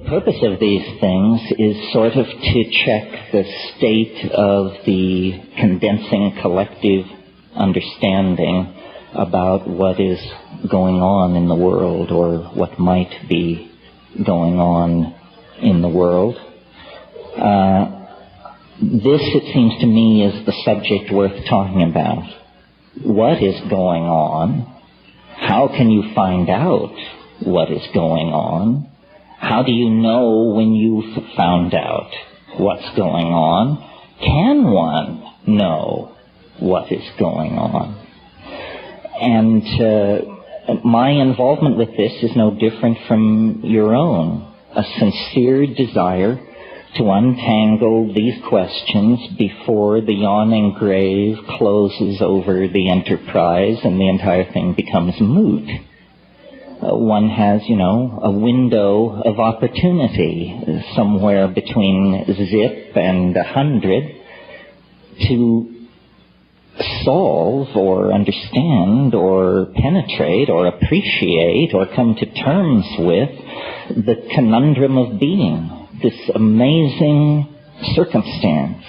purpose of these things is sort of to check the state of the condensing collective understanding about what is going on in the world, or what might be going on in the world. This, it seems to me, is the subject worth talking about. What is going on? How can you find out what is going on? How do you know when you've found out what's going on? Can one know what is going on? And my involvement with this is no different from your own. A sincere desire to untangle these questions before the yawning grave closes over the enterprise and the entire thing becomes moot. One has, a window of opportunity somewhere between 0 and 100 to solve or understand or penetrate or appreciate or come to terms with the conundrum of being, this amazing circumstance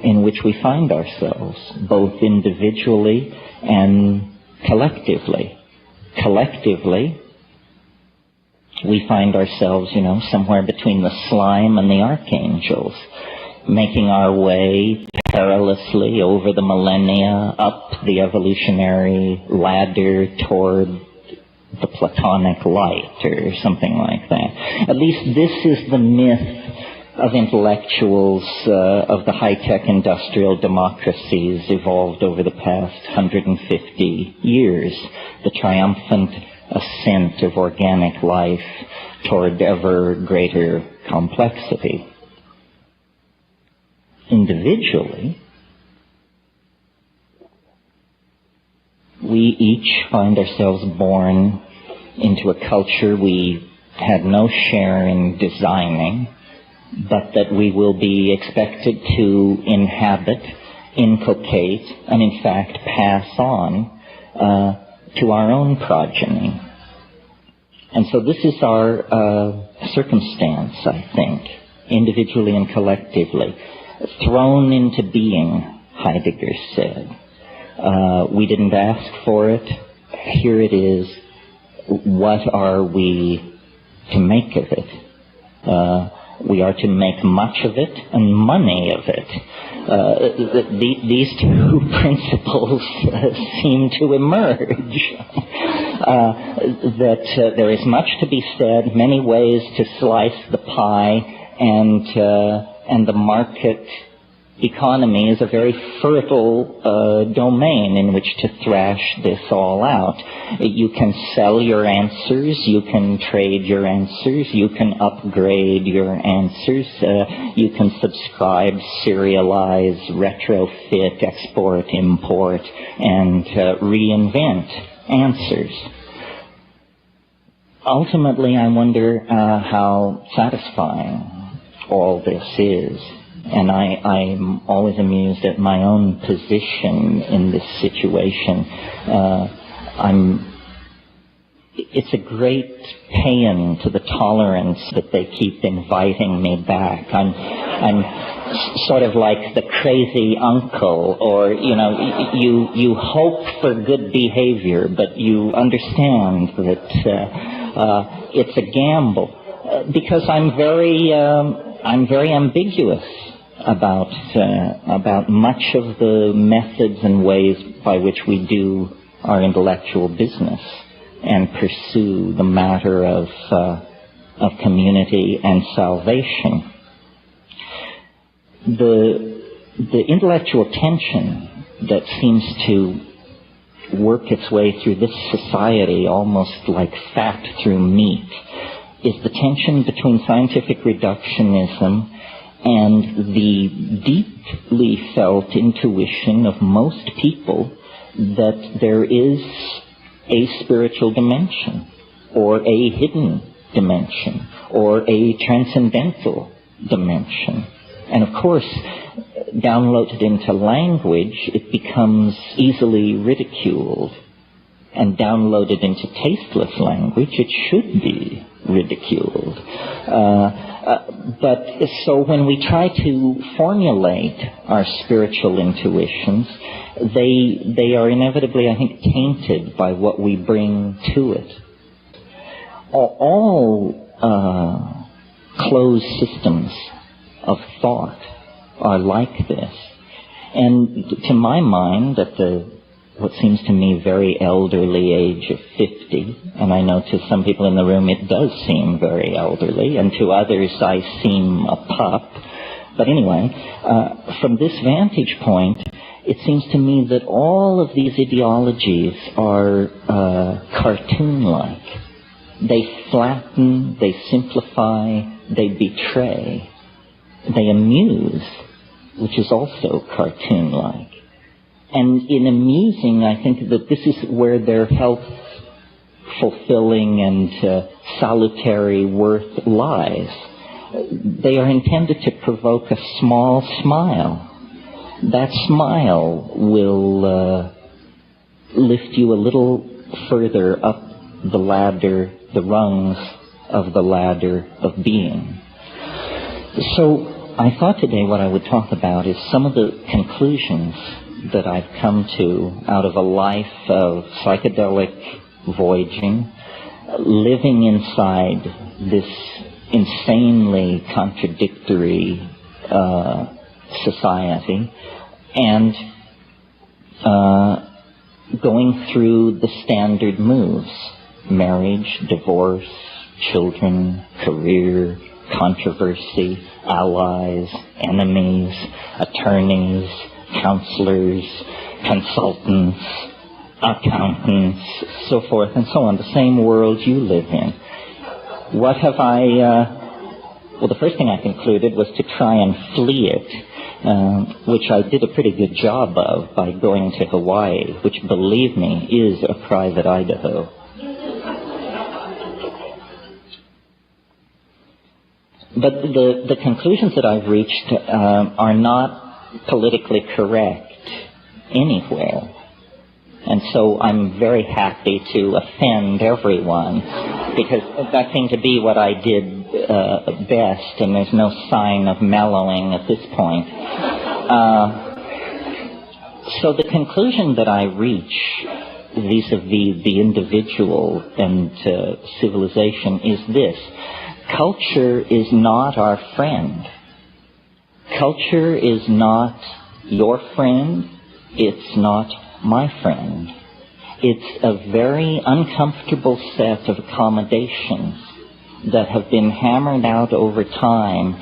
in which we find ourselves, both individually and collectively. Collectively, we find ourselves, somewhere between the slime and the archangels, making our way perilously over the millennia up the evolutionary ladder toward the platonic light, or something like that. At least this is the myth of intellectuals of the high-tech industrial democracies evolved over the past 150 years, the triumphant ascent of organic life toward ever greater complexity. Individually, we each find ourselves born into a culture we had no share in designing, but that we will be expected to inhabit, inculcate, and in fact pass on to our own progeny. And so this is our circumstance, I think, individually and collectively. Thrown into being, Heidegger said. We didn't ask for it. Here it is. What are we to make of it? We are to make much of it and money of it. These two principles seem to emerge. That there is much to be said, many ways to slice the pie, and the market economy is a very fertile domain in which to thrash this all out. You can sell your answers, you can trade your answers, you can upgrade your answers, you can subscribe, serialize, retrofit, export, import, and reinvent answers. Ultimately, I wonder how satisfying all this is. And I'm always amused at my own position in this situation. It's a great paean to the tolerance that they keep inviting me back. I'm sort of like the crazy uncle, or, you hope for good behavior, but you understand that it's a gamble. Because I'm very ambiguous about much of the methods and ways by which we do our intellectual business and pursue the matter of community and salvation. The intellectual tension that seems to work its way through this society almost like fat through meat is the tension between scientific reductionism and the deeply felt intuition of most people that there is a spiritual dimension, or a hidden dimension, or a transcendental dimension. And of course, downloaded into language, it becomes easily ridiculed and downloaded into tasteless language, it should be ridiculed. But so when we try to formulate our spiritual intuitions, they are inevitably, I think, tainted by what we bring to it. All closed systems of thought are like this. And to my mind, at what seems to me very elderly age of 50, and I know to some people in the room it does seem very elderly, and to others I seem a pup. But anyway, from this vantage point, it seems to me that all of these ideologies are cartoon-like. They flatten, they simplify, they betray, they amuse, which is also cartoon-like. And in amusing, I think that this is where their health-fulfilling and salutary worth lies. They are intended to provoke a small smile. That smile will lift you a little further up the ladder, the rungs of the ladder of being. So I thought today what I would talk about is some of the conclusions that I've come to out of a life of psychedelic voyaging, living inside this insanely contradictory society, and going through the standard moves: marriage, divorce, children, career, controversy, allies, enemies, attorneys, counselors, consultants, accountants, so forth and so on, the same world you live in. What have well, the first thing I concluded was to try and flee it, which I did a pretty good job of by going to Hawaii, which, believe me, is a private Idaho. But the conclusions that I've reached are not politically correct anywhere. And so I'm very happy to offend everyone, because that seemed to be what I did best, and there's no sign of mellowing at this point. So the conclusion that I reach vis-a-vis the individual and civilization is this: culture is not our friend. Culture is not your friend. It's not my friend. It's a very uncomfortable set of accommodations that have been hammered out over time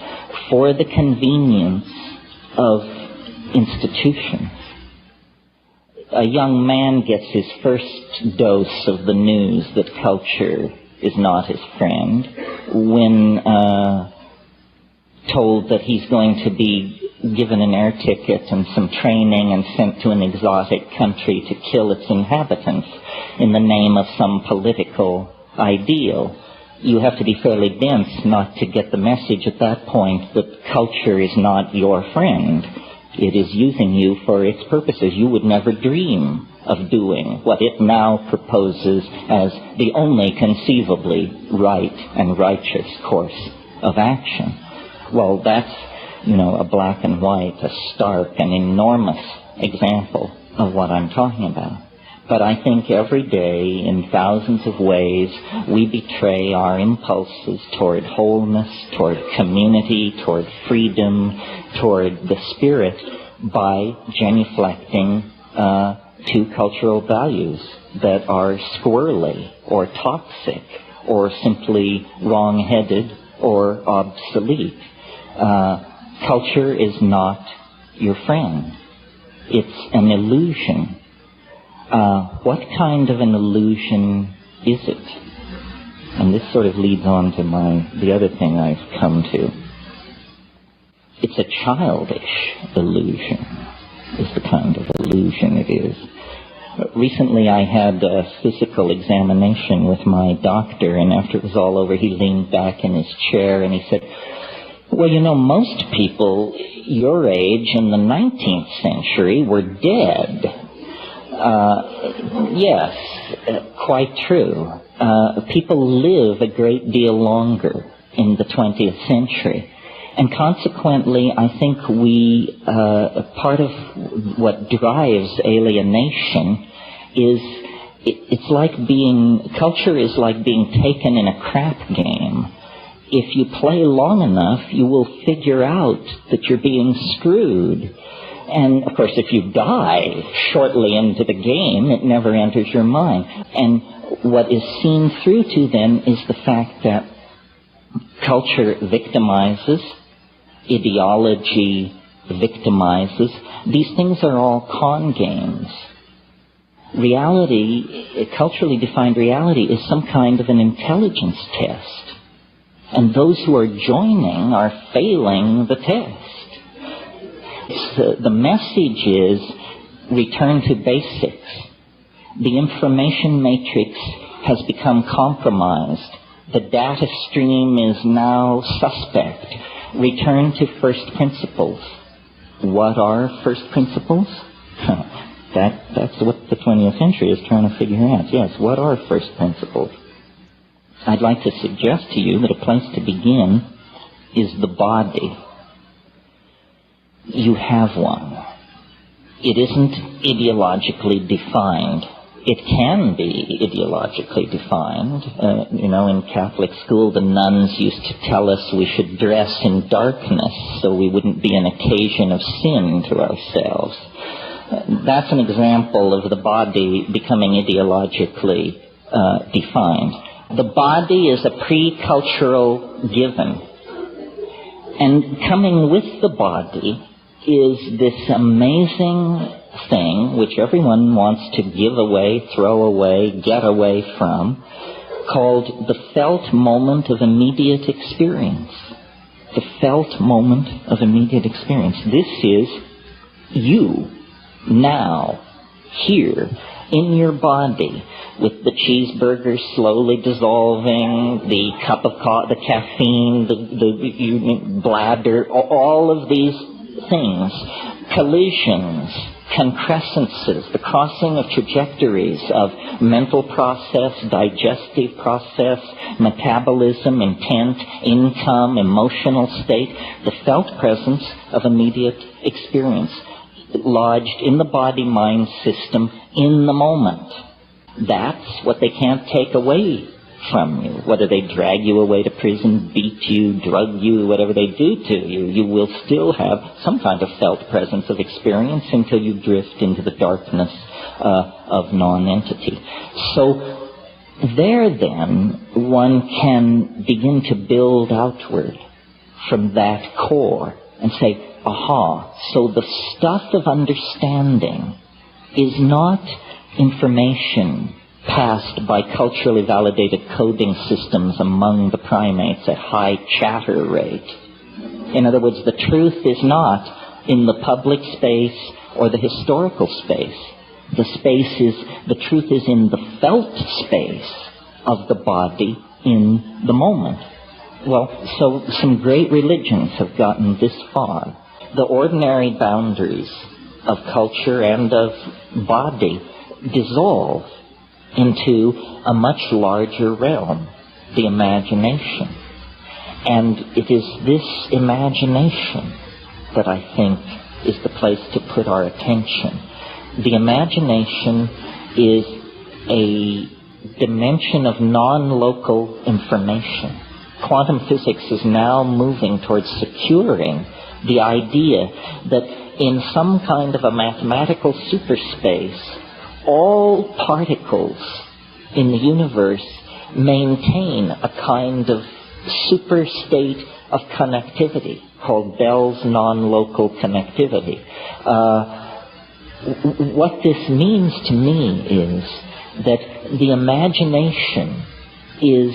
for the convenience of institutions. A young man gets his first dose of the news that culture is not his friend when told that he's going to be given an air ticket and some training and sent to an exotic country to kill its inhabitants in the name of some political ideal. You have to be fairly dense not to get the message at that point that culture is not your friend. It is using you for its purposes. You would never dream of doing what it now proposes as the only conceivably right and righteous course of action. Well, that's, a black and white, a stark and enormous example of what I'm talking about. But I think every day, in thousands of ways, we betray our impulses toward wholeness, toward community, toward freedom, toward the spirit by genuflecting to cultural values that are squirrely or toxic or simply wrong-headed or obsolete. Culture is not your friend. It's an illusion. What kind of an illusion is it? And this sort of leads on to the other thing I've come to. It's a childish illusion, is the kind of illusion it is. Recently I had a physical examination with my doctor, and after it was all over, he leaned back in his chair and he said, well, most people your age in the 19th century were dead. Yes, quite true. People live a great deal longer in the 20th century. And consequently, I think part of what drives alienation is culture is like being taken in a crap game. If you play long enough, you will figure out that you're being screwed. And, of course, if you die shortly into the game, it never enters your mind. And what is seen through to then is the fact that culture victimizes, ideology victimizes. These things are all con games. Reality, culturally defined reality, is some kind of an intelligence test. And those who are joining are failing the test. The message is return to basics. The information matrix has become compromised. The data stream is now suspect. Return to first principles. What are first principles? That's what the 20th century is trying to figure out. Yes, what are first principles? I'd like to suggest to you that a place to begin is the body. You have one. It isn't ideologically defined. It can be ideologically defined. In Catholic school, the nuns used to tell us we should dress in darkness so we wouldn't be an occasion of sin to ourselves. That's an example of the body becoming ideologically defined. The body is a pre-cultural given. And coming with the body is this amazing thing which everyone wants to give away, throw away, get away from, called the felt moment of immediate experience. The felt moment of immediate experience. This is you, now, here, in your body, with the cheeseburger slowly dissolving, the cup of the caffeine, the bladder, all of these things, collisions, concrescences, the crossing of trajectories of mental process, digestive process, metabolism, intent, income, emotional state, the felt presence of immediate experience, lodged in the body-mind system in the moment. That's what they can't take away from you. Whether they drag you away to prison, beat you, drug you, whatever they do to you, you will still have some kind of felt presence of experience until you drift into the darkness of non-entity. So there then, one can begin to build outward from that core and say, aha, so the stuff of understanding is not information passed by culturally validated coding systems among the primates at high chatter rate. In other words, the truth is not in the public space or the historical space. The truth is in the felt space of the body in the moment. Well, so some great religions have gotten this far. The ordinary boundaries of culture and of body dissolve into a much larger realm, the imagination. And it is this imagination that I think is the place to put our attention. The imagination is a dimension of non-local information. Quantum physics is now moving towards securing the idea that in some kind of a mathematical superspace, all particles in the universe maintain a kind of super state of connectivity called Bell's non-local connectivity. What this means to me is that the imagination is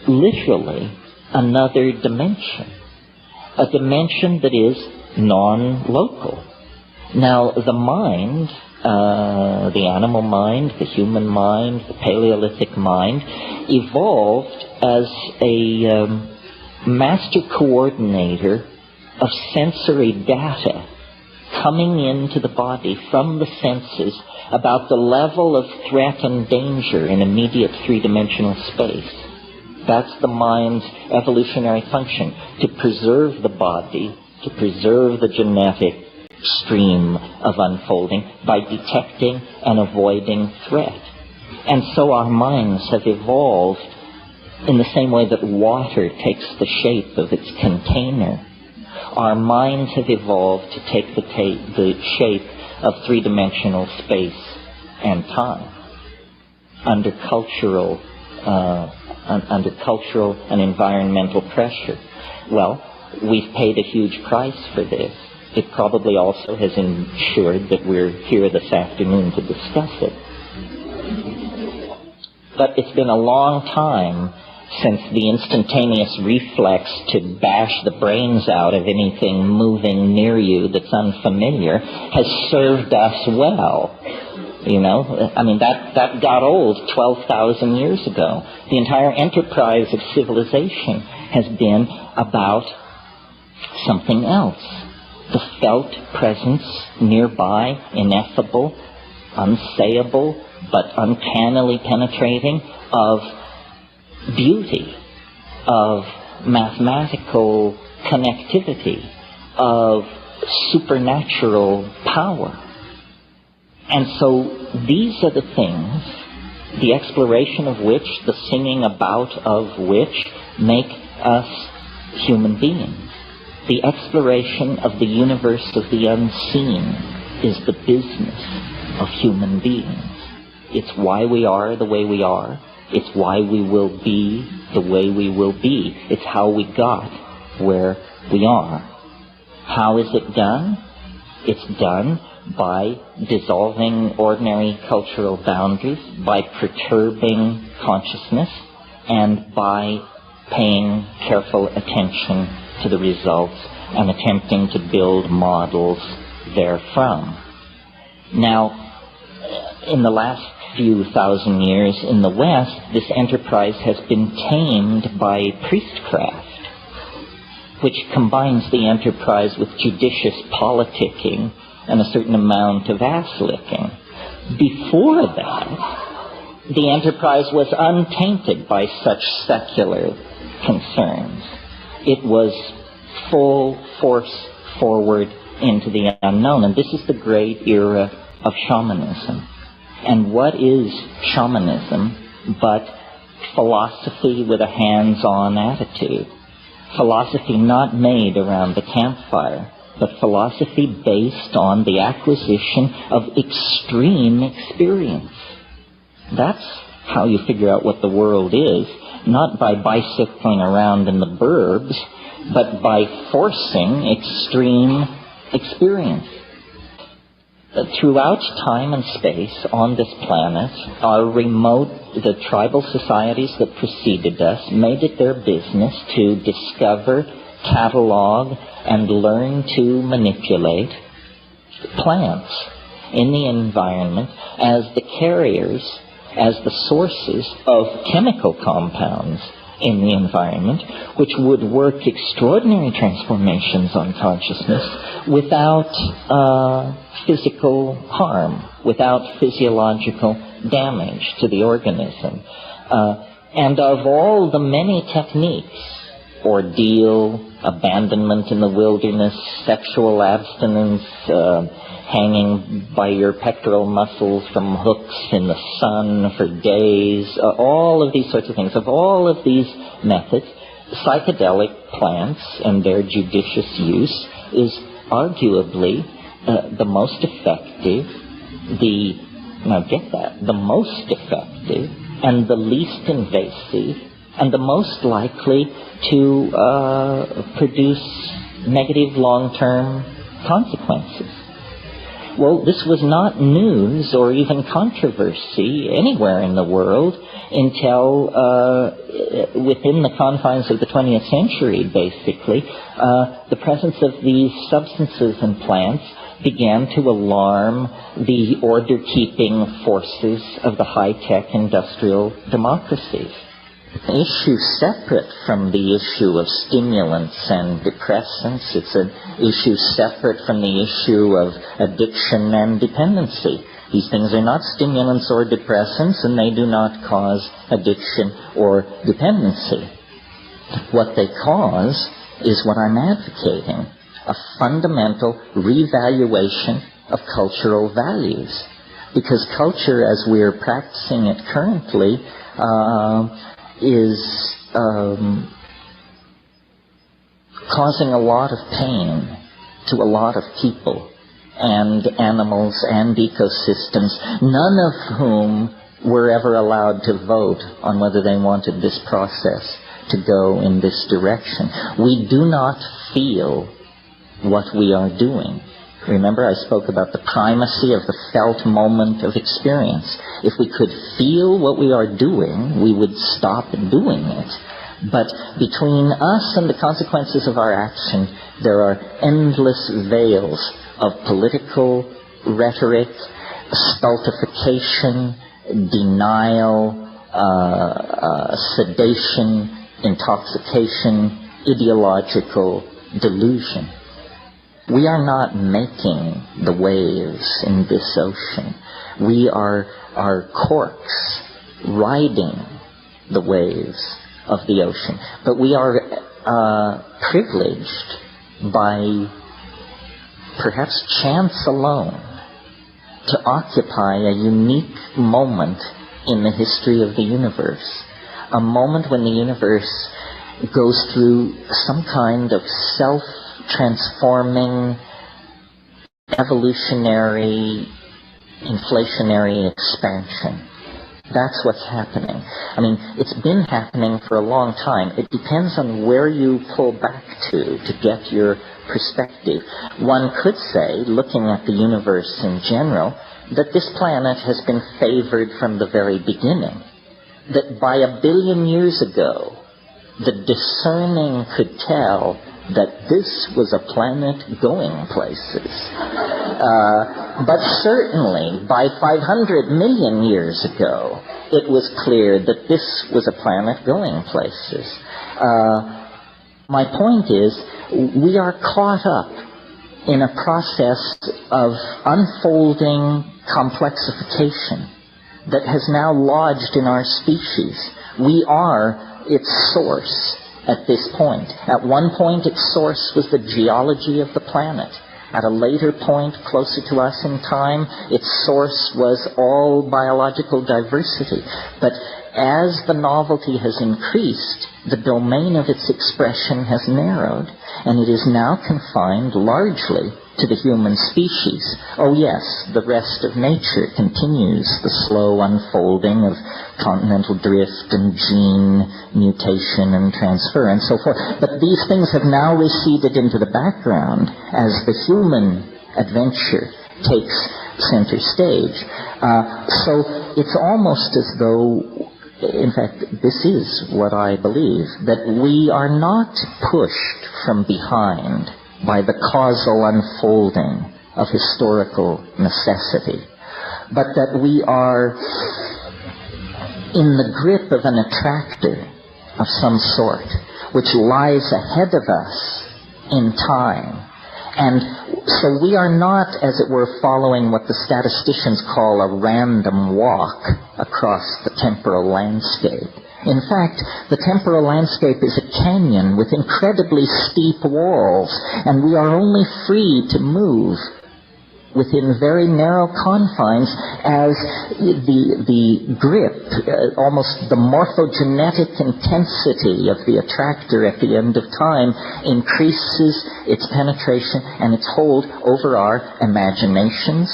literally another dimension, a dimension that is non-local. Now, the mind, the animal mind, the human mind, the Paleolithic mind, evolved as a master coordinator of sensory data coming into the body from the senses about the level of threat and danger in immediate three-dimensional space. That's the mind's evolutionary function, to preserve the body, to preserve the genetic stream of unfolding by detecting and avoiding threat. And so our minds have evolved in the same way that water takes the shape of its container. Our minds have evolved to take the shape of three-dimensional space and time under cultural and environmental pressure. Well, we've paid a huge price for this. It probably also has ensured that we're here this afternoon to discuss it. But it's been a long time since the instantaneous reflex to bash the brains out of anything moving near you that's unfamiliar has served us well. You know, I mean, that got old 12,000 years ago. The entire enterprise of civilization has been about something else. The felt presence nearby, ineffable, unsayable, but uncannily penetrating, of beauty, of mathematical connectivity, of supernatural power. And so these are the things, the exploration of which, the singing about of which, make us human beings. The exploration of the universe of the unseen is the business of human beings. It's why we are the way we are. It's why we will be the way we will be. It's how we got where we are. How is it done? It's done by dissolving ordinary cultural boundaries, by perturbing consciousness, and by paying careful attention to the results and attempting to build models therefrom. Now, in the last few thousand years in the West, this enterprise has been tamed by priestcraft, which combines the enterprise with judicious politicking and a certain amount of ass-licking. Before that, the enterprise was untainted by such secular concerns. It was full force forward into the unknown, and this is the great era of shamanism. And what is shamanism but philosophy with a hands-on attitude? Philosophy not made around the campfire, but philosophy based on the acquisition of extreme experience. That's how you figure out what the world is, not by bicycling around in the burbs, but by forcing extreme experience. Throughout time and space on this planet, the tribal societies that preceded us made it their business to discover, catalog, and learn to manipulate plants in the environment as the carriers, as the sources of chemical compounds in the environment, which would work extraordinary transformations on consciousness without physical harm, without physiological damage to the organism. And of all the many techniques, ordeal, abandonment in the wilderness, sexual abstinence, hanging by your pectoral muscles from hooks in the sun for days, all of these sorts of things. Of all of these methods, psychedelic plants and their judicious use is arguably the most effective, the most effective and the least invasive and the most likely to produce negative long-term consequences. Well, this was not news or even controversy anywhere in the world until within the confines of the 20th century, basically. The presence of these substances and plants began to alarm the order-keeping forces of the high-tech industrial democracies. issue separate from the issue of stimulants and depressants. It's an issue separate from the issue of addiction and dependency. These things are not stimulants or depressants, and they do not cause addiction or dependency. What they cause is what I'm advocating, a fundamental revaluation of cultural values. Because culture, as we're practicing it currently, is causing a lot of pain to a lot of people and animals and ecosystems, none of whom were ever allowed to vote on whether they wanted this process to go in this direction. We do not feel what we are doing. Remember, I spoke about the primacy of the felt moment of experience. If we could feel what we are doing, we would stop doing it. But between us and the consequences of our action, there are endless veils of political rhetoric, stultification, denial, sedation, intoxication, ideological delusion. We are not making the waves in this ocean. We are corks riding the waves of the ocean. But we are privileged by perhaps chance alone to occupy a unique moment in the history of the universe. A moment when the universe goes through some kind of self-transforming, evolutionary, inflationary expansion. That's what's happening. I mean, it's been happening for a long time. It depends on where you pull back to get your perspective. One could say, looking at the universe in general, that this planet has been favored from the very beginning. That by 1 billion years ago, the discerning could tell that this was a planet going places. But certainly, by 500 million years ago, it was clear that this was a planet going places. My point is, we are caught up in a process of unfolding complexification that has now lodged in our species. We are its source at this point. At one point, its source was the geology of the planet. At a later point, closer to us in time, its source was all biological diversity. But as the novelty has increased, the domain of its expression has narrowed, and it is now confined largely to the human species. Oh yes, the rest of nature continues the slow unfolding of continental drift and gene mutation and transfer and so forth. But these things have now receded into the background as the human adventure takes center stage. So it's almost as though, in fact, this is what I believe, that we are not pushed from behind by the causal unfolding of historical necessity, but that we are in the grip of an attractor of some sort, which lies ahead of us in time. And so we are not, as it were, following what the statisticians call a random walk across the temporal landscape. In fact, the temporal landscape is a canyon with incredibly steep walls, and we are only free to move within very narrow confines as the grip, almost the morphogenetic intensity of the attractor at the end of time increases its penetration and its hold over our imaginations,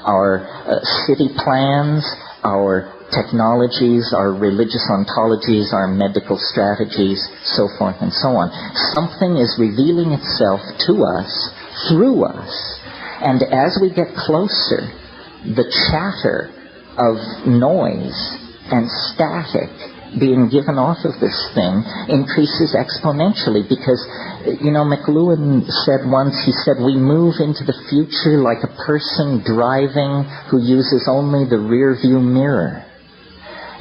our city plans, our technologies, our religious ontologies, our medical strategies, so forth and so on. Something is revealing itself to us, through us. And as we get closer, the chatter of noise and static being given off of this thing increases exponentially because, McLuhan said once, he said, we move into the future like a person driving who uses only the rear view mirror.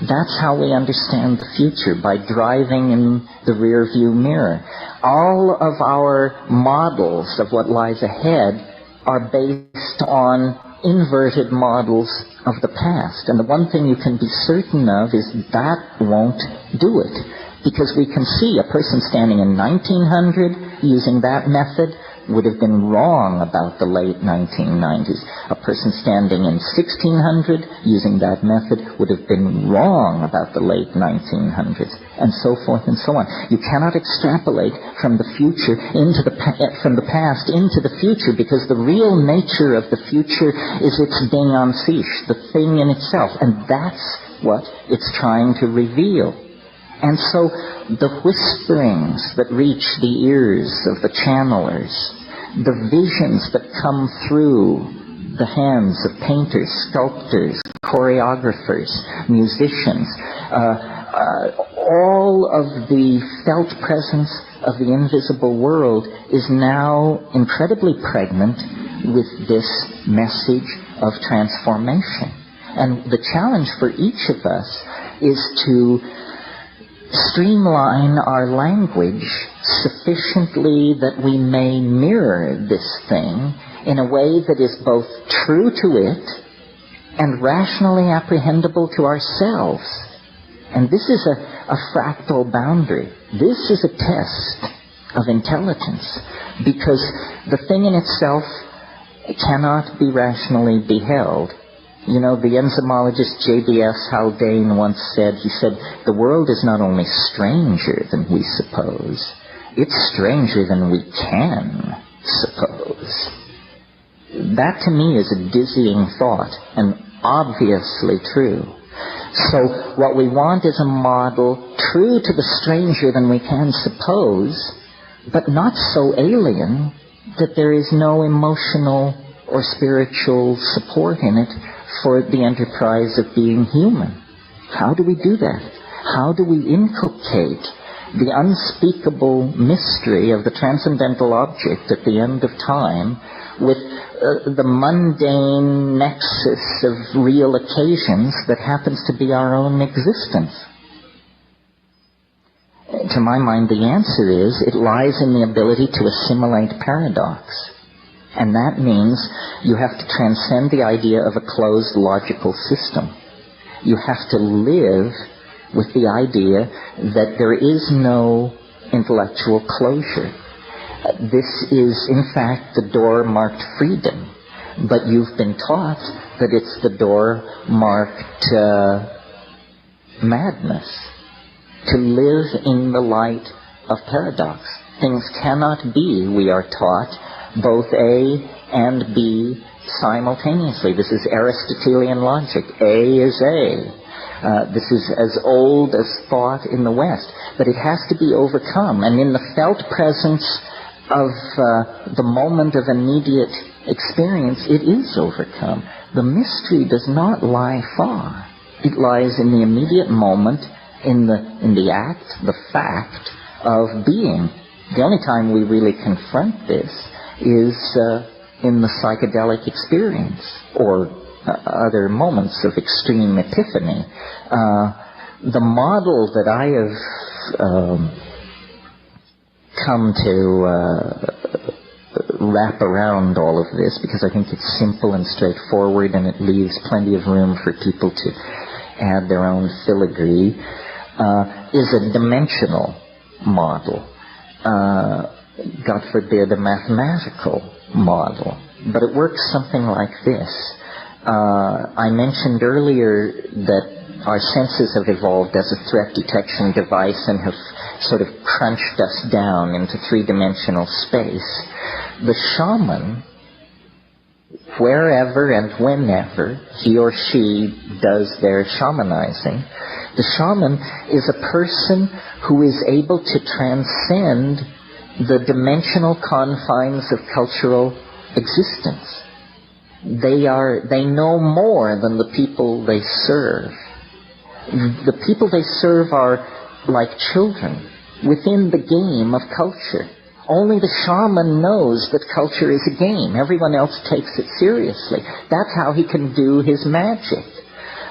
That's how we understand the future, by driving in the rear view mirror. All of our models of what lies ahead are based on inverted models of the past. And the one thing you can be certain of is that won't do it. Because we can see a person standing in 1900 using that method would have been wrong about the late 1990s. A person standing in 1600 using that method would have been wrong about the late 1900s, and so forth and so on. You cannot extrapolate from the future from the past into the future, because the real nature of the future is its ding en sich, the thing in itself, and that's what it's trying to reveal. And so the whisperings that reach the ears of the channelers, the visions that come through the hands of painters, sculptors, choreographers, musicians, all of the felt presence of the invisible world is now incredibly pregnant with this message of transformation. And the challenge for each of us is to streamline our language sufficiently that we may mirror this thing in a way that is both true to it and rationally apprehendable to ourselves. And this is a fractal boundary. This is a test of intelligence, because the thing in itself cannot be rationally beheld. You know, the enzymologist J.B.S. Haldane once said, he said, the world is not only stranger than we suppose, it's stranger than we can suppose. That to me is a dizzying thought, and obviously true. So what we want is a model true to the stranger than we can suppose, but not so alien that there is no emotional or spiritual support in it for the enterprise of being human. How do we do that? How do we inculcate the unspeakable mystery of the transcendental object at the end of time with the mundane nexus of real occasions that happens to be our own existence? To my mind, the answer is it lies in the ability to assimilate paradox. And that means you have to transcend the idea of a closed logical system. You have to live with the idea that there is no intellectual closure. This is, in fact, the door marked freedom. But you've been taught that it's the door marked madness. To live in the light of paradox. Things cannot be, we are taught, both A and B simultaneously. This is Aristotelian logic. A is A. This is as old as thought in the West. But it has to be overcome. And in the felt presence of the moment of immediate experience, it is overcome. The mystery does not lie far. It lies in the immediate moment, in the act, the fact of being. The only time we really confront this is in the psychedelic experience or other moments of extreme epiphany. The model that I have come to wrap around all of this, because I think it's simple and straightforward and it leaves plenty of room for people to add their own filigree, is a dimensional model. God forbid, a mathematical model. But it works something like this. I mentioned earlier that our senses have evolved as a threat detection device and have sort of crunched us down into three-dimensional space. The shaman, wherever and whenever he or she does their shamanizing, the shaman is a person who is able to transcend the dimensional confines of cultural existence. They know more than the people they serve. The people they serve are like children within the game of culture. Only the shaman knows that culture is a game. Everyone else takes it seriously. That's how he can do his magic.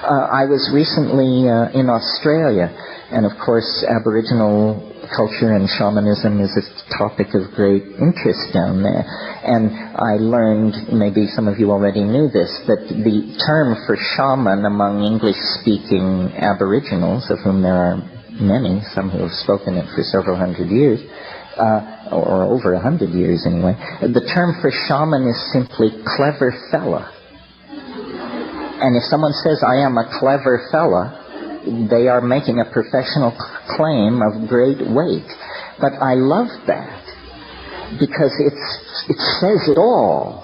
I was recently in Australia, and of course Aboriginal culture and shamanism is a topic of great interest down there. And I learned, maybe some of you already knew this, that the term for shaman among English-speaking Aboriginals, of whom there are many, some who have spoken it for several hundred years, or over 100 years anyway, the term for shaman is simply clever fella. And if someone says, I am a clever fella, they are making a professional claim of great weight. But I love that, because it says it all.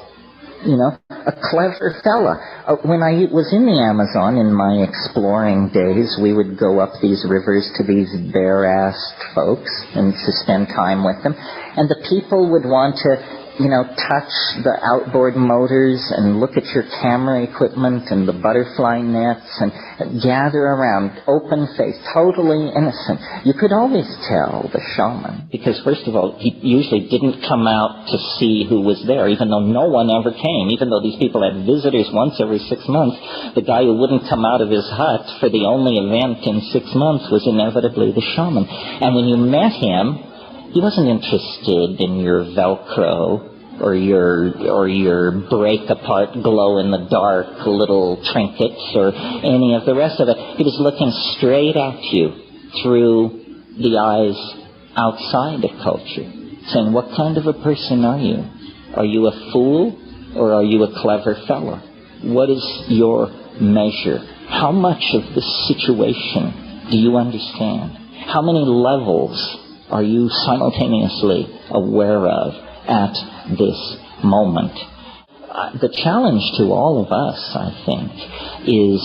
You know, a clever fella. When I was in the Amazon in my exploring days, we would go up these rivers to these bare-assed folks and to spend time with them. And the people would want to, touch the outboard motors and look at your camera equipment and the butterfly nets and gather around, open-faced, totally innocent. You could always tell the shaman, because first of all, he usually didn't come out to see who was there, even though no one ever came. Even though these people had visitors once every 6 months, the guy who wouldn't come out of his hut for the only event in 6 months was inevitably the shaman. And when you met him, he wasn't interested in your Velcro or your break-apart, glow-in-the-dark little trinkets or any of the rest of it. He was looking straight at you through the eyes outside of culture, saying, what kind of a person are you? Are you a fool or are you a clever fella? What is your measure? How much of the situation do you understand? How many levels are you simultaneously aware of at this moment? The challenge to all of us, I think, is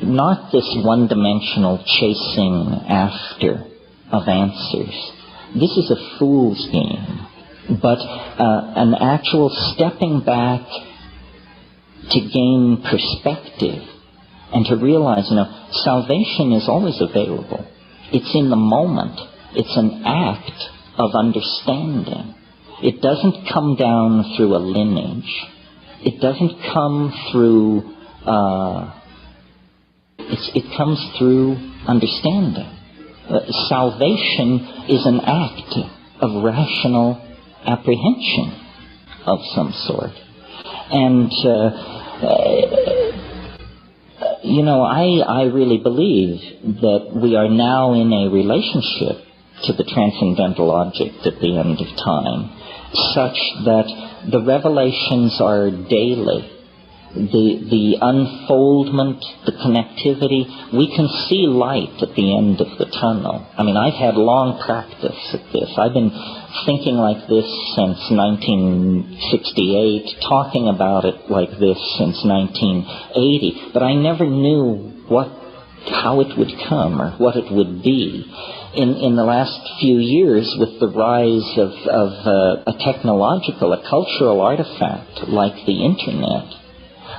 not this one-dimensional chasing after of answers. This is a fool's game, but an actual stepping back to gain perspective and to realize, salvation is always available. It's in the moment. It's an act of understanding. It doesn't come down through a lineage. It doesn't come through, it comes through understanding. Salvation is an act of rational apprehension of some sort. And, I really believe that we are now in a relationship to the transcendental object at the end of time, such that the revelations are daily. The unfoldment, the connectivity, we can see light at the end of the tunnel. I mean, I've had long practice at this. I've been thinking like this since 1968, talking about it like this since 1980, but I never knew how it would come or what it would be. In the last few years, with the rise of a technological, a cultural artifact like the Internet,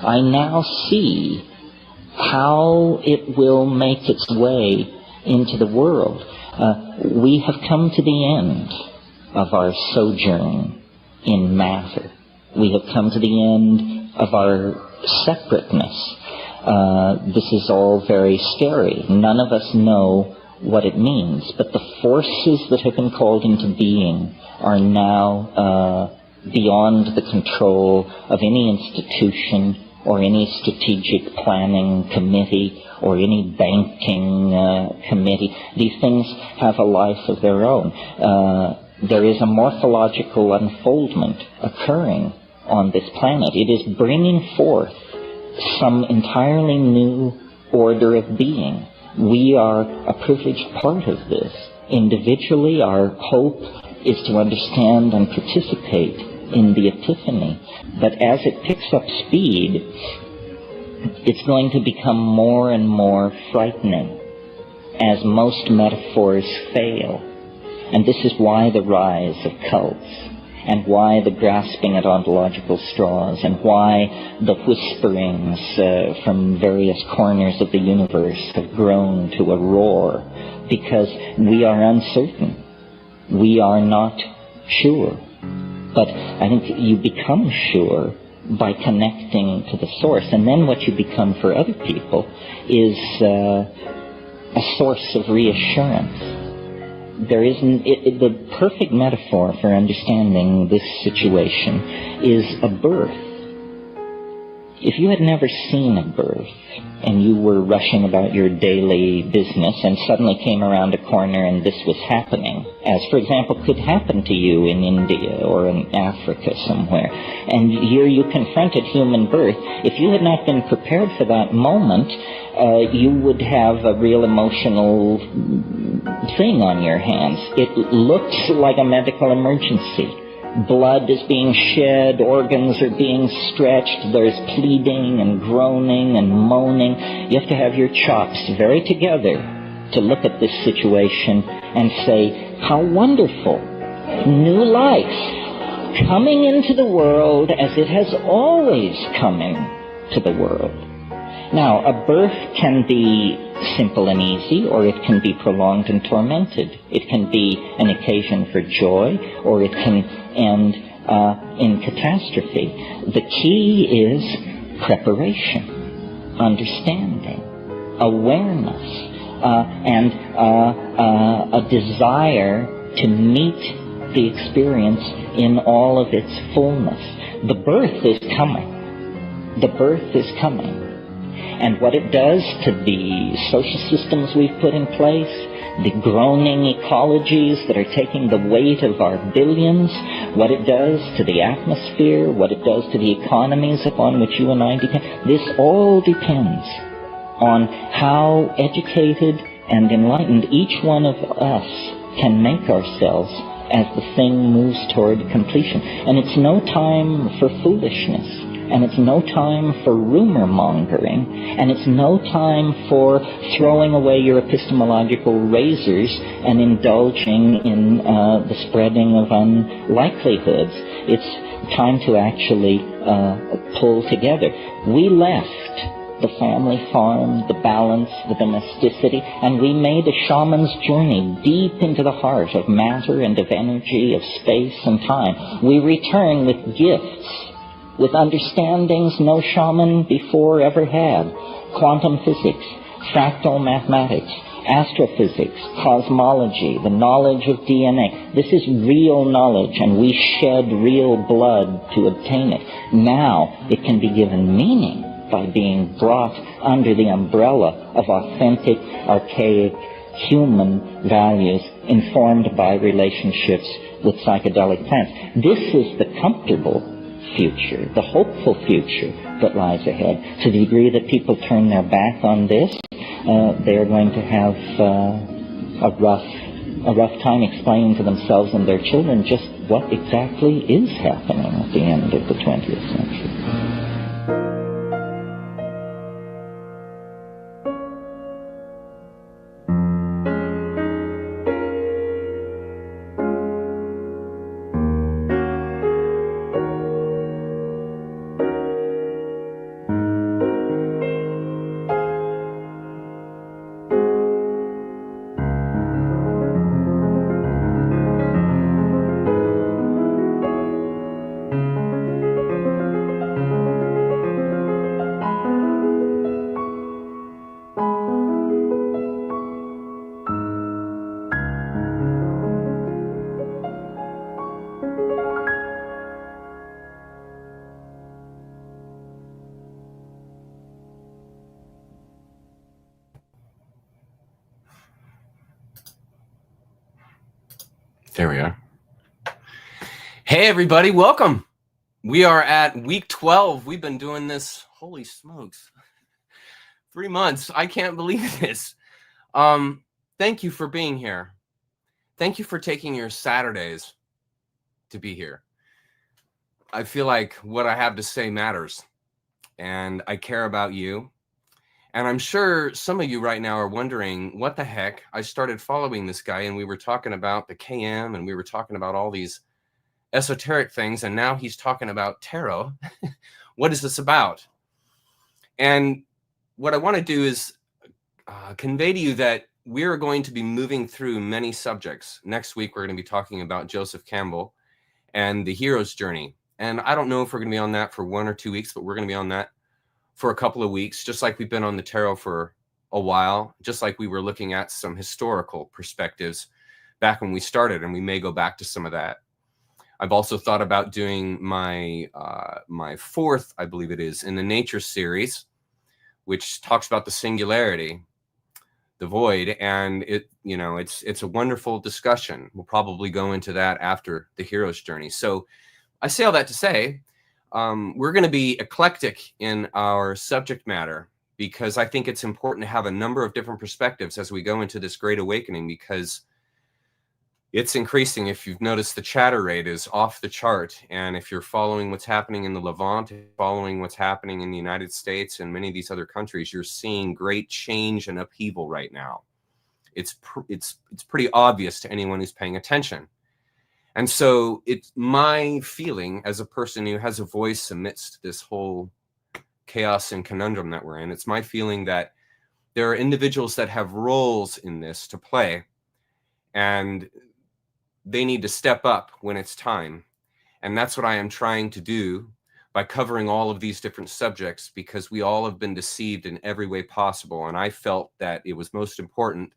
I now see how it will make its way into the world. We have come to the end of our sojourn in matter. We have come to the end of our separateness. This is all very scary. None of us know what it means, but the forces that have been called into being are now beyond the control of any institution or any strategic planning committee or any banking committee. These things have a life of their own. There is a morphological unfoldment occurring on this planet. It is bringing forth some entirely new order of being. We are a privileged part of this. Individually, our hope is to understand and participate in the epiphany. But as it picks up speed, it's going to become more and more frightening as most metaphors fail. And this is why the rise of cults, and why the grasping at ontological straws, and why the whisperings from various corners of the universe have grown to a roar, because we are uncertain. We are not sure. But I think you become sure by connecting to the source. And then what you become for other people is a source of reassurance. There isn't the perfect metaphor for understanding this situation is a birth. If you had never seen a birth and you were rushing about your daily business and suddenly came around a corner and this was happening, as for example could happen to you in India or in Africa somewhere, and here you confronted human birth, if you had not been prepared for that moment, you would have a real emotional thing on your hands. It looks like a medical emergency. Blood is being shed, organs are being stretched, there's pleading and groaning and moaning. You have to have your chops very together to look at this situation and say, how wonderful, new life, coming into the world as it has always come into the world. Now, a birth can be simple and easy, or it can be prolonged and tormented. It can be an occasion for joy, or it can end in catastrophe. The key is preparation, understanding, awareness, and a desire to meet the experience in all of its fullness. The birth is coming. The birth is coming. And what it does to the social systems we've put in place, the groaning ecologies that are taking the weight of our billions, what it does to the atmosphere, what it does to the economies upon which you and I depend, this all depends on how educated and enlightened each one of us can make ourselves as the thing moves toward completion. And it's no time for foolishness. And it's no time for rumor mongering, and it's no time for throwing away your epistemological razors and indulging in the spreading of unlikelihoods. It's time to actually pull together. We left the family farm, the balance, the domesticity, and we made a shaman's journey deep into the heart of matter and of energy, of space and time. We return with gifts, with understandings no shaman before ever had. Quantum physics, fractal mathematics, astrophysics, cosmology, the knowledge of DNA. This is real knowledge, and we shed real blood to obtain it. Now it can be given meaning by being brought under the umbrella of authentic, archaic, human values informed by relationships with psychedelic plants. This is the comfortable future, the hopeful future that lies ahead. To the degree that people turn their back on this, they're going to have a rough time explaining to themselves and their children just what exactly is happening at the end of the 20th century. There we are. Hey, everybody, welcome. We are at week 12. We've been doing this, holy smokes, 3 months. I can't believe this. Thank you for being here. Thank you for taking your Saturdays to be here. I feel like what I have to say matters, and I care about you. And I'm sure some of you right now are wondering, what the heck? I started following this guy, and we were talking about the KM, and we were talking about all these esoteric things, and now he's talking about tarot. What is this about? And what I want to do is convey to you that we're going to be moving through many subjects. Next week, we're going to be talking about Joseph Campbell and the hero's journey. And I don't know if we're going to be on that for 1 or 2 weeks, but we're going to be on that for a couple of weeks, just like we've been on the tarot for a while, just like we were looking at some historical perspectives back when we started, and we may go back to some of that. I've also thought about doing my my 4th, I believe it is, in the nature series, which talks about the singularity, the void, and it's a wonderful discussion. We'll probably go into that after the hero's journey. So I say all that to say, we're going to be eclectic in our subject matter, because I think it's important to have a number of different perspectives as we go into this great awakening, because it's increasing. If you've noticed, the chatter rate is off the chart. And if you're following what's happening in the Levant, following what's happening in the United States and many of these other countries, you're seeing great change and upheaval right now. It's pretty obvious to anyone who's paying attention. And so it's my feeling, as a person who has a voice amidst this whole chaos and conundrum that we're in, it's my feeling that there are individuals that have roles in this to play, and they need to step up when it's time. And that's what I am trying to do by covering all of these different subjects, because we all have been deceived in every way possible. And I felt that it was most important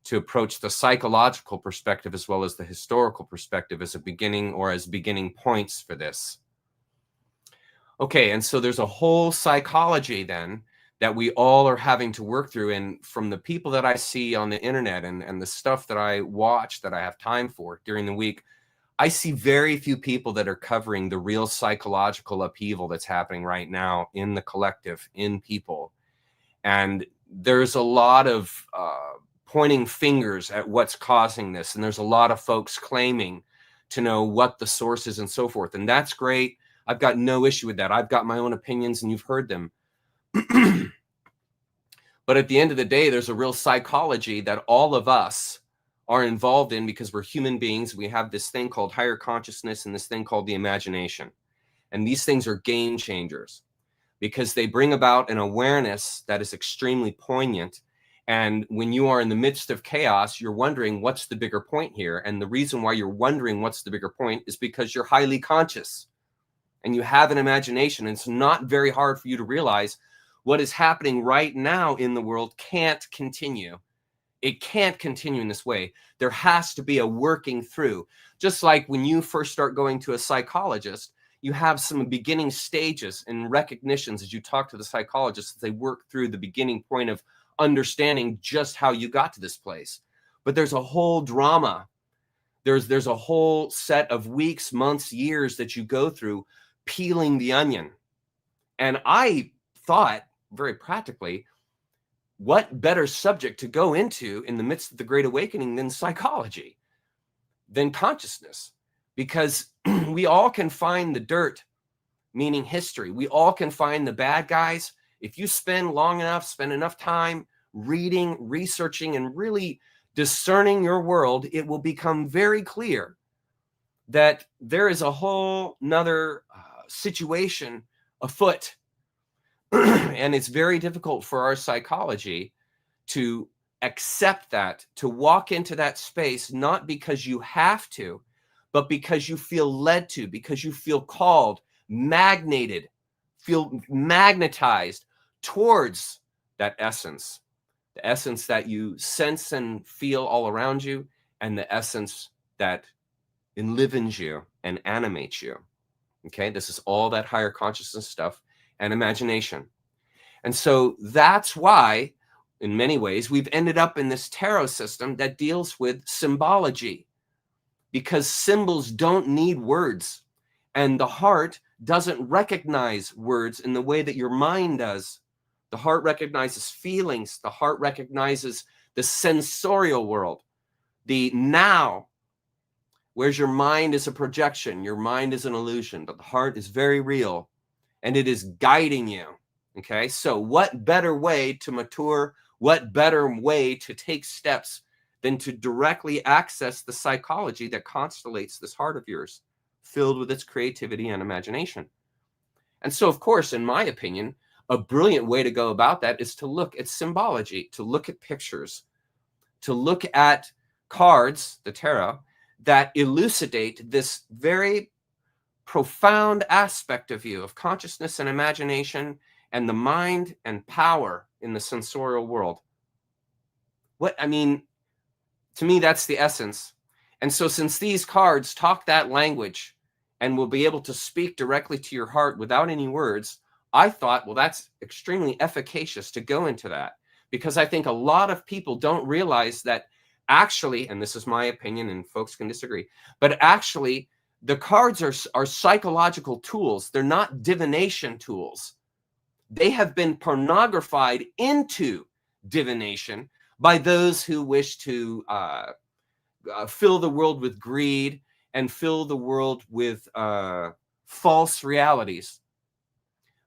to approach the psychological perspective as well as the historical perspective as a beginning, or as beginning points for this. Okay, and so there's a whole psychology then that we all are having to work through. And from the people that I see on the internet and the stuff that I watch, that I have time for during the week, I see very few people that are covering the real psychological upheaval that's happening right now in the collective, in people. And there's a lot of pointing fingers at what's causing this. And there's a lot of folks claiming to know what the source is and so forth. And that's great. I've got no issue with that. I've got my own opinions, and you've heard them. But at the end of the day, there's a real psychology that all of us are involved in, because we're human beings. We have this thing called higher consciousness and this thing called the imagination. And these things are game changers, because they bring about an awareness that is extremely poignant. And when you are in the midst of chaos, you're wondering, what's the bigger point here? And the reason why you're wondering what's the bigger point is because you're highly conscious and you have an imagination. And it's not very hard for you to realize what is happening right now in the world can't continue. It can't continue in this way. There has to be a working through. Just like when you first start going to a psychologist, you have some beginning stages and recognitions as you talk to the psychologist, as they work through the beginning point of understanding just how you got to this place. But there's a whole drama. There's a whole set of weeks, months, years that you go through peeling the onion. And I thought, very practically, what better subject to go into in the midst of the Great Awakening than psychology, than consciousness? Because we all can find the dirt, meaning history. We all can find the bad guys. If you spend enough time reading, researching, and really discerning your world, it will become very clear that there is a whole nother situation afoot. And it's very difficult for our psychology to accept that, to walk into that space, not because you have to, but because you feel led to, because you feel called, feel magnetized towards that essence, the essence that you sense and feel all around you, and the essence that enlivens you and animates you. Okay, this is all that higher consciousness stuff and imagination. And so that's why, in many ways, we've ended up in this tarot system that deals with symbology, because symbols don't need words, and the heart doesn't recognize words in the way that your mind does. The heart recognizes feelings. The heart recognizes the sensorial world, the now, whereas your mind is a projection, your mind is an illusion, but the heart is very real, and it is guiding you. Okay, so what better way to mature, what better way to take steps than to directly access the psychology that constellates this heart of yours, filled with its creativity and imagination? And so, of course, in my opinion, a brilliant way to go about that is to look at symbology, to look at pictures, to look at cards, the tarot, that elucidate this very profound aspect of you, of consciousness and imagination and the mind and power in the sensorial world. To me, that's the essence. And so since these cards talk that language and will be able to speak directly to your heart without any words, I thought, well, that's extremely efficacious to go into that, because I think a lot of people don't realize that actually, and this is my opinion and folks can disagree, but actually the cards are psychological tools. They're not divination tools. They have been pornographied into divination by those who wish to fill the world with greed and fill the world with false realities.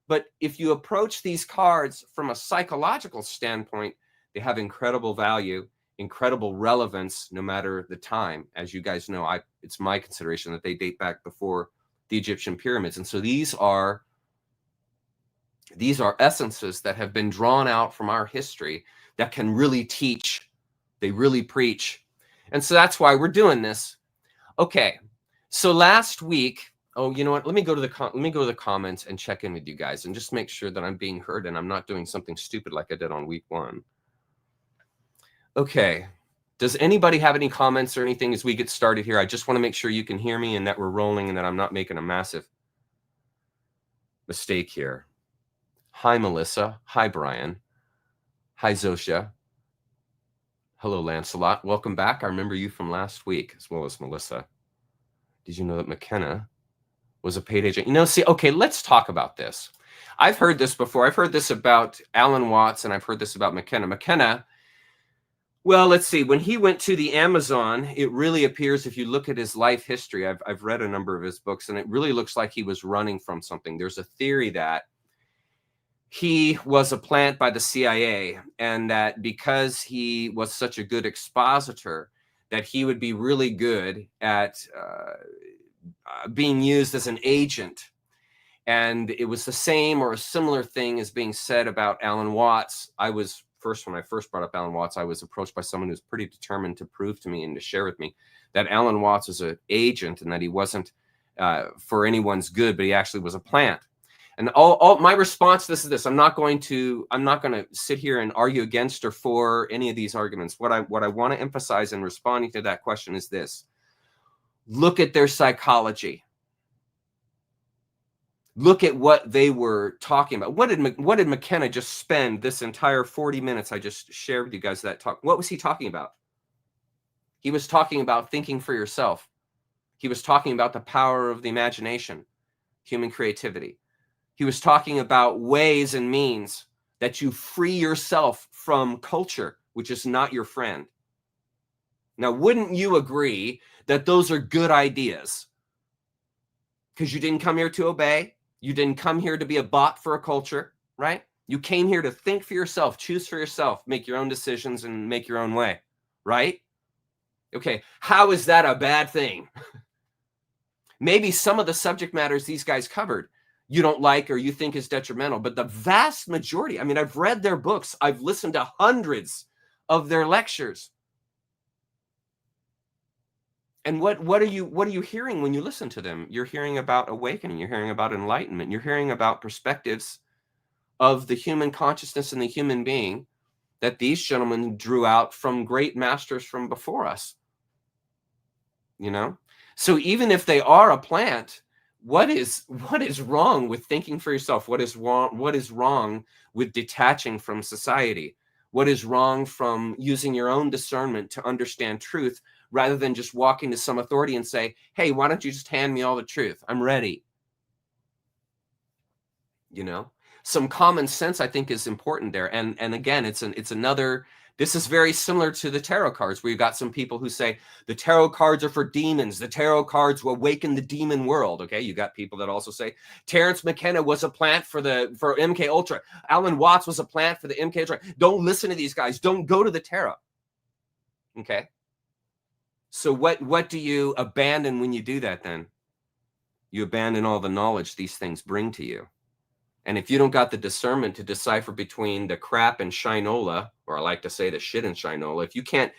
But if you approach these cards from a psychological standpoint, they have incredible value, incredible relevance, no matter the time. As you guys know, it's my consideration that they date back before the Egyptian pyramids. And so these are essences that have been drawn out from our history that can really teach. They really preach. And so that's why we're doing this. Okay. So last week, oh, you know what? Let me go to the comments and check in with you guys and just make sure that I'm being heard and I'm not doing something stupid like I did on week 1. Okay. Does anybody have any comments or anything as we get started here? I just want to make sure you can hear me and that we're rolling and that I'm not making a massive mistake here. Hi, Melissa. Hi, Brian. Hi, Zosha. Hello, Lancelot. Welcome back. I remember you from last week, as well as Melissa. Did you know that McKenna was a paid agent? Okay, let's talk about this. I've heard this before. I've heard this about Alan Watts, and I've heard this about McKenna. McKenna, well, let's see. When he went to the Amazon, it really appears, if you look at his life history, I've read a number of his books, and it really looks like he was running from something. There's a theory that he was a plant by the CIA, and that because he was such a good expositor, that he would be really good at being used as an agent. And it was the same or a similar thing as being said about Alan Watts. When I first brought up Alan Watts, I was approached by someone who's pretty determined to prove to me and to share with me that Alan Watts was an agent and that he wasn't for anyone's good, but he actually was a plant. And all my response to this is this: I'm not going to sit here and argue against or for any of these arguments. What I want to emphasize in responding to that question is this: look at their psychology. Look at what they were talking about. What did McKenna just spend this entire 40 minutes I just shared with you guys that talk? What was he talking about? He was talking about thinking for yourself. He was talking about the power of the imagination, human creativity. He was talking about ways and means that you free yourself from culture, which is not your friend. Now, wouldn't you agree that those are good ideas? Because you didn't come here to obey. You didn't come here to be a bot for a culture, right? You came here to think for yourself, choose for yourself, make your own decisions and make your own way, right? Okay, how is that a bad thing? Maybe some of the subject matters these guys covered you don't like or you think is detrimental, but the vast majority, I've read their books. I've listened to hundreds of their lectures. And what are you hearing when you listen to them? You're hearing about awakening. You're hearing about enlightenment. You're hearing about perspectives of the human consciousness and the human being that these gentlemen drew out from great masters from before us. So even if they are a plant, what is wrong with thinking for yourself? What is wrong with detaching from society? What is wrong from using your own discernment to understand truth, rather than just walking to some authority and say, hey, why don't you just hand me all the truth? I'm ready. Some common sense, I think, is important there. And again, this is very similar to the tarot cards, where you got some people who say the tarot cards are for demons. The tarot cards will awaken the demon world. Okay. You got people that also say Terence McKenna was a plant for MK Ultra. Alan Watts was a plant for the MK Ultra. Don't listen to these guys. Don't go to the tarot. Okay. So what do you abandon when you do that then? You abandon all the knowledge these things bring to you. And if you don't got the discernment to decipher between the crap and shinola, or I like to say the shit and shinola, if you can't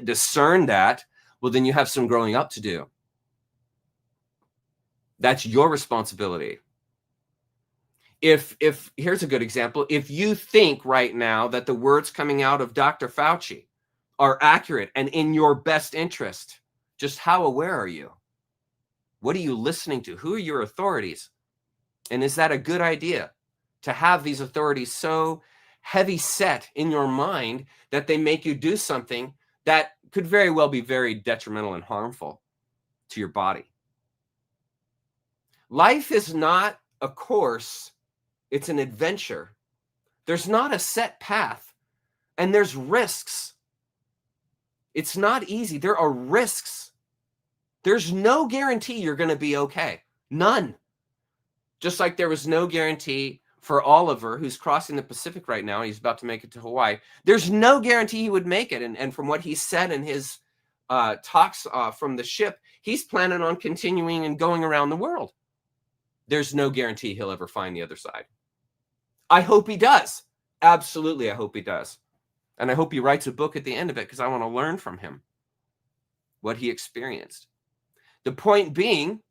discern that, well, then you have some growing up to do. That's your responsibility. If here's a good example. If you think right now that the words coming out of Dr. Fauci are accurate and in your best interest, just how aware are you? What are you listening to? Who are your authorities? And is that a good idea to have these authorities so heavy set in your mind that they make you do something that could very well be very detrimental and harmful to your body? Life is not a course, it's an adventure. There's not a set path, and there's risks. It's not easy. There are risks. There's no guarantee you're going to be okay. None. Just like there was no guarantee for Oliver, who's crossing the Pacific right now, and he's about to make it to Hawaii. There's no guarantee he would make it. And from what he said in his talks from the ship, he's planning on continuing and going around the world. There's no guarantee he'll ever find the other side. I hope he does. Absolutely, I hope he does. And I hope he writes a book at the end of it, because I want to learn from him what he experienced. The point being,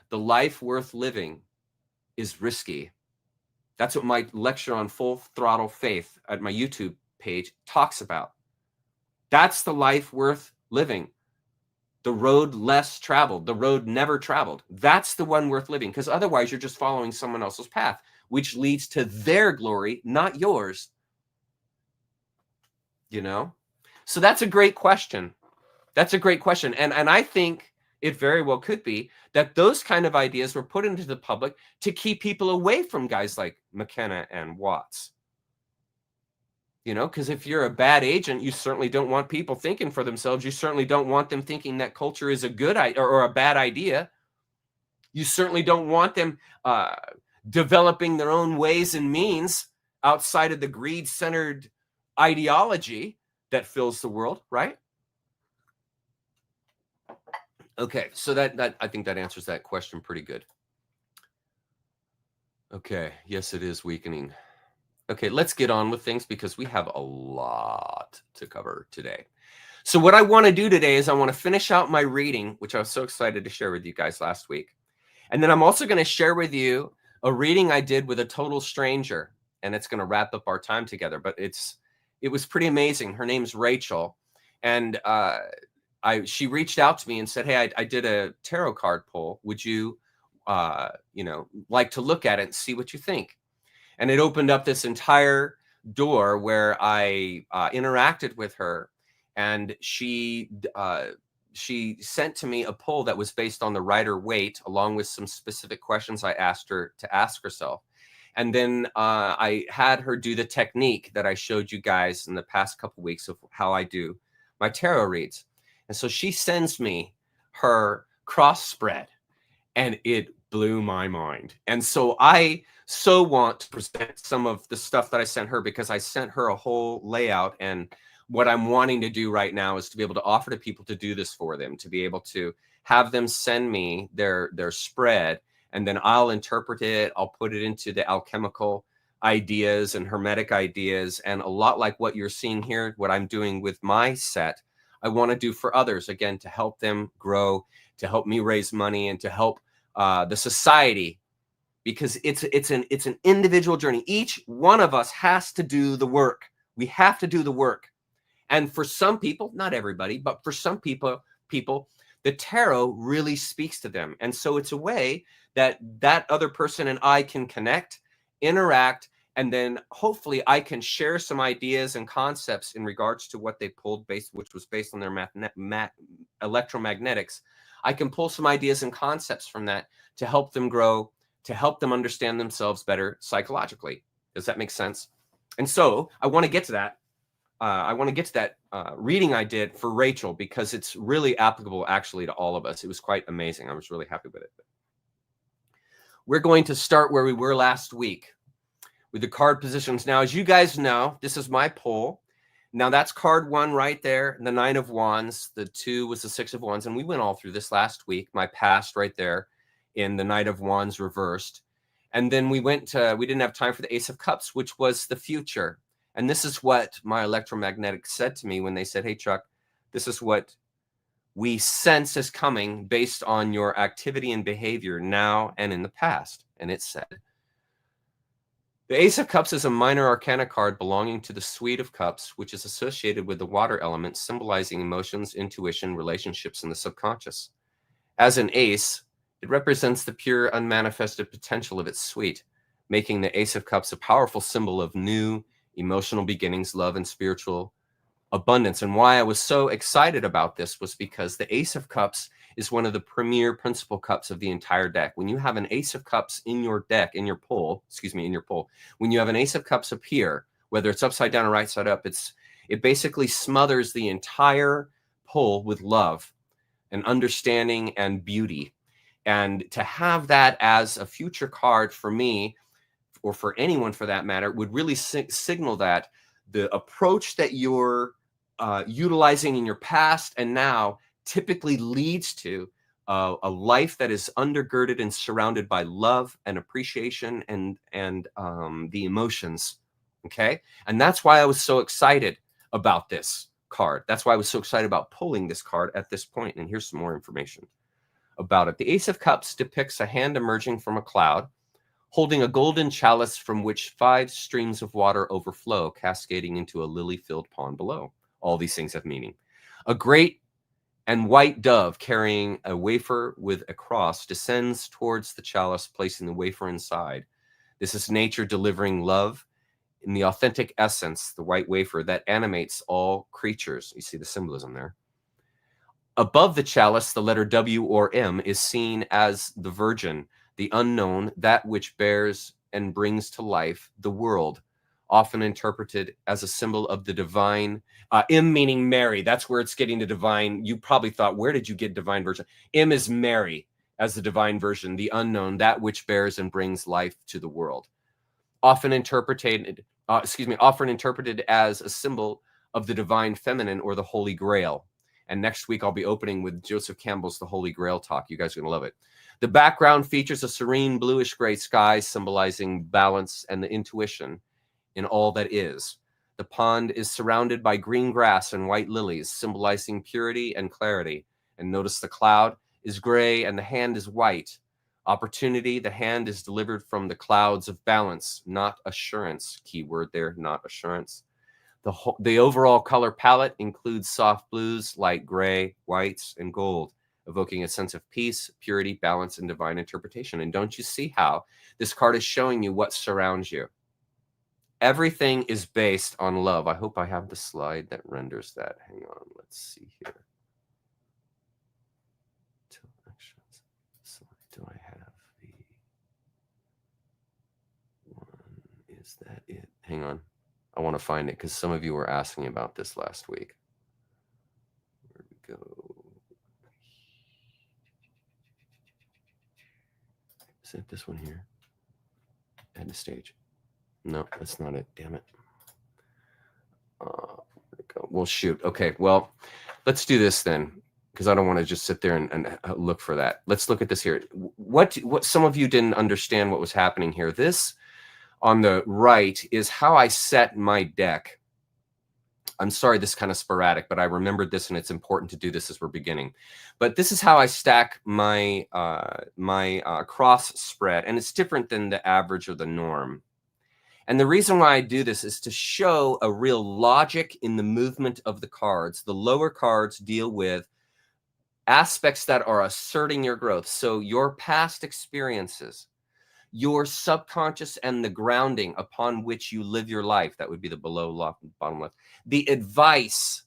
the life worth living is risky. That's what my lecture on Full Throttle Faith at my YouTube page talks about. That's the life worth living. The road less traveled, the road never traveled. That's the one worth living, because otherwise you're just following someone else's path, which leads to their glory, not yours. You know? So that's a great question. That's a great question. And I think it very well could be that those kind of ideas were put into the public to keep people away from guys like McKenna and Watts. You know, because if you're a bad agent, you certainly don't want people thinking for themselves. You certainly don't want them thinking that culture is a good or a bad idea. You certainly don't want them developing their own ways and means outside of the greed-centered ideology that fills the world, right? Okay, so that I think that answers that question pretty good. Okay, yes, it is weakening. Okay, let's get on with things, because we have a lot to cover today. So what I want to do today is I want to finish out my reading, which I was so excited to share with you guys last week. And then I'm also going to share with you a reading I did with a total stranger, and it's going to wrap up our time together. But it was pretty amazing. Her name's Rachel, and she reached out to me and said, "Hey, I did a tarot card pull. Would you, like to look at it and see what you think?" And it opened up this entire door where I interacted with her, and she sent to me a poll that was based on the Rider-Waite, along with some specific questions I asked her to ask herself. And then I had her do the technique that I showed you guys in the past couple weeks of how I do my tarot reads. And so she sends me her cross spread, and it blew my mind. And so I so want to present some of the stuff that I sent her, because I sent her a whole layout. And what I'm wanting to do right now is to be able to offer to people to do this for them, to be able to have them send me their spread, and then I'll interpret it. I'll put it into the alchemical ideas and hermetic ideas. And a lot like what you're seeing here, what I'm doing with my set, I want to do for others, again, to help them grow, to help me raise money, and to help the society, because it's an individual journey. Each one of us has to do the work. We have to do the work. And for some people, not everybody, but for some people, the tarot really speaks to them. And so it's a way that other person and I can connect, interact, and then hopefully I can share some ideas and concepts in regards to what they pulled, which was based on their electromagnetics. I can pull some ideas and concepts from that to help them grow, to help them understand themselves better psychologically. Does that make sense? And so I want to get to that. Reading I did for Rachel, because it's really applicable actually to all of us. It was quite amazing. I was really happy with it. We're going to start where we were last week with the card positions. Now, as you guys know, this is my pull. Now that's card 1 right there, the 9 of Wands. The 2 was the 6 of Wands. And we went all through this last week, my past right there in the Knight of Wands reversed. And then we didn't have time for the Ace of Cups, which was the future. And this is what my electromagnetic said to me when they said, "Hey, Chuck, this is what we sense as coming based on your activity and behavior now and in the past. And it said, the Ace of Cups is a minor arcana card belonging to the Suite of Cups, which is associated with the water element, symbolizing emotions, intuition, relationships, and the subconscious. As an ace, it represents the pure, unmanifested potential of its suite, making the Ace of Cups a powerful symbol of new emotional beginnings, love, and spiritual abundance. And why I was so excited about this was because the Ace of Cups is one of the premier principal cups of the entire deck. When you have an Ace of Cups in your deck, in your pull, when you have an Ace of Cups up here, whether it's upside down or right side up, it basically smothers the entire pull with love and understanding and beauty. And to have that as a future card for me, or for anyone for that matter, would really signal that the approach that you're utilizing in your past and now typically leads to a life that is undergirded and surrounded by love and appreciation and the emotions. Okay. And that's why I was so excited about this card. That's why I was so excited about pulling this card at this point. And here's some more information about it. The Ace of Cups depicts a hand emerging from a cloud, holding a golden chalice from which 5 streams of water overflow, cascading into a lily-filled pond below. All these things have meaning. A great and white dove carrying a wafer with a cross descends towards the chalice, placing the wafer inside. This is nature delivering love in the authentic essence, the white wafer that animates all creatures. You see the symbolism there. Above the chalice, the letter W or M is seen as the virgin, the unknown, that which bears and brings to life the world, often interpreted as a symbol of the divine. M meaning Mary. That's where it's getting to divine. You probably thought, where did you get divine virgin? M is Mary as the divine virgin, the unknown, that which bears and brings life to the world. Often interpreted as a symbol of the divine feminine or the Holy Grail. And next week, I'll be opening with Joseph Campbell's The Holy Grail talk. You guys are going to love it. The background features a serene bluish-gray sky symbolizing balance and the intuition in all that is. The pond is surrounded by green grass and white lilies, symbolizing purity and clarity. And notice the cloud is gray and the hand is white. Opportunity, the hand is delivered from the clouds of balance, not assurance. Key word there, not assurance. The overall color palette includes soft blues, light gray, whites, and gold, evoking a sense of peace, purity, balance, and divine interpretation. And don't you see how this card is showing you what surrounds you? Everything is based on love. I hope I have the slide that renders that. Hang on, let's see here. Do I have the one? Is that it? Hang on. I want to find it because some of you were asking about this last week. Where we go? Is it this one here? Add the stage. No, that's not it. Damn it. There we go. Well, shoot. Okay. Well, let's do this then, because I don't want to just sit there and look for that. Let's look at this here. What some of you didn't understand what was happening here. This on the right is how I set my deck. I'm sorry, this is kind of sporadic, but I remembered this, and it's important to do this as we're beginning. But this is how I stack my cross spread, and it's different than the average or the norm. And the reason why I do this is to show a real logic in the movement of the cards. The lower cards deal with aspects that are asserting your growth. So your past experiences, your subconscious and the grounding upon which you live your life. That would be the bottom left. The advice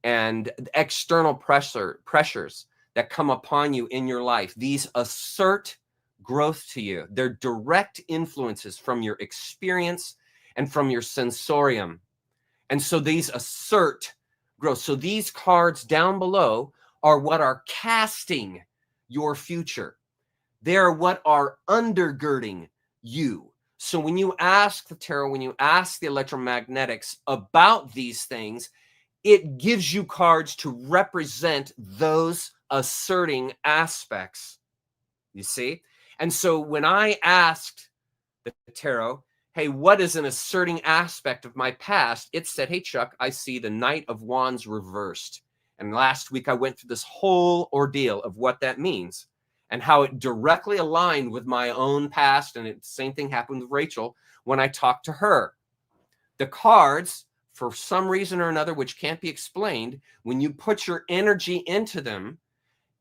and external pressures that come upon you in your life. These assert growth to you. They're direct influences from your experience and from your sensorium. And so these assert growth. So these cards down below are what are casting your future. They're what are undergirding you. So when you ask the tarot, when you ask the electromagnetics about these things, it gives you cards to represent those asserting aspects. You see? And so when I asked the tarot, hey, what is an asserting aspect of my past? It said, hey, Chuck, I see the Knight of Wands reversed. And last week, I went through this whole ordeal of what that means and how it directly aligned with my own past. And the same thing happened with Rachel when I talked to her. The cards, for some reason or another, which can't be explained, when you put your energy into them,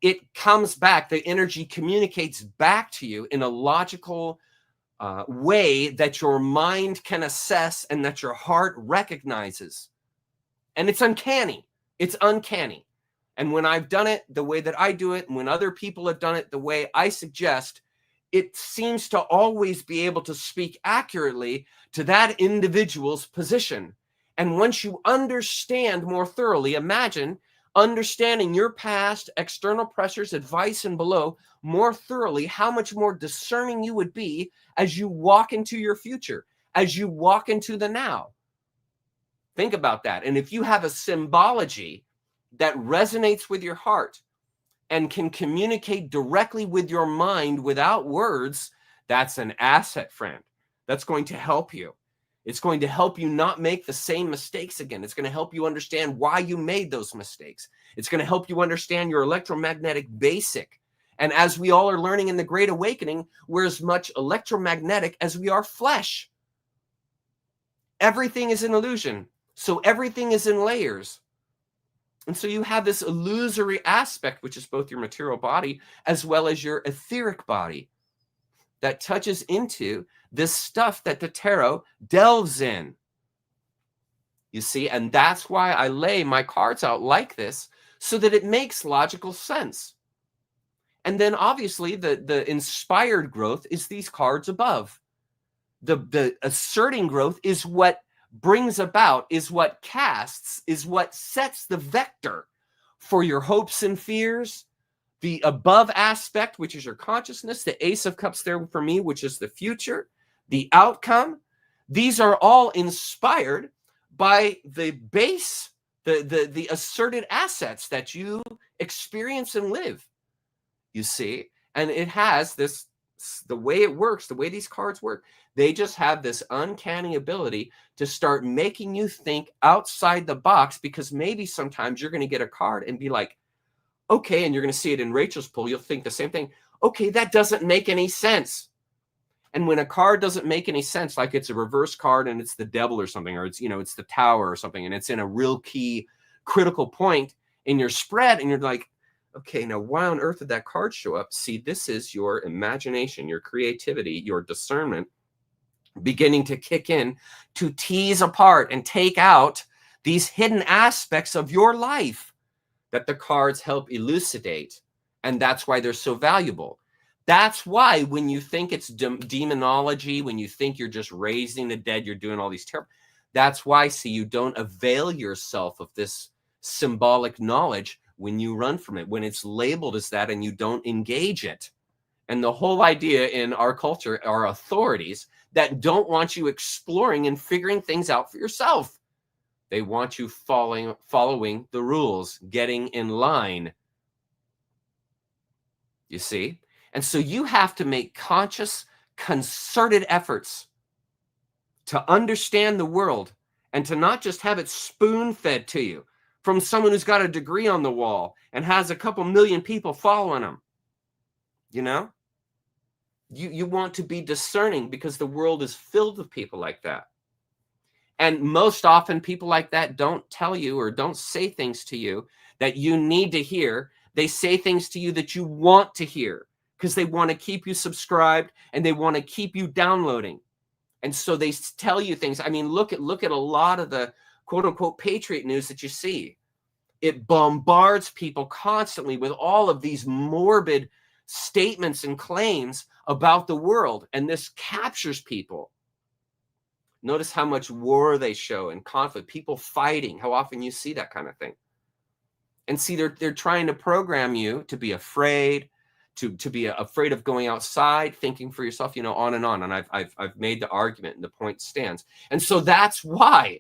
it comes back. The energy communicates back to you in a logical way that your mind can assess and that your heart recognizes. And it's uncanny. It's uncanny. And when I've done it the way that I do it, and when other people have done it the way I suggest, it seems to always be able to speak accurately to that individual's position. And once you understand more thoroughly, imagine understanding your past, external pressures, advice, and below more thoroughly, how much more discerning you would be as you walk into your future, as you walk into the now. Think about that. And if you have a symbology that resonates with your heart and can communicate directly with your mind without words, that's an asset, friend. That's going to help you. It's going to help you not make the same mistakes again. It's going to help you understand why you made those mistakes. It's going to help you understand your electromagnetic basic. And as we all are learning in the Great Awakening, we're as much electromagnetic as we are flesh. Everything is an illusion. So everything is in layers. And so you have this illusory aspect, which is both your material body as well as your etheric body, that touches into this stuff that the tarot delves in. You see, and that's why I lay my cards out like this, so that it makes logical sense. And then obviously the inspired growth is these cards above. The asserting growth is what brings about, is what casts, is what sets the vector for your hopes and fears. The above aspect, which is your consciousness, the Ace of Cups there for me, which is the future, the outcome. These are all inspired by the base, the asserted assets that you experience and live, you see. And it has this, the way it works, the way these cards work, they just have this uncanny ability to start making you think outside the box, because maybe sometimes you're going to get a card and be like, okay, and you're going to see it in Rachel's pull, you'll think the same thing. Okay, that doesn't make any sense. And when a card doesn't make any sense, like it's a reverse card and it's the devil or something, or it's, you know, it's the tower or something, and it's in a real key critical point in your spread, and you're like, okay, now why on earth did that card show up? See, this is your imagination, your creativity, your discernment beginning to kick in to tease apart and take out these hidden aspects of your life that the cards help elucidate. And that's why they're so valuable. That's why when you think it's demonology, when you think you're just raising the dead, you're doing all these terrible, that's why, see, you don't avail yourself of this symbolic knowledge when you run from it, when it's labeled as that and you don't engage it. And the whole idea in our culture are authorities that don't want you exploring and figuring things out for yourself. They want you following the rules, getting in line. You see? And so you have to make conscious, concerted efforts to understand the world and to not just have it spoon-fed to you from someone who's got a degree on the wall and has a couple million people following them. You know? You want to be discerning, because the world is filled with people like that. And most often people like that don't tell you or don't say things to you that you need to hear. They say things to you that you want to hear, because they want to keep you subscribed and they want to keep you downloading. And so they tell you things. I mean, look at a lot of the quote unquote patriot news that you see. It bombards people constantly with all of these morbid statements and claims about the world. And this captures people. Notice how much war they show and conflict, people fighting, how often you see that kind of thing. And see, they're trying to program you to be afraid, to be afraid of going outside, thinking for yourself, you know, on and on. And I've made the argument and the point stands. And so that's why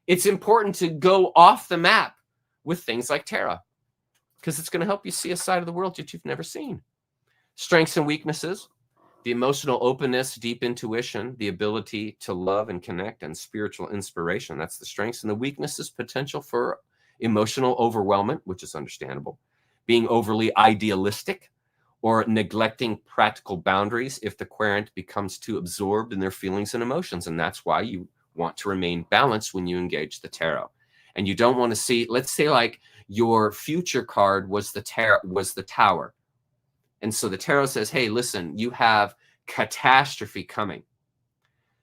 it's important to go off the map with things like tarot, because it's going to help you see a side of the world that you've never seen. Strengths and weaknesses. The emotional openness, deep intuition, the ability to love and connect, and spiritual inspiration. That's the strengths. And the weaknesses, potential for emotional overwhelmment, which is understandable, being overly idealistic, or neglecting practical boundaries if the querent becomes too absorbed in their feelings and emotions. And that's why you want to remain balanced when you engage the tarot. And you don't want to see, let's say like your future card was the tower. And so the tarot says, hey, listen, you have catastrophe coming.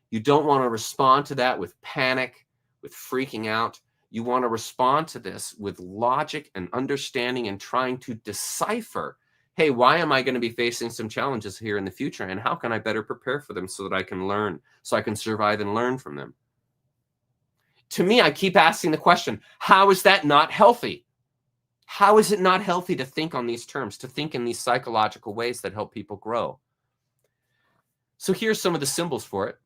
You don't want to respond to that with panic, with freaking out. You want to respond to this with logic and understanding and trying to decipher, hey, why am I going to be facing some challenges here in the future? And how can I better prepare for them so that I can learn, so I can survive and learn from them? To me, I keep asking the question, how is that not healthy? How is it not healthy to think on these terms, to think in these psychological ways that help people grow? So here's some of the symbols for it.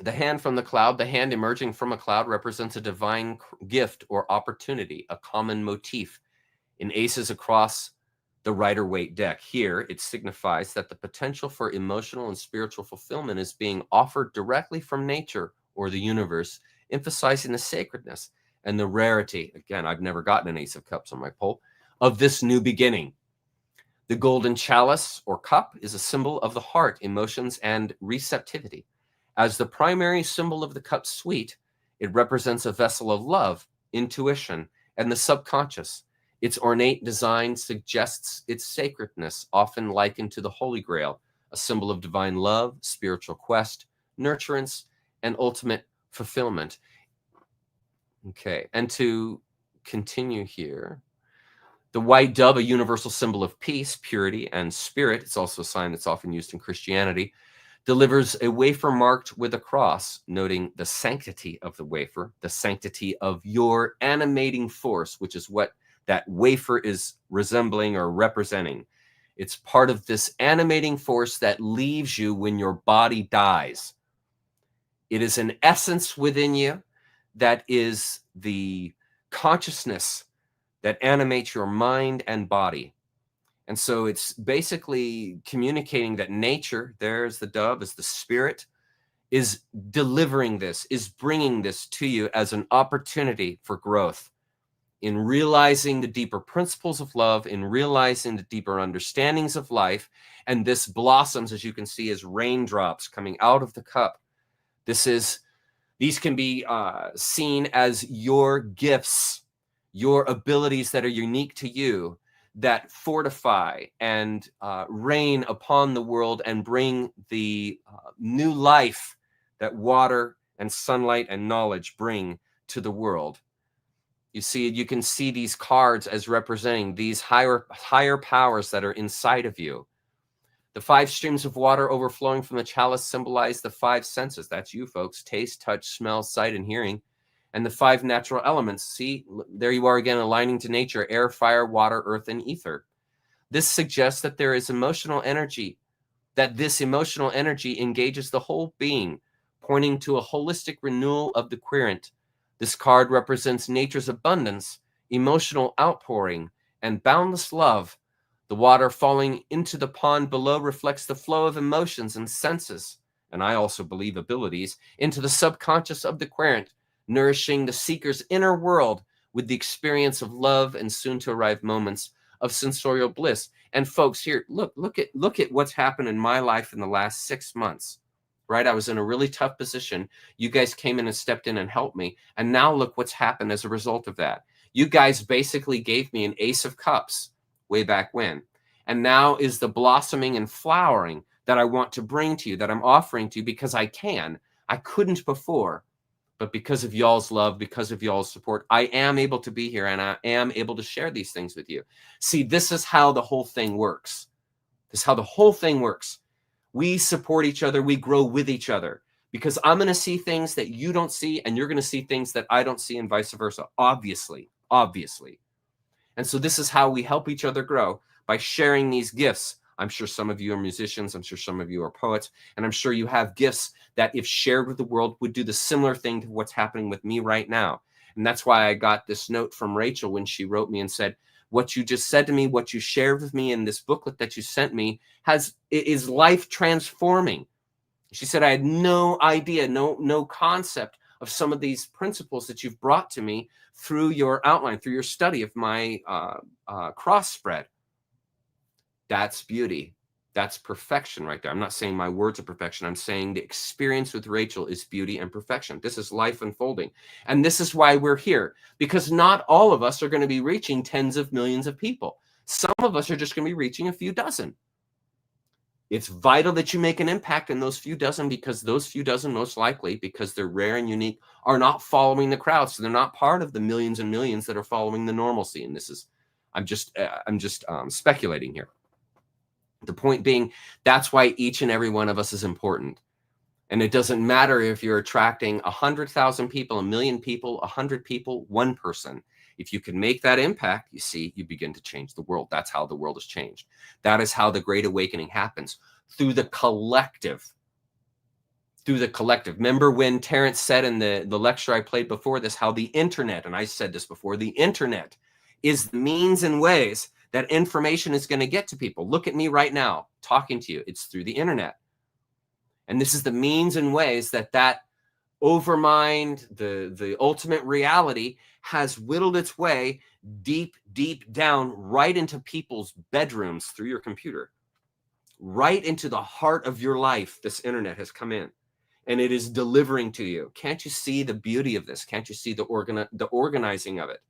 The hand from the cloud, the hand emerging from a cloud, represents a divine gift or opportunity, a common motif in aces across the Rider-Waite deck. Here, it signifies that the potential for emotional and spiritual fulfillment is being offered directly from nature or the universe, emphasizing the sacredness and the rarity. Again, I've never gotten an Ace of Cups on my pull, of this new beginning. The golden chalice or cup is a symbol of the heart, emotions, and receptivity. As the primary symbol of the cup suite, it represents a vessel of love, intuition, and the subconscious. Its ornate design suggests its sacredness, often likened to the Holy Grail, a symbol of divine love, spiritual quest, nurturance, and ultimate fulfillment. Okay, and to continue here, the white dove, a universal symbol of peace, purity, and spirit, it's also a sign that's often used in Christianity, delivers a wafer marked with a cross, noting the sanctity of the wafer, the sanctity of your animating force, which is what that wafer is resembling or representing. It's part of this animating force that leaves you when your body dies. It is an essence within you that is the consciousness that animates your mind and body. And so it's basically communicating that nature, there's the dove, is the spirit, is delivering this, is bringing this to you as an opportunity for growth in realizing the deeper principles of love, in realizing the deeper understandings of life. And this blossoms, as you can see, as raindrops coming out of the cup. These can be seen as your gifts, your abilities that are unique to you, that fortify and rain upon the world and bring the new life that water and sunlight and knowledge bring to the world. You can see these cards as representing these higher powers that are inside of you. The 5 streams of water overflowing from the chalice symbolize the 5 senses. That's you, folks: taste, touch, smell, sight, and hearing. And the 5 natural elements. See, there you are again, aligning to nature: air, fire, water, earth, and ether. This suggests that there is emotional energy, that this emotional energy engages the whole being, pointing to a holistic renewal of the querent. This card represents nature's abundance, emotional outpouring, and boundless love. The water falling into the pond below reflects the flow of emotions and senses, and I also believe abilities, into the subconscious of the querent, nourishing the seeker's inner world with the experience of love and soon-to-arrive moments of sensorial bliss. And folks, here, look at what's happened in my life in the last 6 months. Right? I was in a really tough position. You guys came in and stepped in and helped me. And now look what's happened as a result of that. You guys basically gave me an Ace of Cups way back when. And now is the blossoming and flowering that I want to bring to you, that I'm offering to you because I can. I couldn't before. But because of y'all's love, because of y'all's support, I am able to be here and I am able to share these things with you. See, this is how the whole thing works. This is how the whole thing works. We support each other. We grow with each other, because I'm going to see things that you don't see, and you're going to see things that I don't see, and vice versa. Obviously. And so this is how we help each other grow, by sharing these gifts. I'm sure some of you are musicians. I'm sure some of you are poets, and I'm sure you have gifts that, if shared with the world, would do the similar thing to what's happening with me right now. And that's why I got this note from Rachel when she wrote me and said, what you just said to me, what you shared with me in this booklet that you sent me is life transforming. She said, I had no idea, no concept of some of these principles that you've brought to me through your outline, through your study of my cross spread. That's beauty. That's perfection right there. I'm not saying my words are perfection. I'm saying the experience with Rachel is beauty and perfection. This is life unfolding. And this is why we're here, because not all of us are going to be reaching tens of millions of people. Some of us are just going to be reaching a few dozen. It's vital that you make an impact in those few dozen, because those few dozen, most likely, because they're rare and unique, are not following the crowd. So they're not part of the millions and millions that are following the normalcy. And this is, I'm just speculating here. The point being, that's why each and every one of us is important. And it doesn't matter if you're attracting 100,000 people, 1 million people, 100 people, one person. If you can make that impact, you see, you begin to change the world. That's how the world is changed. That is how the Great Awakening happens, through the collective. Through the collective. Remember when Terence said in the lecture I played before this, how the internet, and I said this before, the internet is the means and ways that information is going to get to people. Look at me right now, talking to you. It's through the internet. And this is the means and ways that overmind, the ultimate reality, has whittled its way deep, deep down right into people's bedrooms through your computer. Right into the heart of your life, this internet has come in. And it is delivering to you. Can't you see the beauty of this? Can't you see the organizing of it?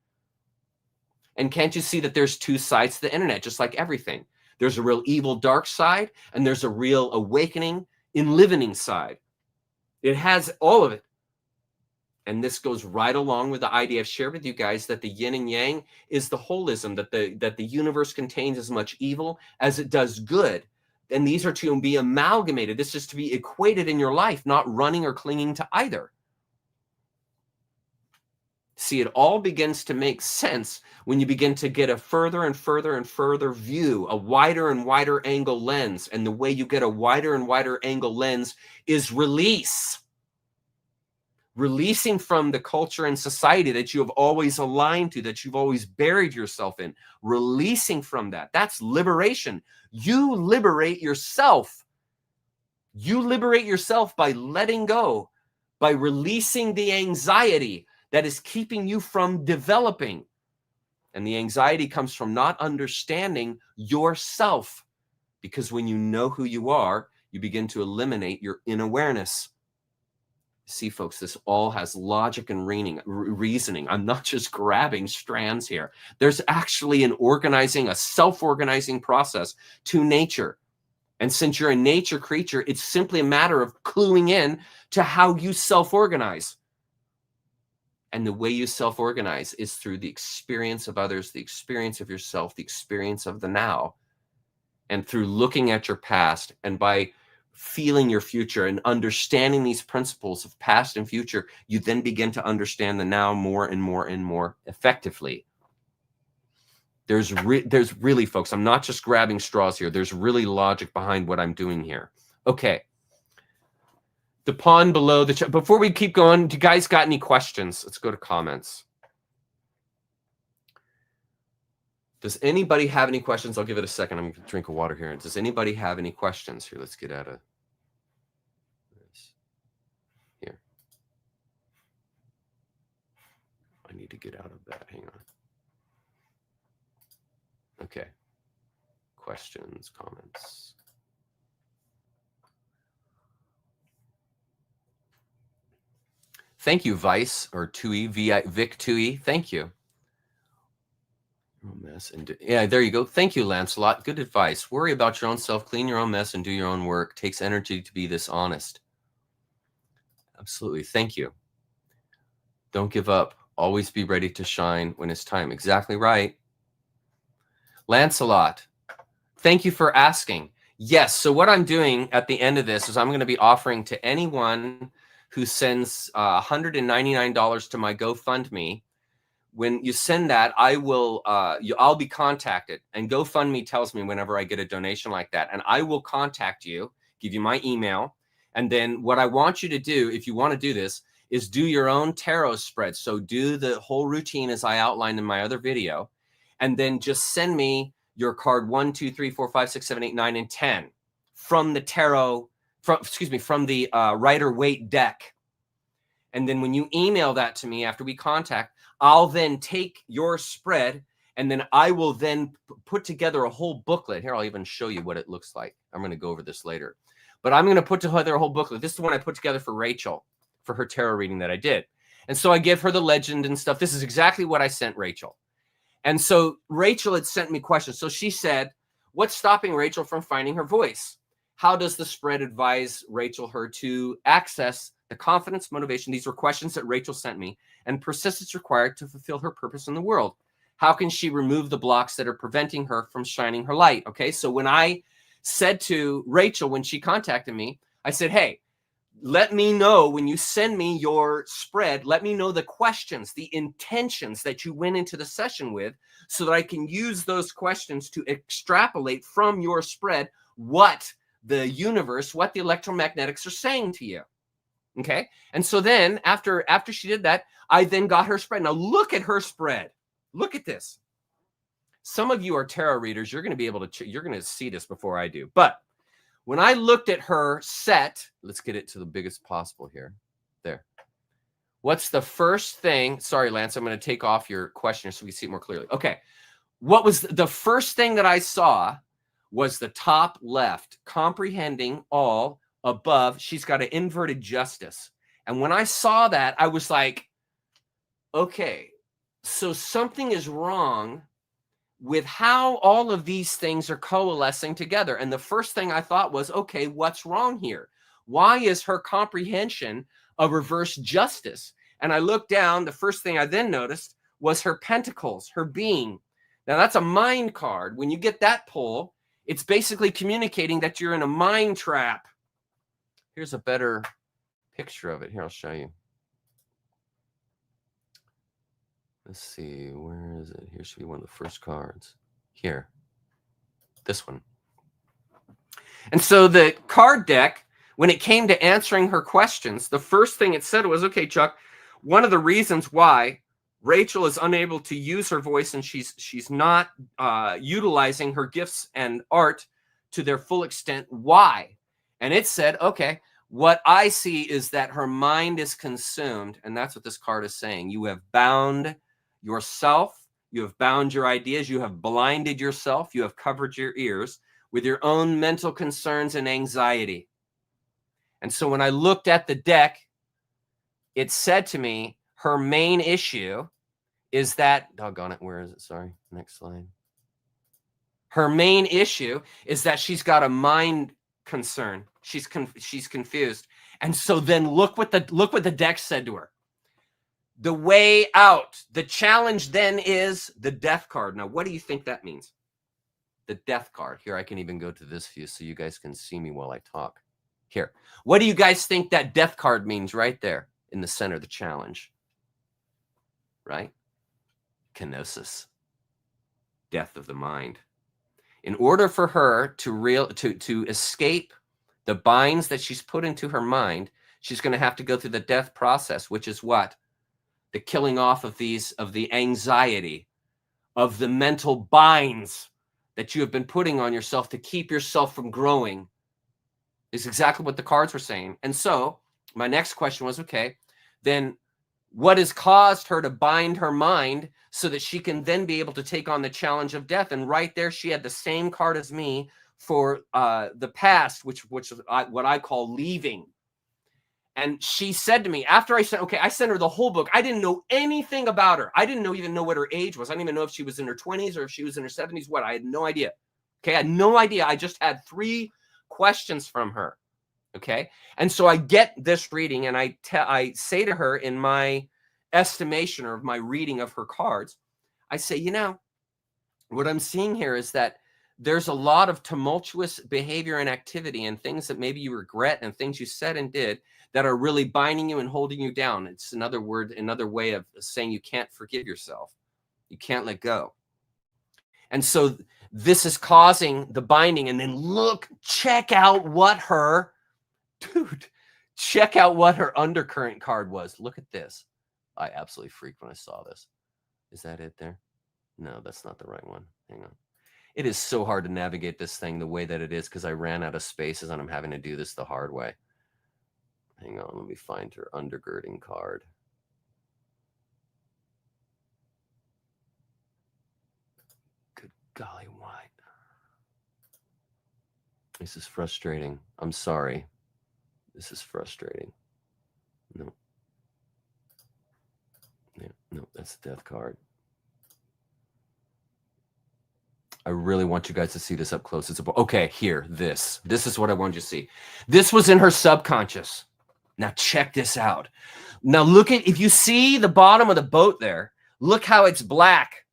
And can't you see that there's two sides to the internet, just like everything? There's a real evil, dark side, and there's a real awakening, enlivening side. It has all of it. And this goes right along with the idea I've shared with you guys, that the yin and yang is the holism, that the universe contains as much evil as it does good. And these are to be amalgamated. This is to be equated in your life, not running or clinging to either. See, it all begins to make sense when you begin to get a further and further and further view, a wider and wider angle lens. And the way you get a wider and wider angle lens is release. Releasing from the culture and society that you have always aligned to, that you've always buried yourself in. Releasing from that. That's liberation. You liberate yourself. You liberate yourself by letting go, by releasing the anxiety that is keeping you from developing. And the anxiety comes from not understanding yourself. Because when you know who you are, you begin to eliminate your unawareness. See, folks, this all has logic and reasoning. I'm not just grabbing strands here. There's actually an organizing, a self-organizing process to nature. And since you're a nature creature, it's simply a matter of cluing in to how you self-organize. And the way you self-organize is through the experience of others, the experience of yourself, the experience of the now, and through looking at your past, and by feeling your future and understanding these principles of past and future, you then begin to understand the now more and more and more effectively. There's really, folks, I'm not just grabbing straws here. There's really logic behind what I'm doing here. Okay. The pawn below the chat. Before we keep going, do you guys got any questions? Let's go to comments. Does anybody have any questions? I'll give it a second. I'm going to drink a water here. Does anybody have any questions? Here, let's get out of this. Here. I need to get out of that. Hang on. Okay. Questions, comments. Thank you, Vice, or 2E, Vic 2E. Thank you. Mess and yeah, there you go. Thank you, Lancelot. Good advice. Worry about your own self, clean your own mess, and do your own work. Takes energy to be this honest. Absolutely. Thank you. Don't give up. Always be ready to shine when it's time. Exactly right. Lancelot, thank you for asking. Yes. So what I'm doing at the end of this is I'm going to be offering to anyone who sends $199 to my GoFundMe. When you send that, I'll be contacted, and GoFundMe tells me whenever I get a donation like that, and I will contact you, give you my email. And then what I want you to do, if you want to do this, is do your own tarot spread. So do the whole routine as I outlined in my other video, and then just send me your card 1, 2, 3, 4, 5, 6, 7, 8, 9, and 10 from the tarot, from the Rider-Waite deck. And then when you email that to me after we contact, I'll then take your spread, and then I will then put together a whole booklet. Here, I'll even show you what it looks like. I'm going to go over this later. But I'm going to put together a whole booklet. This is the one I put together for Rachel, for her tarot reading that I did. And so I give her the legend and stuff. This is exactly what I sent Rachel. And so Rachel had sent me questions. So she said, what's stopping Rachel from finding her voice? How does the spread advise Rachel her to access the confidence, motivation? These were questions that Rachel sent me, and persistence required to fulfill her purpose in the world. How can she remove the blocks that are preventing her from shining her light? Okay, so when I said to Rachel, when she contacted me, I said, hey, let me know when you send me your spread, let me know the questions, the intentions that you went into the session with, so that I can use those questions to extrapolate from your spread what the universe, what the electromagnetics are saying to you. Okay. And so then after she did that, I then got her spread. Now look at her spread. Look at this. Some of you are tarot readers. You're going to be able to, you're going to see this before I do. But when I looked at her set, let's get it to the biggest possible here. There. What's the first thing? Sorry, Lance, I'm going to take off your question so we see it more clearly. Okay. What was the first thing that I saw was the top left, comprehending all above. She's got an inverted justice. And when I saw that, I was like, okay, so something is wrong with how all of these things are coalescing together. And the first thing I thought was, okay, what's wrong here? Why is her comprehension a reverse justice? And I looked down. The first thing I then noticed was her pentacles, her being. Now that's a mind card. When you get that pull, it's basically communicating that you're in a mind trap. Here's a better picture of it. Here, I'll show you. Let's see, where is it? Here should be one of the first cards. Here, this one. And so the card deck, when it came to answering her questions, the first thing it said was, okay, Chuck, one of the reasons why Rachel is unable to use her voice and she's not utilizing her gifts and art to their full extent. Why? And it said, okay, what I see is that her mind is consumed. And that's what this card is saying. You have bound yourself. You have bound your ideas. You have blinded yourself. You have covered your ears with your own mental concerns and anxiety. And so when I looked at the deck, it said to me, her main issue is that, doggone it, where is it? Sorry, next slide. Her main issue is that she's got a mind concern. She's confused. And so then look what the deck said to her. The way out, the challenge then is the death card. Now, what do you think that means? The death card. Here, I can even go to this view so you guys can see me while I talk. Here. What do you guys think that death card means right there in the center of the challenge? Right? Kenosis. Death of the mind. In order for her to escape the binds that she's put into her mind, she's going to have to go through the death process, which is what? The killing off of the anxiety, of the mental binds that you have been putting on yourself to keep yourself from growing. Is exactly what the cards were saying. And so my next question was, okay, then what has caused her to bind her mind so that she can then be able to take on the challenge of death? And right there, she had the same card as me for the past, which is what I call leaving. And she said to me, after I said, okay, I sent her the whole book. I didn't know anything about her. I didn't even know what her age was. I didn't even know if she was in her 20s or if she was in her 70s. What? I had no idea. Okay, I had no idea. I just had 3 questions from her. Okay, and so I get this reading, and I say to her in my estimation or my reading of her cards, I say, you know, what I'm seeing here is that there's a lot of tumultuous behavior and activity and things that maybe you regret and things you said and did that are really binding you and holding you down. It's another way of saying you can't forgive yourself. You can't let go. And so this is causing the binding. And then check out what her undercurrent card was. Look at this. I absolutely freaked when I saw this. Is that it there? No, that's not the right one. Hang on. It is so hard to navigate this thing the way that it is because I ran out of spaces and I'm having to do this the hard way. Hang on, let me find her undergirding card. Good golly, why? This is frustrating. I'm sorry. This is frustrating. No. Yeah, no, that's the death card. I really want you guys to see this up close. It's okay, here, this is what I wanted you to see. This was in her subconscious. Now check this out. Now look at, if you see the bottom of the boat there, look how it's black.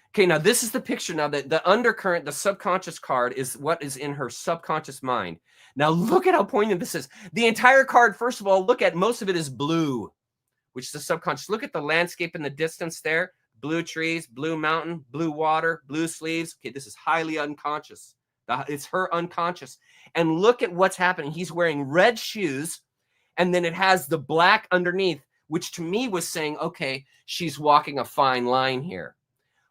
Okay, now this is the picture. Now the undercurrent, the subconscious card is what is in her subconscious mind. Now look at how poignant this is. The entire card, first of all, look at, most of it is blue, which is the subconscious. Look at the landscape in the distance there. Blue trees, blue mountain, blue water, blue sleeves. Okay, this is highly unconscious. It's her unconscious. And look at what's happening. He's wearing red shoes, and then it has the black underneath, which to me was saying, okay, she's walking a fine line here.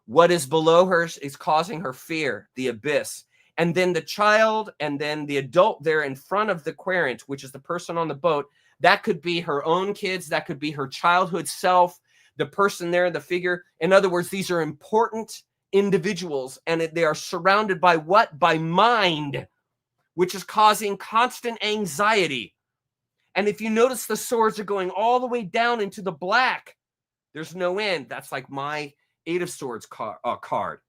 What is below her is causing her fear, the abyss. And then the child and then the adult there in front of the querent, which is the person on the boat, that could be her own kids. That could be her childhood self, the person there, the figure. In other words, these are important individuals, and they are surrounded by what? By mind, which is causing constant anxiety. And if you notice, the swords are going all the way down into the black. There's no end. That's like my Eight of Swords card,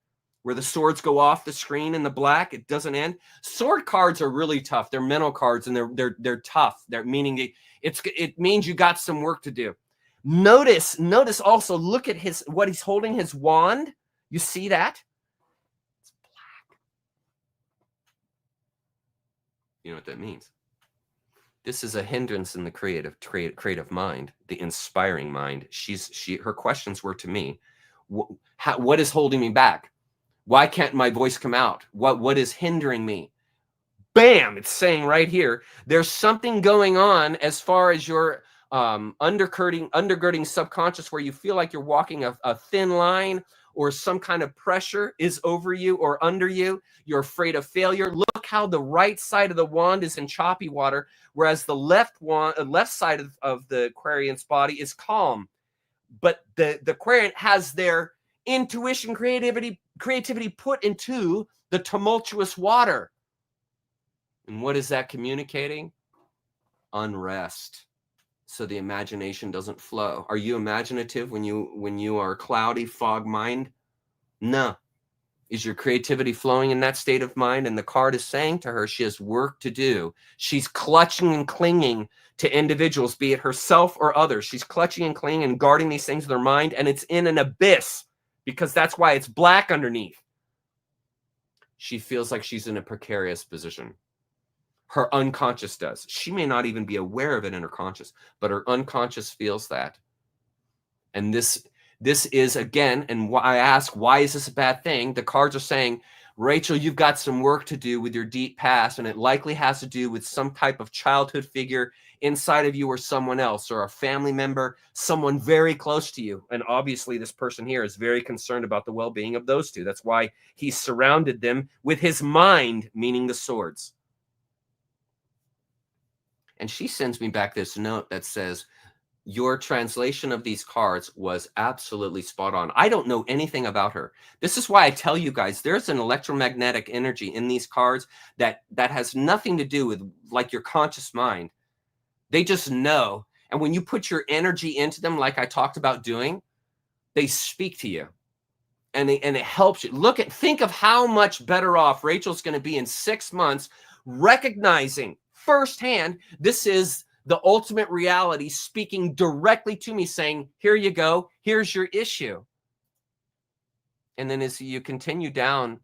where the swords go off the screen in the black. It doesn't end. Sword cards are really tough. They're mental cards, and they're tough. They're meaning it means you got some work to do. Notice also, look at what he's holding, his wand. You see that? It's black. You know what that means? This is a hindrance in the creative mind, the inspiring mind. Her questions were to me, what is holding me back? Why can't my voice come out? What is hindering me? Bam! It's saying right here, there's something going on as far as your undergirding subconscious, where you feel like you're walking a thin line, or some kind of pressure is over you or under you. You're afraid of failure. Look how the right side of the wand is in choppy water, whereas the left side of the querent's body is calm. But the querent has their intuition, creativity put into the tumultuous water. And what is that communicating? Unrest. So the imagination doesn't flow. Are you imaginative when you are cloudy, fog mind? No. Is your creativity flowing in that state of mind? And the card is saying to her, she has work to do. She's clutching and clinging to individuals, be it herself or others. She's clutching and clinging and guarding these things with her mind, and it's in an abyss, because that's why it's black underneath. She feels like she's in a precarious position. Her unconscious does. She may not even be aware of it in her conscious, but her unconscious feels that. And this is, again, and I ask, why is this a bad thing? The cards are saying, Rachel, you've got some work to do with your deep past, and it likely has to do with some type of childhood figure inside of you, or someone else, or a family member, someone very close to you. And obviously this person here is very concerned about the well-being of those two. That's why he surrounded them with his mind, meaning the swords. And she sends me back this note that says, your translation of these cards was absolutely spot on. I don't know anything about her. This is why I tell you guys, there's an electromagnetic energy in these cards that has nothing to do with like your conscious mind. They just know. And when you put your energy into them, like I talked about doing, they speak to you. And it helps you. Think of how much better off Rachel's going to be in 6 months, recognizing firsthand, this is the ultimate reality speaking directly to me, saying, here you go, here's your issue. And then as you continue down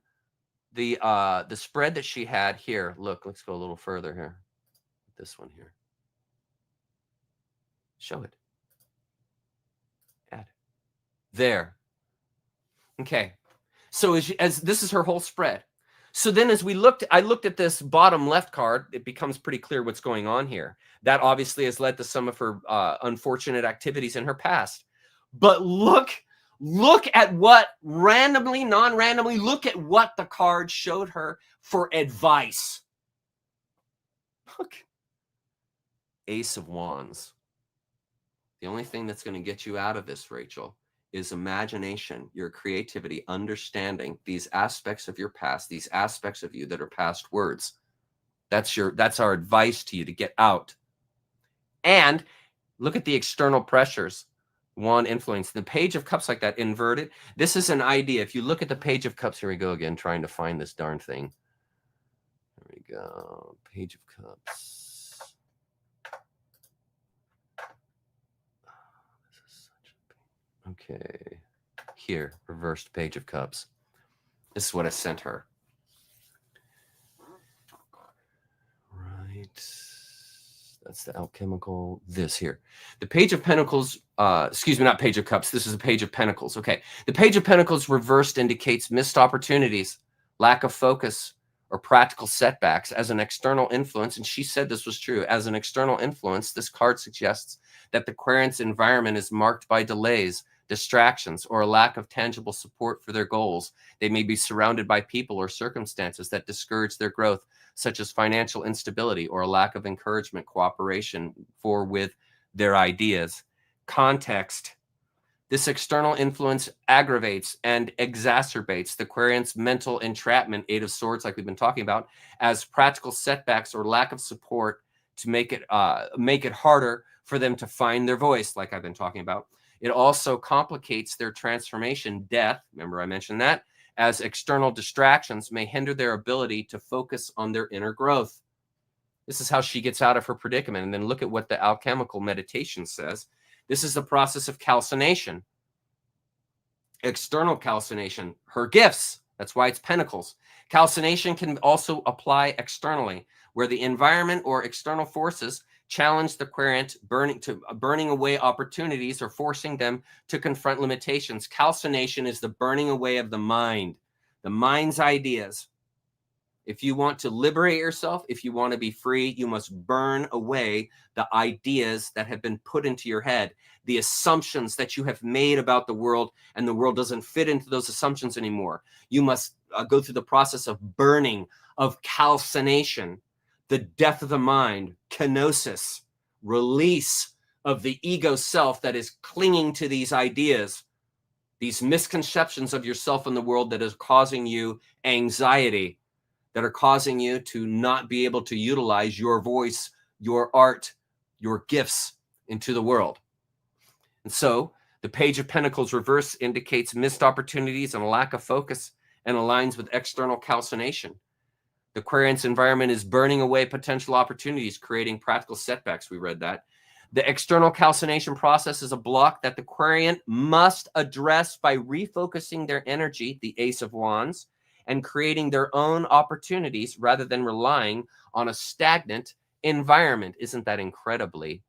the spread that she had here, look, let's go a little further here. This one here. Show it. Add. There. Okay. So as this is her whole spread. So then as I looked at this bottom left card, it becomes pretty clear what's going on here. That obviously has led to some of her unfortunate activities in her past. But look at what non-randomly, look at what the card showed her for advice. Look. Ace of Wands. The only thing that's going to get you out of this, Rachel, is imagination, your creativity, understanding these aspects of your past, these aspects of you that are past words. That's our advice to you to get out. And look at the external pressures. Wand influence. The Page of Cups like that, inverted. This is an idea. If you look at the Page of Cups, here we go again, trying to find this darn thing. There we go. Page of Cups. Okay. Here, reversed Page of Cups. This is what I sent her. Right. That's the alchemical. This here. The Page of Pentacles, excuse me, not Page of Cups. This is a Page of Pentacles. Okay. The Page of Pentacles reversed indicates missed opportunities, lack of focus, or practical setbacks as an external influence. And she said this was true. As an external influence, this card suggests that the Aquarian's environment is marked by delays, distractions, or a lack of tangible support for their goals. They may be surrounded by people or circumstances that discourage their growth, such as financial instability or a lack of encouragement, cooperation with their ideas. Context. This external influence aggravates and exacerbates the Aquarian's mental entrapment, Eight of Swords, like we've been talking about, as practical setbacks or lack of support to make it harder for them to find their voice, like I've been talking about. It also complicates their transformation, death, remember I mentioned that, as external distractions may hinder their ability to focus on their inner growth. This is how she gets out of her predicament. And then look at what the alchemical meditation says. This is the process of calcination. External calcination, her gifts. That's why it's Pentacles. Calcination can also apply externally, where the environment or external forces challenge the Aquarian burning away opportunities or forcing them to confront limitations. Calcination is the burning away of the mind's ideas. If you want to liberate yourself, if you want to be free, you must burn away the ideas that have been put into your head, the assumptions that you have made about the world, and the world doesn't fit into those assumptions anymore. You must go through the process of burning, of calcination, the death of the mind, kenosis, release of the ego self that is clinging to these ideas, these misconceptions of yourself and the world that is causing you anxiety, that are causing you to not be able to utilize your voice, your art, your gifts into the world. And so the Page of Pentacles reverse indicates missed opportunities and a lack of focus and aligns with external calcination. The Aquarian's environment is burning away potential opportunities, creating practical setbacks. We read that. The external calcination process is a block that the Aquarian must address by refocusing their energy, the Ace of Wands, and creating their own opportunities rather than relying on a stagnant environment. Isn't that incredibly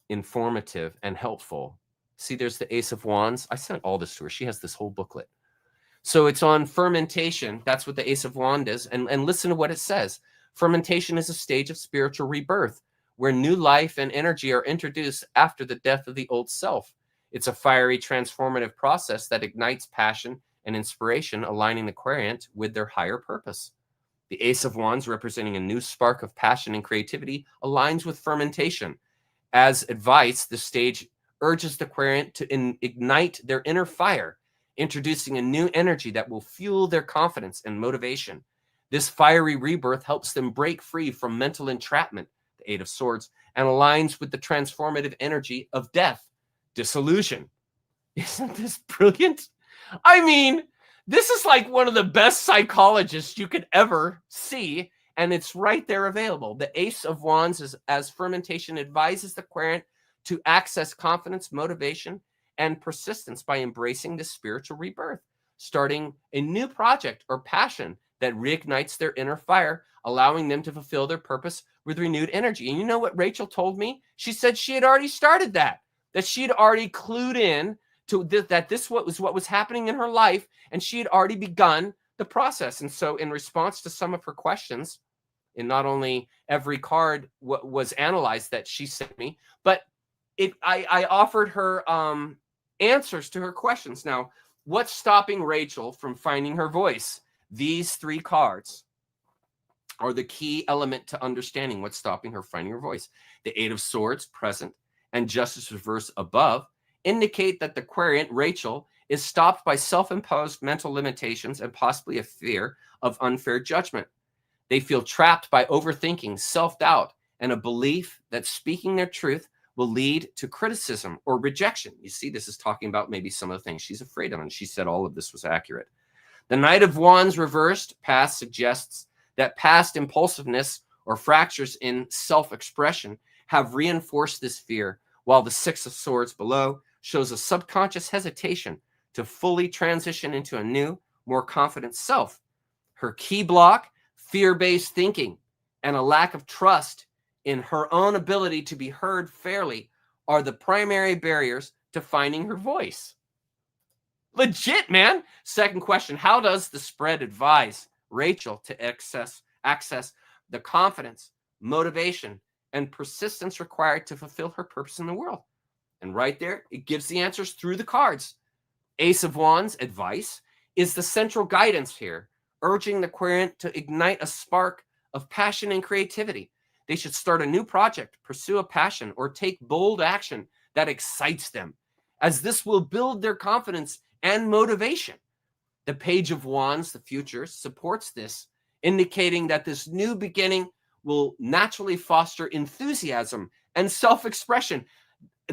informative and helpful? See, there's the Ace of Wands. I sent all this to her. She has this whole booklet. So it's on fermentation. That's what the Ace of Wands is. And listen to what it says. Fermentation is a stage of spiritual rebirth where new life and energy are introduced after the death of the old self. It's a fiery, transformative process that ignites passion and inspiration, aligning the Aquarian with their higher purpose. The Ace of Wands, representing a new spark of passion and creativity, aligns with fermentation. As advice, the stage urges the Aquarian to ignite their inner fire, introducing a new energy that will fuel their confidence and motivation. This fiery rebirth helps them break free from mental entrapment, the Eight of Swords, and aligns with the transformative energy of death, dissolution. Isn't this brilliant? I mean, this is like one of the best psychologists you could ever see, and it's right there available. The Ace of Wands is as fermentation advises the Aquarian to access confidence, motivation, and persistence by embracing the spiritual rebirth, starting a new project or passion that reignites their inner fire, allowing them to fulfill their purpose with renewed energy. And you know what Rachel told me? She said she had already started that she had already clued in to that this was what was happening in her life, and she had already begun the process. And so in response to some of her questions, and not only every card was analyzed that she sent me, but I offered her answers to her questions. Now, what's stopping Rachel from finding her voice? These three cards. are the key element to understanding what's stopping her finding her voice. The Eight of Swords, present, and Justice reverse above indicate that the querent, Rachel, is stopped by self-imposed mental limitations and possibly a fear of unfair judgment. They feel trapped by overthinking, self-doubt, and a belief that speaking their truth will lead to criticism or rejection. You see, this is talking about maybe some of the things she's afraid of, and she said all of this was accurate. The Knight of Wands reversed, past, suggests that past impulsiveness or fractures in self-expression have reinforced this fear, while the Six of Swords below shows a subconscious hesitation to fully transition into a new, more confident self. Her key block, fear-based thinking, and a lack of trust in her own ability to be heard fairly are the primary barriers to finding her voice. Legit, man. Second question, how does the spread advise Rachel to access the confidence, motivation, and persistence required to fulfill her purpose in the world? And right there, it gives the answers through the cards. Ace of Wands, advice, is the central guidance here, urging the querent to ignite a spark of passion and creativity. They should start a new project, pursue a passion, or take bold action that excites them, as this will build their confidence and motivation. The Page of Wands, the future, supports this, indicating that this new beginning will naturally foster enthusiasm and self-expression.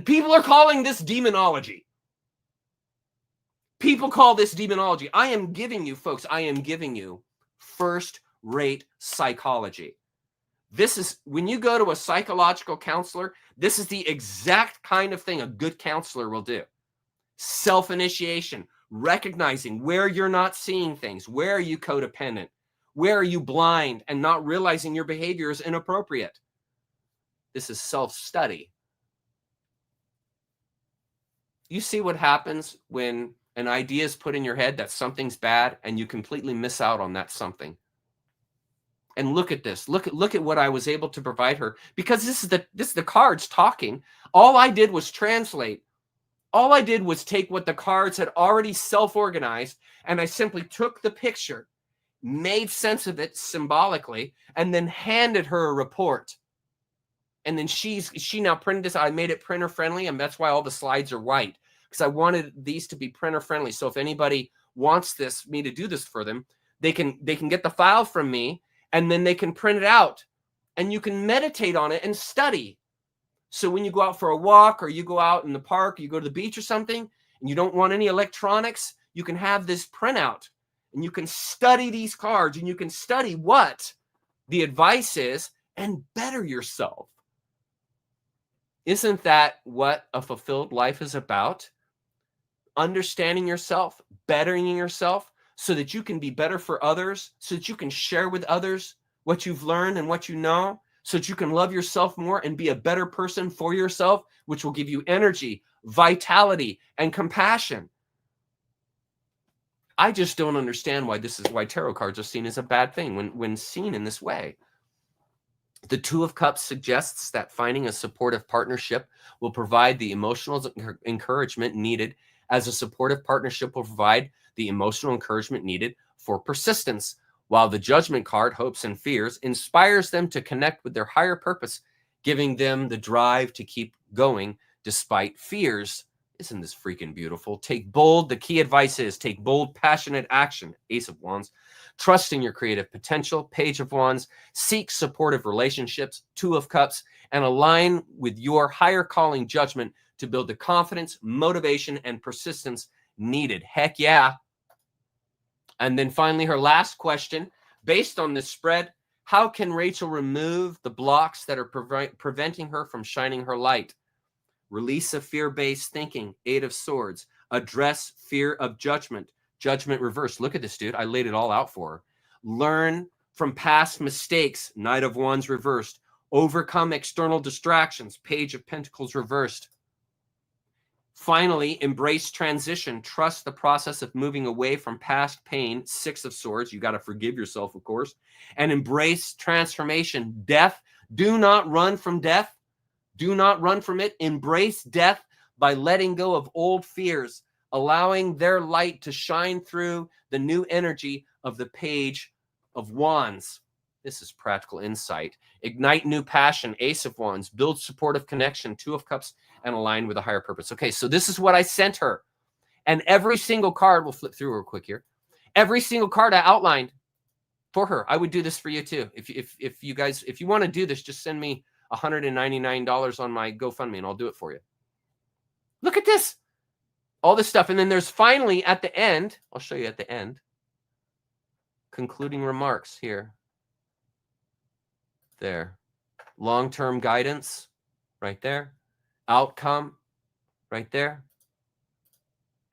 People are calling this demonology. People call this demonology. I am giving you, folks, I am giving you first-rate psychology. This is, when you go to a psychological counselor, this is the exact kind of thing a good counselor will do. Self-initiation, recognizing where you're not seeing things, where are you codependent, where are you blind and not realizing your behavior is inappropriate. This is self-study. You see what happens when an idea is put in your head that something's bad and you completely miss out on that something. And look at this. Look at what I was able to provide her, because this is the cards talking. All I did was translate. All I did was take what the cards had already self-organized, and I simply took the picture, made sense of it symbolically, and then handed her a report. And then she now printed this. I made it printer friendly, and that's why all the slides are white, because I wanted these to be printer friendly. So if anybody wants me to do this for them, they can get the file from me, and then they can print it out, and you can meditate on it and study. So when you go out for a walk, or you go out in the park, or you go to the beach or something, and you don't want any electronics, you can have this printout, and you can study these cards, and you can study what the advice is and better yourself. Isn't that what a fulfilled life is about? Understanding yourself, bettering yourself, so that you can be better for others, so that you can share with others what you've learned and what you know, so that you can love yourself more and be a better person for yourself, which will give you energy, vitality, and compassion. I just don't understand why tarot cards are seen as a bad thing when seen in this way. The Two of Cups suggests that finding a supportive partnership will provide the emotional encouragement needed, as a supportive partnership will provide the emotional encouragement needed for persistence, while the Judgment card, hopes and fears, inspires them to connect with their higher purpose, giving them the drive to keep going despite fears. Isn't this freaking beautiful? The key advice is take bold, passionate action. Ace of Wands. Trust in your creative potential. Page of Wands. Seek supportive relationships. Two of Cups. And align with your higher calling judgment to build the confidence, motivation, and persistence needed. Heck yeah. And then finally, her last question, based on this spread, how can Rachel remove the blocks that are preventing her from shining her light? Release of fear-based thinking, Eight of Swords. Address fear of judgment, Judgment reversed. Look at this, dude. I laid it all out for her. Learn from past mistakes, Knight of Wands reversed. Overcome external distractions, Page of Pentacles reversed. Finally, embrace transition. Trust the process of moving away from past pain, Six of Swords. You got to forgive yourself, of course. And embrace transformation. Death. Do not run from death. Do not run from it. Embrace death by letting go of old fears, allowing their light to shine through the new energy of the Page of Wands. This is practical insight. Ignite new passion, Ace of Wands. Build supportive connection, Two of Cups, and align with a higher purpose. Okay, so this is what I sent her. And every single card, we'll flip through real quick here. Every single card I outlined for her. I would do this for you too. If you guys, if you want to do this, just send me $199 on my GoFundMe and I'll do it for you. Look at this. All this stuff. And then there's finally at the end, I'll show you at the end, concluding remarks here. There. Long-term guidance right there. Outcome right there.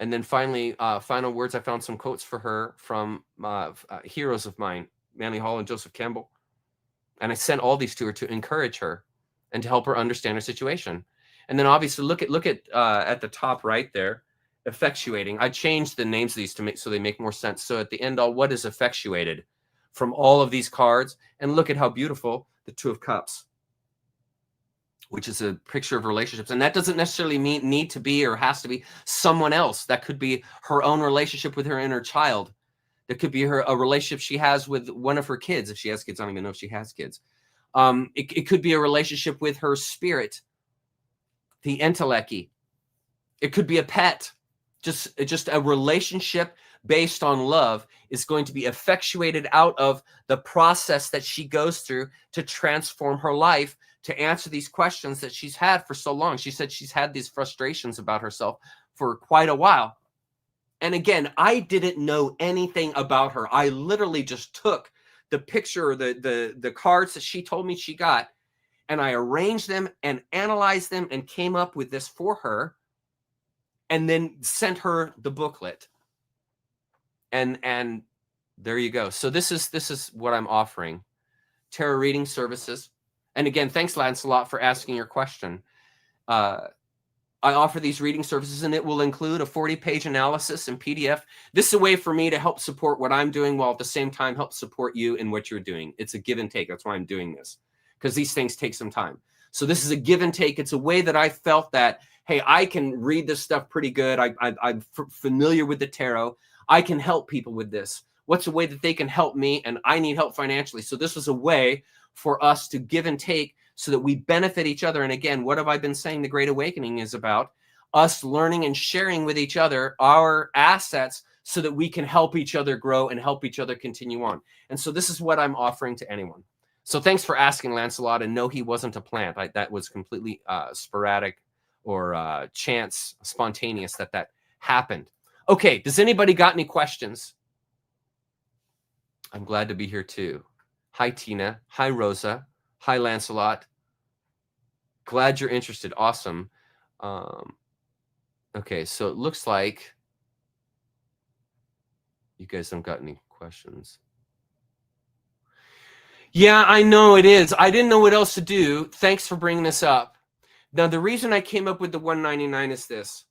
And then finally, final words. I found some quotes for her from heroes of mine, Manly Hall and Joseph Campbell. And I sent all these to her to encourage her and to help her understand her situation. And then obviously look at the top right there, effectuating. I changed the names of these to make so they make more sense. So at the end, all what is effectuated from all of these cards, and look at how beautiful the Two of Cups, which is a picture of relationships. And that doesn't necessarily need to be or has to be someone else. That could be her own relationship with her inner child. That could be a relationship she has with one of her kids. If she has kids, I don't even know if she has kids. It could be a relationship with her spirit, the intellect. It could be a pet. Just a relationship based on love is going to be effectuated out of the process that she goes through to transform her life, to answer these questions that she's had for so long. She said she's had these frustrations about herself for quite a while. And again, I didn't know anything about her. I literally just took the picture, the cards that she told me she got, and I arranged them and analyzed them and came up with this for her, and then sent her the booklet. And there you go. So this is what I'm offering. Tarot reading services. And again, thanks, Lancelot, for asking your question. I offer these reading services, and it will include a 40-page analysis in PDF. This is a way for me to help support what I'm doing while at the same time help support you in what you're doing. It's a give and take. That's why I'm doing this, because these things take some time. So this is a give and take. It's a way that I felt that, hey, I can read this stuff pretty good. I'm familiar with the tarot. I can help people with this. What's a way that they can help me? And I need help financially. So this was a way for us to give and take so that we benefit each other. And again, what have I been saying the Great Awakening is about? Us learning and sharing with each other our assets so that we can help each other grow and help each other continue on. And so this is what I'm offering to anyone. So thanks for asking, Lancelot. And no, he wasn't a plant. That was completely sporadic or chance, spontaneous that happened. Okay, does anybody got any questions? I'm glad to be here too. Hi, Tina. Hi, Rosa. Hi, Lancelot. Glad you're interested. Awesome. Okay, so it looks like you guys don't got any questions. Yeah, I know it is. I didn't know what else to do. Thanks for bringing this up. Now, the reason I came up with the $199 is this.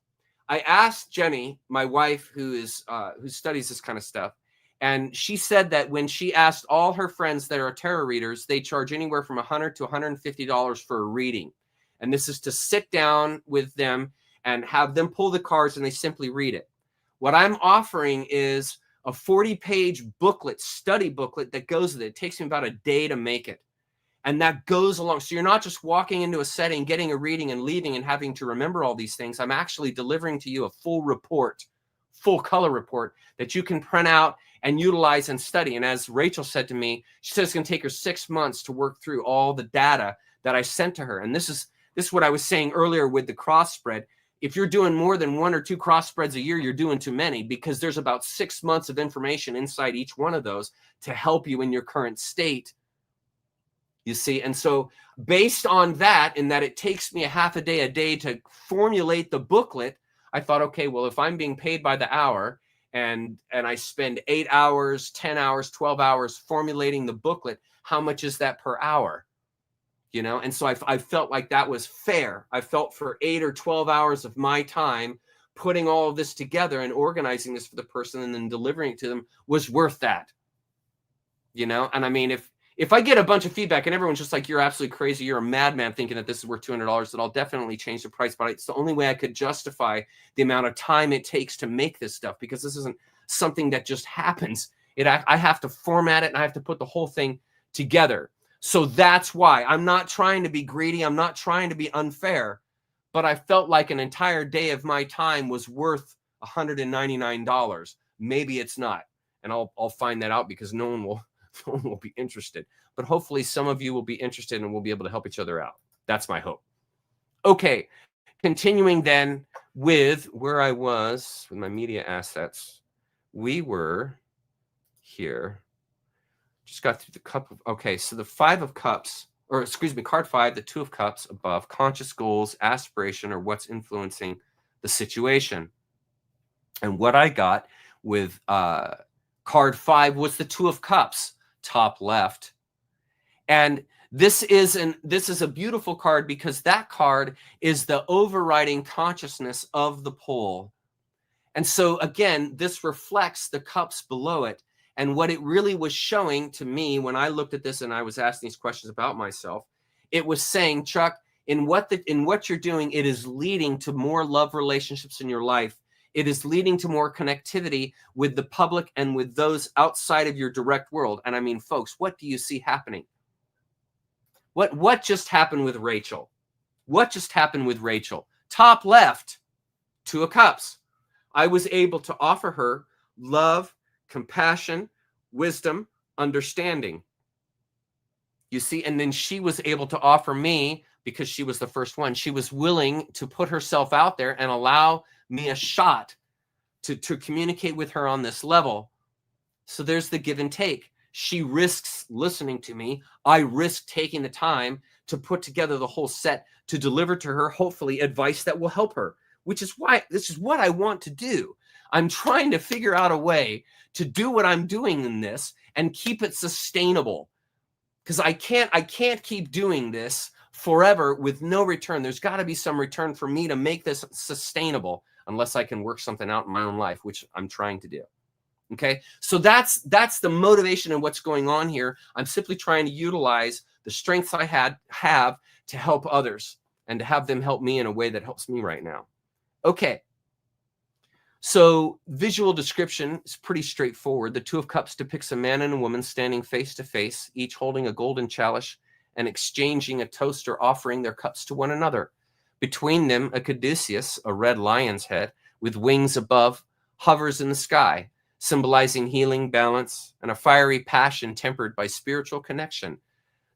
I asked Jenny, my wife, who studies this kind of stuff, and she said that when she asked all her friends that are tarot readers, they charge anywhere from $100 to $150 for a reading. And this is to sit down with them and have them pull the cards and they simply read it. What I'm offering is a 40-page booklet, study booklet that goes with it. It takes me about a day to make it. And that goes along. So you're not just walking into a setting, getting a reading and leaving and having to remember all these things. I'm actually delivering to you a full report, full color report that you can print out and utilize and study. And as Rachel said to me, she says it's going to take her 6 months to work through all the data that I sent to her. And this is what I was saying earlier with the cross spread. If you're doing more than 1 or 2 cross spreads a year, you're doing too many, because there's about 6 months of information inside each one of those to help you in your current state. You see, and so based on that, in that it takes me a day to formulate the booklet, I thought, okay, well, if I'm being paid by the hour and I spend 8 hours, 10 hours, 12 hours formulating the booklet, how much is that per hour? You know, and so I felt like that was fair. I felt for 8 or 12 hours of my time putting all of this together and organizing this for the person and then delivering it to them was worth that. You know, and I mean, if I get a bunch of feedback and everyone's just like, you're absolutely crazy, you're a madman thinking that this is worth $200, then I'll definitely change the price. But it's the only way I could justify the amount of time it takes to make this stuff, because this isn't something that just happens. I have to format it and I have to put the whole thing together. So that's why I'm not trying to be greedy. I'm not trying to be unfair, but I felt like an entire day of my time was worth $199. Maybe it's not. And I'll find that out, because no one will be interested. But hopefully some of you will be interested and we'll be able to help each other out. That's my hope. Okay, continuing then with where I was with my media assets. We were here. Just got through the cup of, okay, so the 5 of cups, or excuse me, card 5, the 2 of cups above, conscious goals, aspiration, or what's influencing the situation. And what I got with card 5 was the 2 of cups, top left. And this is a beautiful card, because that card is the overriding consciousness of the pole. And so again, this reflects the cups below it. And what it really was showing to me when I looked at this and I was asking these questions about myself, it was saying, Chuck, in what you're doing, it is leading to more love relationships in your life. It is leading to more connectivity with the public and with those outside of your direct world. And I mean, folks, what do you see happening? What just happened with Rachel? What just happened with Rachel? Top left, 2 of cups. I was able to offer her love, compassion, wisdom, understanding. You see, and then she was able to offer me, because she was the first one, she was willing to put herself out there and allow me a shot to communicate with her on this level. So there's the give and take. She risks listening to me. I risk taking the time to put together the whole set to deliver to her, hopefully, advice that will help her, which is why this is what I want to do. I'm trying to figure out a way to do what I'm doing in this and keep it sustainable, because I can't keep doing this forever with no return. There's got to be some return for me to make this sustainable, unless I can work something out in my own life, which I'm trying to do. Okay, so that's the motivation and what's going on here. I'm simply trying to utilize the strengths I have to help others and to have them help me in a way that helps me right now. Okay, so visual description is pretty straightforward. The 2 of cups depicts a man and a woman standing face to face, each holding a golden chalice and exchanging a toast or offering their cups to one another. Between them, a caduceus, a red lion's head with wings above, hovers in the sky, symbolizing healing, balance, and a fiery passion tempered by spiritual connection.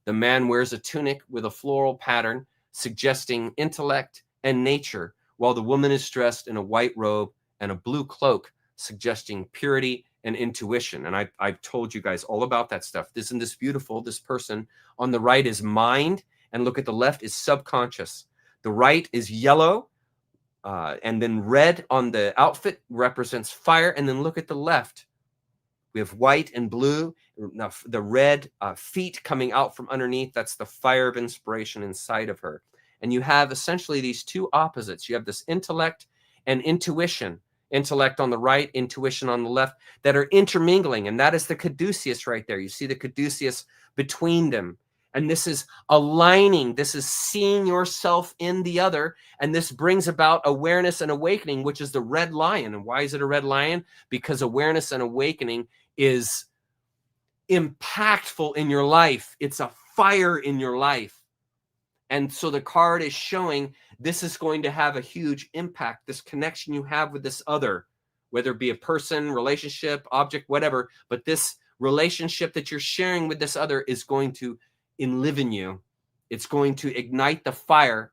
The man wears a tunic with a floral pattern, suggesting intellect and nature, while the woman is dressed in a white robe and a blue cloak, suggesting purity and intuition. And I've told you guys all about that stuff. Isn't this beautiful? This person on the right is mind, and look at the left is subconscious. The right is yellow, and then red on the outfit represents fire. And then look at the left. We have white and blue. Now, the red feet coming out from underneath, that's the fire of inspiration inside of her. And you have essentially these 2 opposites. You have this intellect and intuition. Intellect on the right, intuition on the left, that are intermingling. And that is the caduceus right there. You see the caduceus between them. And this is aligning. This is seeing yourself in the other. And this brings about awareness and awakening, which is the red lion. And why is it a red lion? Because awareness and awakening is impactful in your life. It's a fire in your life. And so the card is showing this is going to have a huge impact, this connection you have with this other, whether it be a person, relationship, object, whatever. But this relationship that you're sharing with this other is going to live in you. It's going to ignite the fire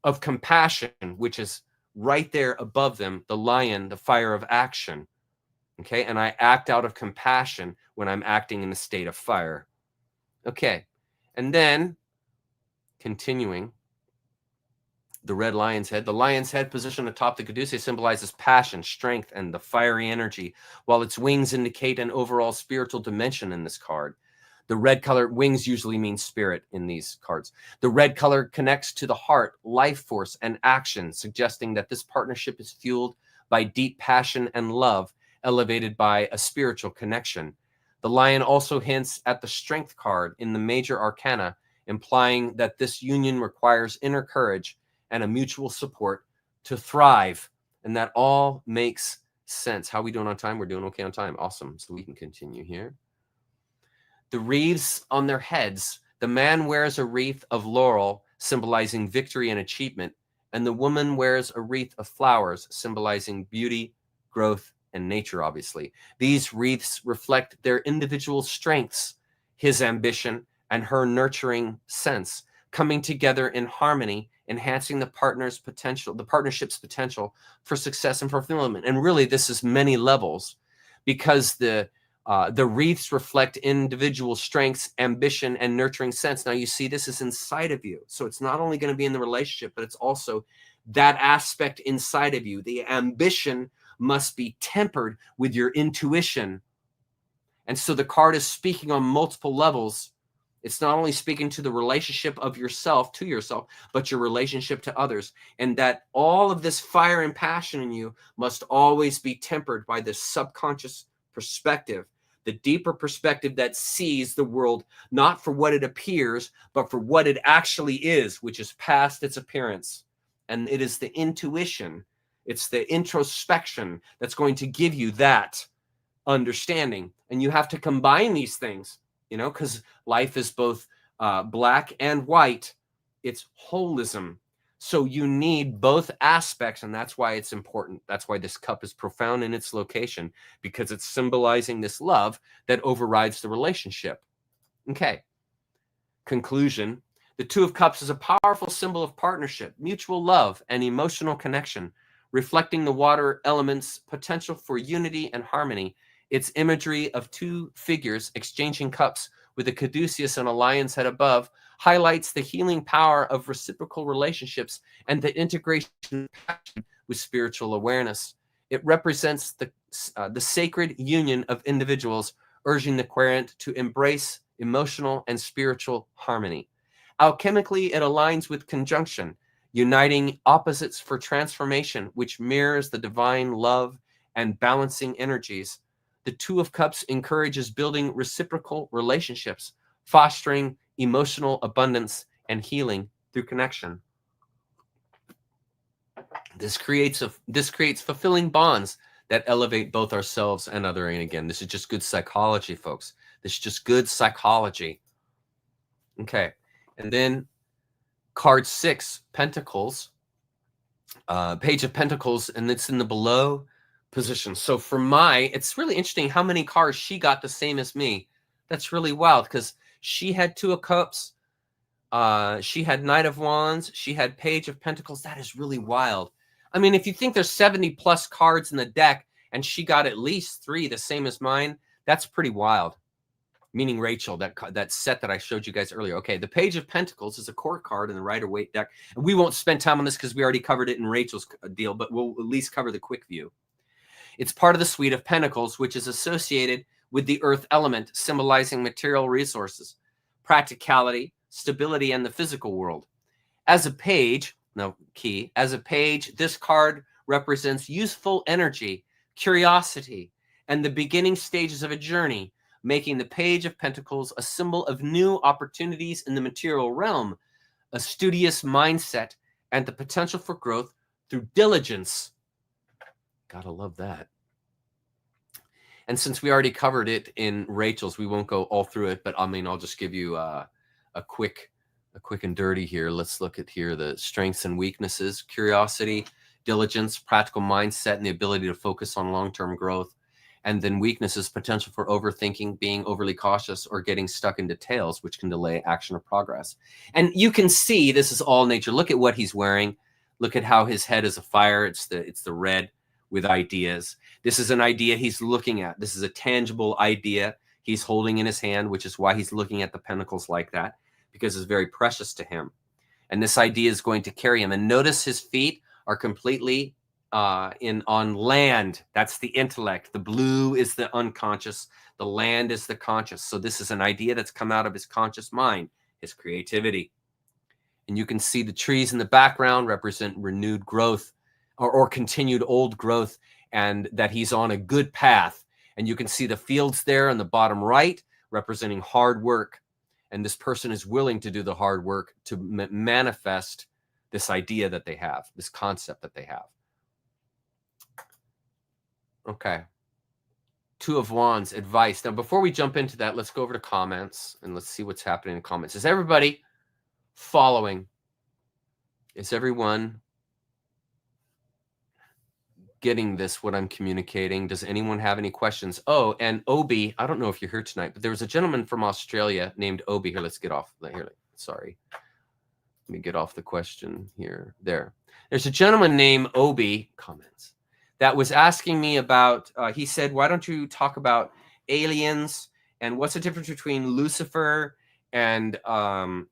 of compassion, which is right there above them, the lion, the fire of action. Okay, and I act out of compassion when I'm acting in a state of fire. Okay, and then continuing, the red lion's head. The lion's head position atop the caduceus symbolizes passion, strength, and the fiery energy, while its wings indicate an overall spiritual dimension in this card. The red color, wings usually mean spirit in these cards. The red color connects to the heart, life force, and action, suggesting that this partnership is fueled by deep passion and love, elevated by a spiritual connection. The lion also hints at the strength card in the major arcana, implying that this union requires inner courage and a mutual support to thrive. And that all makes sense. How are we doing on time? We're doing okay on time. Awesome. So we can continue here. The wreaths on their heads. The man wears a wreath of laurel, symbolizing victory and achievement, and the woman wears a wreath of flowers, symbolizing beauty, growth, and nature, obviously. These wreaths reflect their individual strengths, his ambition, and her nurturing sense, coming together in harmony, enhancing the partnership's potential for success and fulfillment. And really, this is many levels, because the wreaths reflect individual strengths, ambition, and nurturing sense. Now, you see, this is inside of you. So it's not only going to be in the relationship, but it's also that aspect inside of you. The ambition must be tempered with your intuition. And so the card is speaking on multiple levels. It's not only speaking to the relationship of yourself to yourself, but your relationship to others. And that all of this fire and passion in you must always be tempered by this subconscious perspective, the deeper perspective that sees the world not for what it appears, but for what it actually is, which is past its appearance. And it is the intuition, it's the introspection that's going to give you that understanding. And you have to combine these things, you know, because life is both black and white. It's holism. So you need both aspects, and that's why it's important. That's why this cup is profound in its location, because it's symbolizing this love that overrides the relationship. Okay. Conclusion. The Two of Cups is a powerful symbol of partnership, mutual love, and emotional connection, reflecting the water element's potential for unity and harmony. Its imagery of two figures exchanging cups with a caduceus and a lion's head above highlights the healing power of reciprocal relationships and the integration of passion with spiritual awareness. It represents the sacred union of individuals, urging the querent to embrace emotional and spiritual harmony. Alchemically, it aligns with conjunction, uniting opposites for transformation, which mirrors the divine love and balancing energies. The Two of Cups encourages building reciprocal relationships, fostering emotional abundance and healing through connection. This creates fulfilling bonds that elevate both ourselves and others. And again, this is just good psychology, folks. This is just good psychology. Okay. And then card 6, Pentacles, Page of Pentacles, and it's in the below position. So for it's really interesting how many cards she got the same as me. That's really wild, because she had Two of Cups, she had Knight of Wands, she had Page of Pentacles. That is really wild. I mean, if you think there's 70 plus cards in the deck and she got at least 3 the same as mine, that's pretty wild. Meaning Rachel, that set that I showed you guys earlier. Okay, the Page of Pentacles is a court card in the Rider-Waite deck. And we won't spend time on this because we already covered it in Rachel's deal, but we'll at least cover the quick view. It's part of the suite of Pentacles, which is associated with the earth element, symbolizing material resources, practicality, stability, and the physical world. As a page, this card represents youthful energy, curiosity, and the beginning stages of a journey, making the Page of Pentacles a symbol of new opportunities in the material realm, a studious mindset, and the potential for growth through diligence. Gotta love that. And since we already covered it in Rachel's, we won't go all through it, but I mean, I'll just give you a quick and dirty here. Let's look at here the strengths and weaknesses: curiosity, diligence, practical mindset, and the ability to focus on long-term growth. And then weaknesses: potential for overthinking, being overly cautious, or getting stuck in details, which can delay action or progress. And you can see this is all nature. Look at what he's wearing. Look at how his head is afire. It's the red with ideas. This is an idea he's looking at. This is a tangible idea he's holding in his hand, which is why he's looking at the pentacles like that, because it's very precious to him. And this idea is going to carry him. And notice his feet are completely on land. That's the intellect. The blue is the unconscious. The land is the conscious. So this is an idea that's come out of his conscious mind, his creativity. And you can see the trees in the background represent renewed growth or continued old growth, and that he's on a good path. And you can see the fields there on the bottom right representing hard work. And this person is willing to do the hard work to manifest this idea that they have, this concept that they have. Okay. Two of Wands, advice. Now, before we jump into that, let's go over to comments and let's see what's happening in comments. Is everybody following? Is everyone getting this, what I'm communicating? Does anyone have any questions? Oh, and Obi, I don't know if you're here tonight, but there was a gentleman from Australia named Obi. Here, let's get off. Here, sorry. Let me get off the question here. There's a gentleman named Obi, comments, that was asking me about, he said, why don't you talk about aliens and what's the difference between Lucifer and, and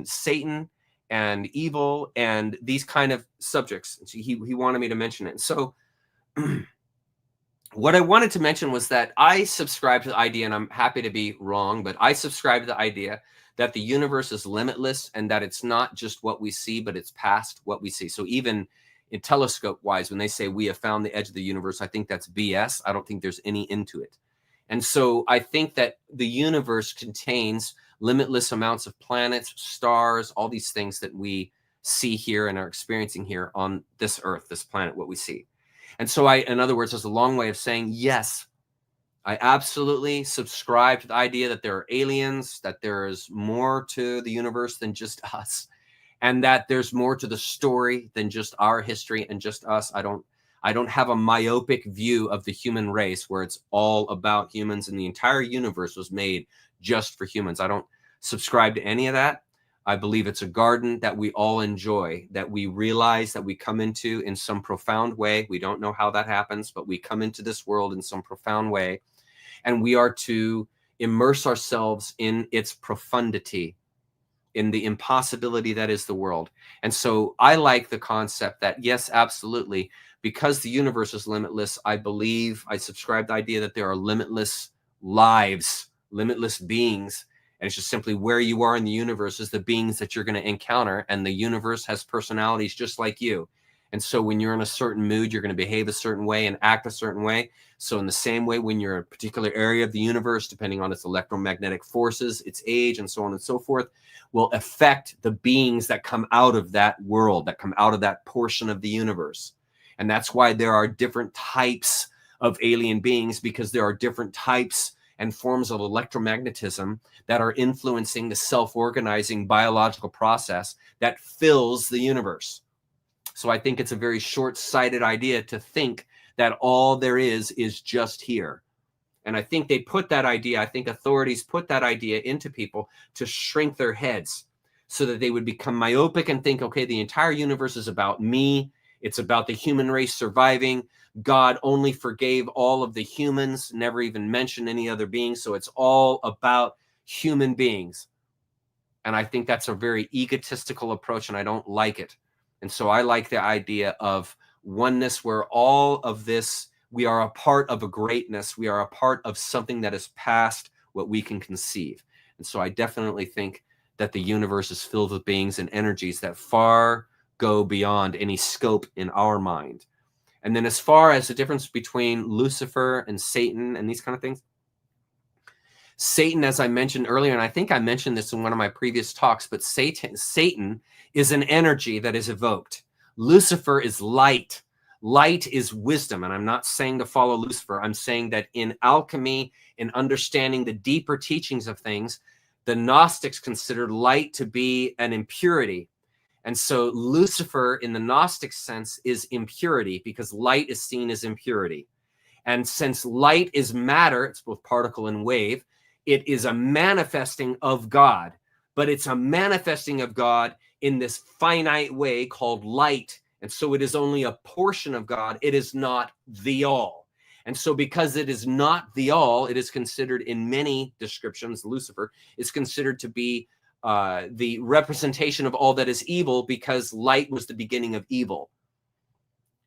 Satan and evil and these kind of subjects. So he wanted me to mention it. So what I wanted to mention was that I subscribe to the idea, and I'm happy to be wrong, but I subscribe to the idea that the universe is limitless and that it's not just what we see, but it's past what we see. So even in telescope wise, when they say we have found the edge of the universe, I think that's BS. I don't think there's any into it. And so I think that the universe contains limitless amounts of planets, stars, all these things that we see here and are experiencing here on this earth, this planet, what we see. And so in other words, there's a long way of saying, yes, I absolutely subscribe to the idea that there are aliens, that there is more to the universe than just us, and that there's more to the story than just our history and just us. I don't have a myopic view of the human race where it's all about humans and the entire universe was made just for humans. I don't subscribe to any of that. I believe it's a garden that we all enjoy, that we realize that we come into in some profound way. We don't know how that happens, but we come into this world in some profound way, and we are to immerse ourselves in its profundity, in the impossibility that is the world. And so I like the concept that, yes, absolutely, because the universe is limitless, I subscribe to the idea that there are limitless lives, limitless beings. And it's just simply where you are in the universe is the beings that you're going to encounter. And the universe has personalities just like you. And so when you're in a certain mood, you're going to behave a certain way and act a certain way. So in the same way, when you're in a particular area of the universe, depending on its electromagnetic forces, its age, and so on and so forth, will affect the beings that come out of that world, that come out of that portion of the universe. And that's why there are different types of alien beings, because there are different types and forms of electromagnetism that are influencing the self-organizing biological process that fills the universe. So I think it's a very short-sighted idea to think that all there is just here. And I think they put that idea, I think authorities put that idea into people to shrink their heads so that they would become myopic and think, okay, the entire universe is about me. It's about the human race surviving. God only forgave all of the humans, never even mentioned any other beings. So it's all about human beings. And I think that's a very egotistical approach, and I don't like it. And so I like the idea of oneness, where all of this, we are a part of a greatness. We are a part of something that is past what we can conceive. And so I definitely think that the universe is filled with beings and energies that far go beyond any scope in our mind. And then as far as the difference between Lucifer and Satan and these kind of things, Satan, as I mentioned earlier, and I think I mentioned this in one of my previous talks, but Satan is an energy that is evoked. Lucifer is light. Light is wisdom. And I'm not saying to follow Lucifer. I'm saying that in alchemy, in understanding the deeper teachings of things, the Gnostics considered light to be an impurity. And so Lucifer, in the Gnostic sense, is impurity, because light is seen as impurity. And since light is matter, it's both particle and wave, it is a manifesting of God, but it's a manifesting of God in this finite way called light. And so it is only a portion of God. It is not the all. And so because it is not the all, it is considered, in many descriptions, Lucifer is considered to be the representation of all that is evil, because light was the beginning of evil.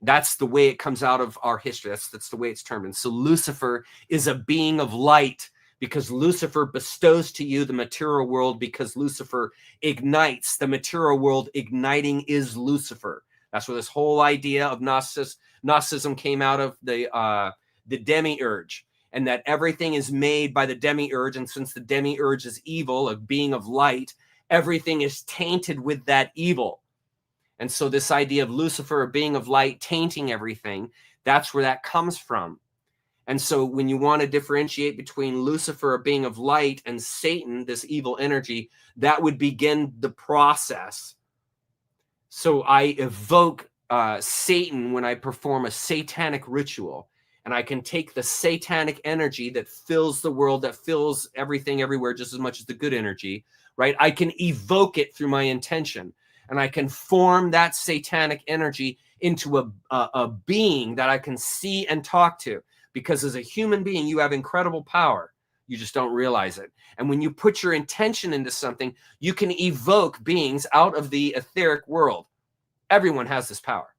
That's the way it comes out of our history. That's the way it's termed. And so Lucifer is a being of light, because Lucifer bestows to you the material world, because Lucifer ignites the material world. Igniting is Lucifer. That's where this whole idea of Gnosticism came out of, the demiurge, and that everything is made by the demiurge. And since the demiurge is evil, a being of light, everything is tainted with that evil. And so this idea of Lucifer, a being of light, tainting everything, that's where that comes from. And so when you want to differentiate between Lucifer, a being of light, and Satan, this evil energy, that would begin the process. So I evoke Satan when I perform a satanic ritual. And I can take the satanic energy that fills the world, that fills everything everywhere just as much as the good energy, right? I can evoke it through my intention. And I can form that satanic energy into a being that I can see and talk to. Because as a human being, you have incredible power. You just don't realize it. And when you put your intention into something, you can evoke beings out of the etheric world. Everyone has this power.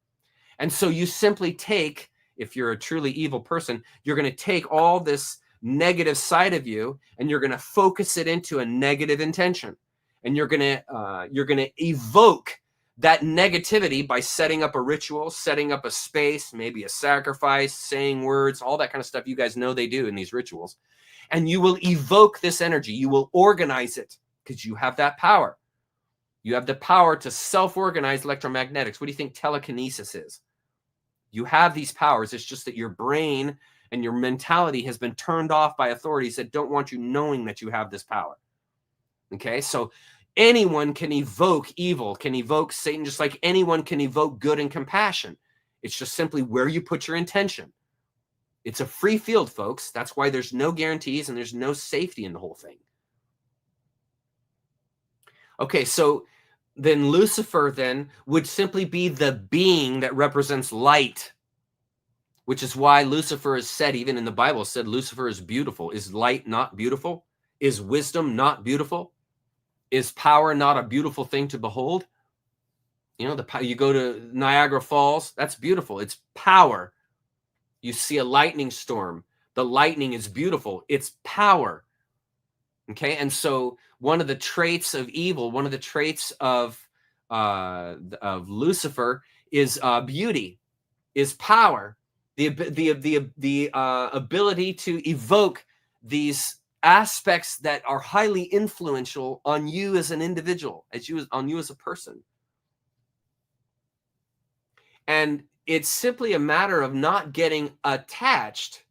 And so you simply take, if you're a truly evil person, you're going to take all this negative side of you and you're going to focus it into a negative intention. And you're going to evoke that negativity by setting up a ritual, setting up a space, maybe a sacrifice, saying words, all that kind of stuff you guys know they do in these rituals. And you will evoke this energy. You will organize it because you have that power. You have the power to self-organize electromagnetics. What do you think telekinesis is? You have these powers. It's just that your brain and your mentality has been turned off by authorities that don't want you knowing that you have this power. Okay, so anyone can evoke evil, can evoke Satan, just like anyone can evoke good and compassion. It's just simply where you put your intention. It's a free field, folks. That's why there's no guarantees and there's no safety in the whole thing. Okay, so then Lucifer then would simply be the being that represents light, which is why Lucifer is said, even in the Bible, said Lucifer is beautiful. Is light not beautiful? Is wisdom not beautiful? Is power not a beautiful thing to behold? You know, you go to Niagara Falls, that's beautiful. It's power. You see a lightning storm. The lightning is beautiful. It's power. Okay, and so one of the traits of evil, one of the traits of Lucifer is beauty, is power, the ability to evoke these aspects that are highly influential on you as an individual, on you as a person. And it's simply a matter of not getting attached.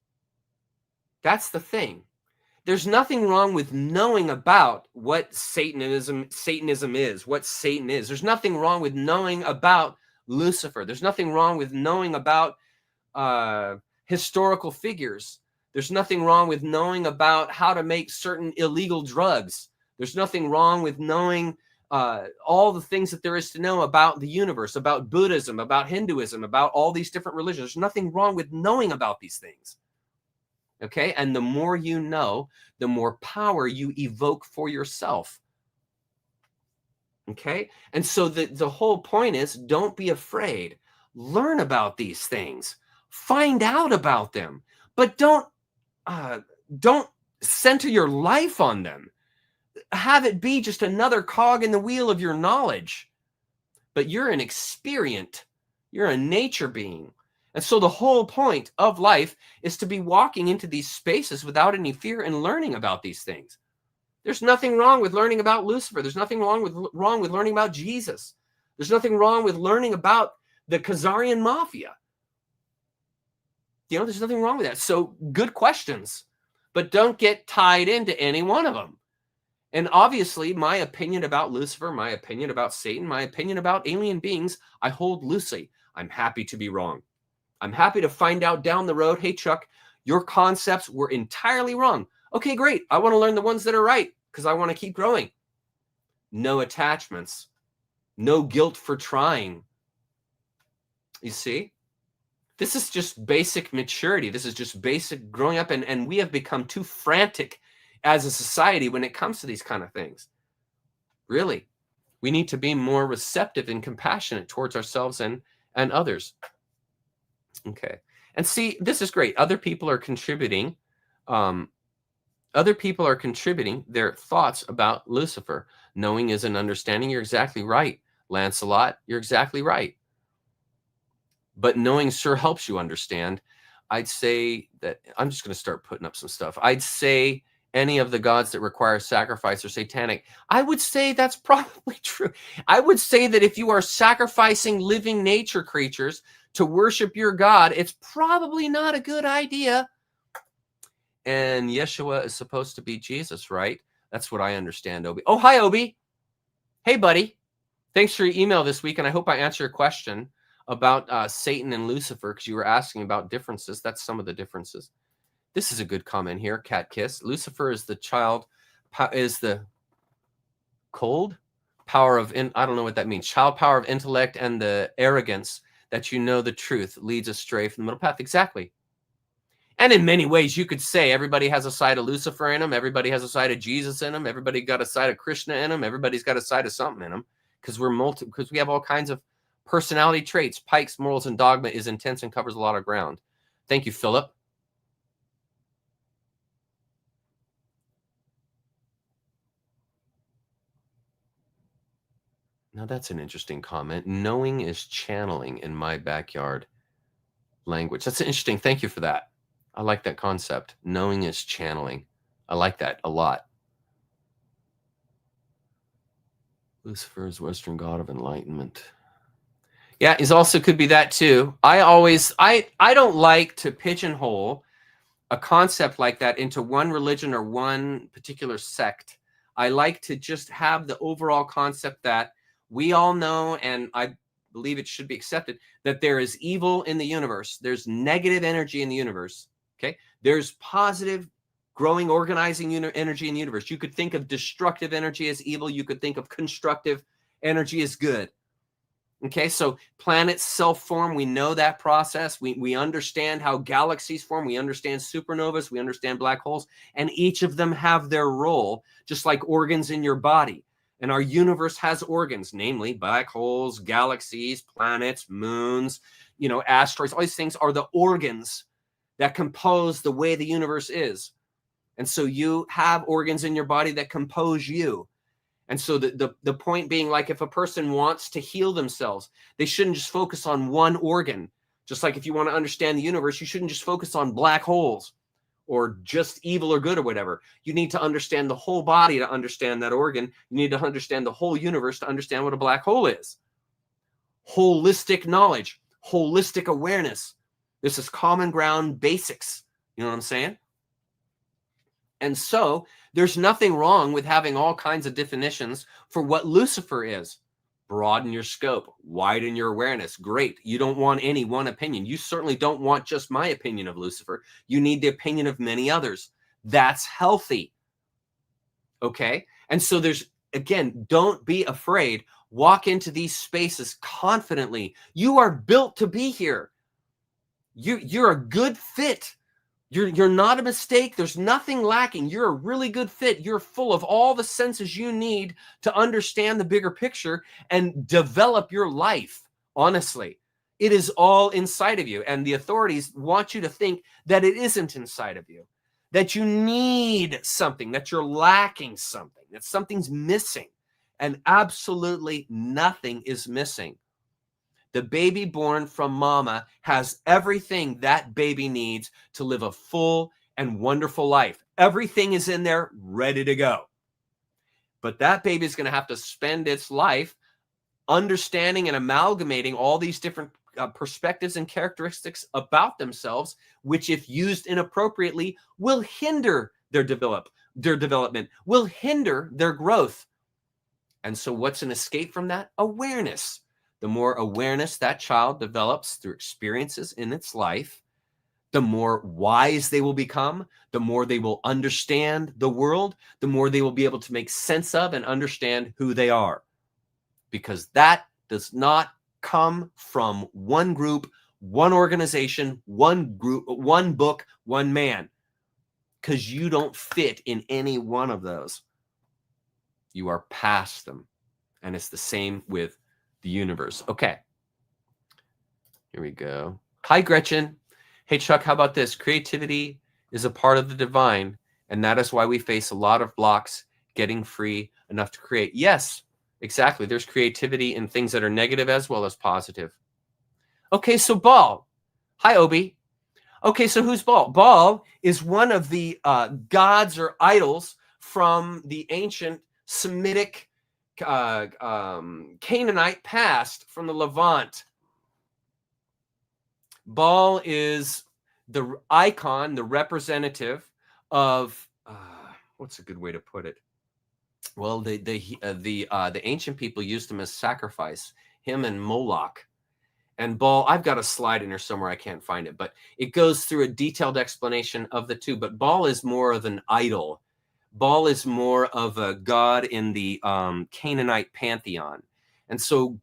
That's the thing. There's nothing wrong with knowing about what Satanism is, what Satan is. There's nothing wrong with knowing about Lucifer. There's nothing wrong with knowing about historical figures. There's nothing wrong with knowing about how to make certain illegal drugs. There's nothing wrong with knowing all the things that there is to know about the universe, about Buddhism, about Hinduism, about all these different religions. There's nothing wrong with knowing about these things. Okay, and the more you know, the more power you evoke for yourself. Okay, and so the whole point is, don't be afraid. Learn about these things. Find out about them, but don't center your life on them. Have it be just another cog in the wheel of your knowledge. But you're an experient. You're a nature being. And so the whole point of life is to be walking into these spaces without any fear and learning about these things. There's nothing wrong with learning about Lucifer. There's nothing wrong with learning about Jesus. There's nothing wrong with learning about the Khazarian mafia. You know, there's nothing wrong with that. So good questions, but don't get tied into any one of them. And obviously, my opinion about Lucifer, my opinion about Satan, my opinion about alien beings, I hold loosely. I'm happy to be wrong. I'm happy to find out down the road, hey, Chuck, your concepts were entirely wrong. Okay, great. I want to learn the ones that are right because I want to keep growing. No attachments. No guilt for trying. You see? This is just basic maturity. This is just basic growing up. And we have become too frantic as a society when it comes to these kind of things. Really. We need to be more receptive and compassionate towards ourselves and others. Okay. And see, this is great. Other people are contributing. Other people are contributing their thoughts about Lucifer. Knowing is an understanding. You're exactly right. Lancelot, you're exactly right. But knowing sure helps you understand. I'd say that I'm just going to start putting up some stuff. I'd say any of the gods that require sacrifice are satanic. I would say that's probably true. I would say that if you are sacrificing living nature creatures to worship your god, it's probably not a good idea. and Yeshua is supposed to be Jesus, right? That's what I understand, Obi. Oh, hi, Obi. Hey, buddy. Thanks for your email this week, and I hope I answered your question about Satan and Lucifer, because you were asking about differences. That's some of the differences. This is a good comment here, Cat Kiss. Lucifer is the child, is the cold power of, I don't know what that means, child power of intellect, and the arrogance that you know the truth leads astray from the middle path. Exactly. And in many ways, you could say everybody has a side of Lucifer in them. Everybody has a side of Jesus in them. Everybody got a side of Krishna in them. Everybody's got a side of something in them, because because we have all kinds of personality traits. Pike's morals and dogma is intense and covers a lot of ground. Thank you, Philip. Now that's an interesting comment. Knowing is channeling in my backyard language. That's interesting. Thank you for that. I like that concept. Knowing is channeling. I like that a lot. Lucifer is Western god of enlightenment. Yeah, it also could be that too. I don't like to pigeonhole a concept like that into one religion or one particular sect. I like to just have the overall concept that we all know, and I believe it should be accepted, that there is evil in the universe. There's negative energy in the universe. Okay. There's positive, growing, organizing energy in the universe. You could think of destructive energy as evil. You could think of constructive energy as good. Okay, so planets self-form. We know that process. We understand how galaxies form. We understand supernovas. We understand black holes. And each of them have their role, just like organs in your body. And our universe has organs, namely black holes, galaxies, planets, moons, asteroids. All these things are the organs that compose the way the universe is. And so you have organs in your body that compose you. And so the point being, like, if a person wants to heal themselves, they shouldn't just focus on one organ. Just like if you want to understand the universe, you shouldn't just focus on black holes or just evil or good or whatever. You need to understand the whole body to understand that organ. You need to understand the whole universe to understand what a black hole is. Holistic knowledge, holistic awareness. This is common ground basics. You know what I'm saying? And so there's nothing wrong with having all kinds of definitions for what Lucifer is. Broaden your scope, widen your awareness. Great. You don't want any one opinion. You certainly don't want just my opinion of Lucifer. You need the opinion of many others. That's healthy. Okay? And so again, don't be afraid. Walk into these spaces confidently. You are built to be here. You're a good fit. You're not a mistake. There's nothing lacking. You're a really good fit. You're full of all the senses you need to understand the bigger picture and develop your life. Honestly, it is all inside of you. And the authorities want you to think that it isn't inside of you, that you need something, that you're lacking something, that something's missing. And absolutely nothing is missing. The baby born from mama has everything that baby needs to live a full and wonderful life. Everything is in there ready to go. But that baby is going to have to spend its life understanding and amalgamating all these different perspectives and characteristics about themselves, which, if used inappropriately, will hinder their development, will hinder their growth. And so what's an escape from that? Awareness. The more awareness that child develops through experiences in its life, the more wise they will become, the more they will understand the world, the more they will be able to make sense of and understand who they are. Because that does not come from one group, one organization, one group, one book, one man. Because you don't fit in any one of those. You are past them. And it's the same with the universe. Okay. Here we go. Hi, Gretchen. Hey, Chuck, how about this? Creativity is a part of the divine, and that is why we face a lot of blocks getting free enough to create. Yes, exactly. There's creativity in things that are negative as well as positive. Okay, so Baal. Hi, Obi. Okay, so who's Baal? Baal is one of the gods or idols from the ancient Semitic Canaanite past, from the Levant. Baal is the icon, the representative of what's a good way to put it? Well, the ancient people used him as sacrifice, him and Moloch. And Baal, I've got a slide in here somewhere, I can't find it, but it goes through a detailed explanation of the two. But Baal is more of an idol. Baal is more of a god in the Canaanite pantheon. And so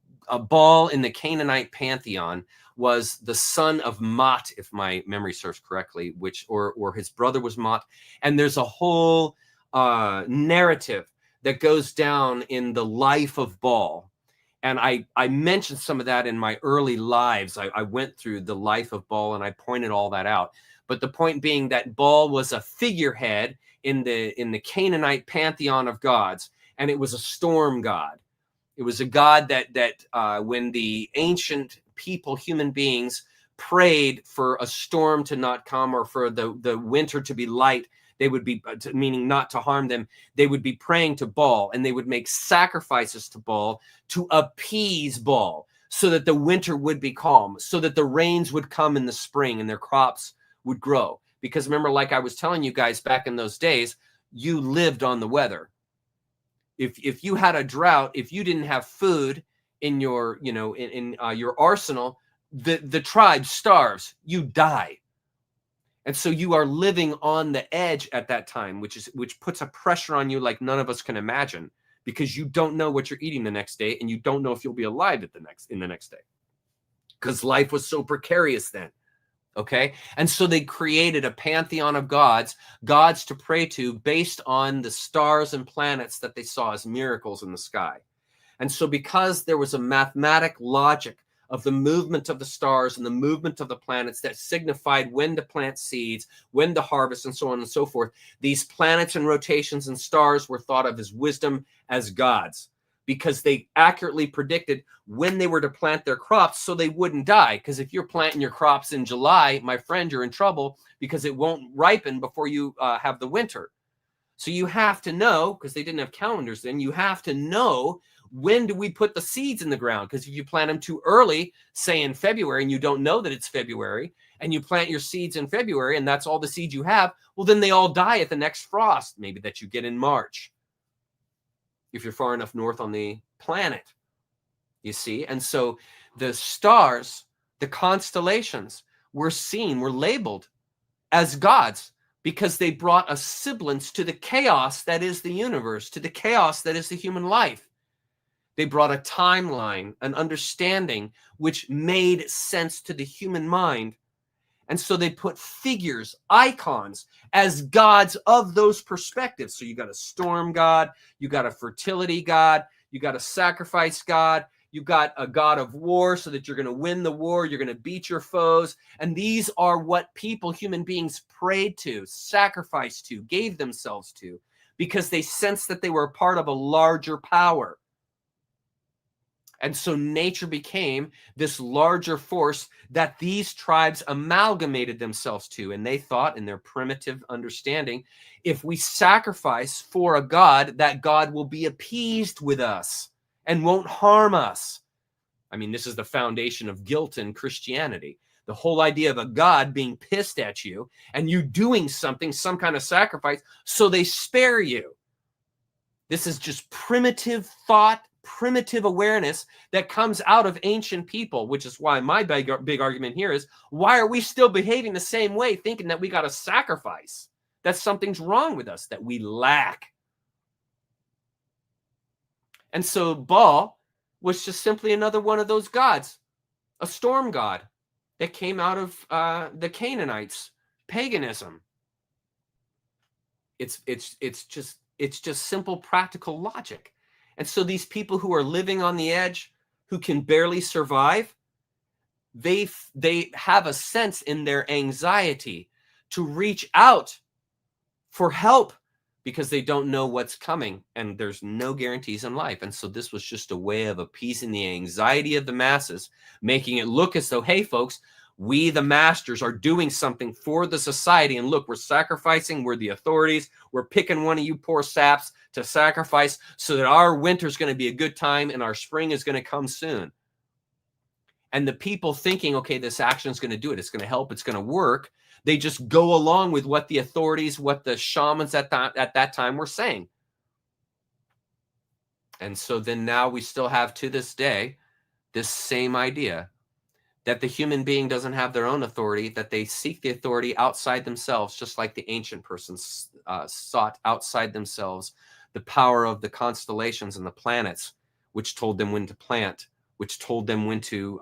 Baal in the Canaanite pantheon was the son of Mot, if my memory serves correctly, which or his brother was Mot. And there's a whole narrative that goes down in the life of Baal. And I mentioned some of that in my early lives. I went through the life of Baal and I pointed all that out. But the point being that Baal was a figurehead in the Canaanite pantheon of gods, and it was a storm god. It was a god that when the ancient people, human beings, prayed for a storm to not come or for the winter to be light, they would be, meaning not to harm them, they would be praying to Baal, and they would make sacrifices to Baal to appease Baal so that the winter would be calm, so that the rains would come in the spring and their crops would grow. Because remember, like I was telling you guys back in those days, you lived on the weather. If you had a drought, if you didn't have food in your, in your arsenal, the tribe starves, you die. And so you are living on the edge at that time, which puts a pressure on you like none of us can imagine, because you don't know what you're eating the next day, and you don't know if you'll be alive in the next day, because life was so precarious then. Okay, and so they created a pantheon of gods to pray to based on the stars and planets that they saw as miracles in the sky. And so because there was a mathematic logic of the movement of the stars and the movement of the planets that signified when to plant seeds, when to harvest, and so on and so forth, these planets and rotations and stars were thought of as wisdom, as gods, because they accurately predicted when they were to plant their crops so they wouldn't die. Because if you're planting your crops in July, my friend, you're in trouble, because it won't ripen before you have the winter. So you have to know, because they didn't have calendars then, you have to know, when do we put the seeds in the ground? Because if you plant them too early, say in February, and you don't know that it's February, and you plant your seeds in February, and that's all the seeds you have, well, then they all die at the next frost, maybe that you get in March, if you're far enough north on the planet, you see. And so the stars, the constellations were labeled as gods, because they brought a semblance to the chaos that is the universe, to the chaos that is the human life. They brought a timeline, an understanding which made sense to the human mind. And so they put figures, icons, as gods of those perspectives. So you got a storm god, you got a fertility god, you got a sacrifice god, you got a god of war, so that you're going to win the war, you're going to beat your foes. And these are what people, human beings, prayed to, sacrificed to, gave themselves to, because they sensed that they were a part of a larger power. And so nature became this larger force that these tribes amalgamated themselves to. And they thought, in their primitive understanding, if we sacrifice for a god, that god will be appeased with us and won't harm us. I mean, this is the foundation of guilt in Christianity. The whole idea of a god being pissed at you and you doing something, some kind of sacrifice, so they spare you. This is just primitive thought, primitive awareness that comes out of ancient people, which is why my big argument here is, why are we still behaving the same way, thinking that we got to sacrifice? That something's wrong with us, that we lack. And so Baal was just simply another one of those gods, a storm god that came out of the Canaanites, paganism. It's just simple practical logic. And so these people who are living on the edge, who can barely survive, they have a sense in their anxiety to reach out for help, because they don't know what's coming, and there's no guarantees in life. And so this was just a way of appeasing the anxiety of the masses, making it look as though, hey, folks, we, the masters, are doing something for the society. And look, we're sacrificing. We're the authorities. We're picking one of you poor saps to sacrifice so that our winter's going to be a good time and our spring is going to come soon. And the people thinking, okay, this action is going to do it. It's going to help. It's going to work. They just go along with what the authorities, what the shamans at that time were saying. And so then now we still have, to this day, this same idea that the human being doesn't have their own authority, that they seek the authority outside themselves, just like the ancient persons sought outside themselves the power of the constellations and the planets, which told them when to plant, which told them when to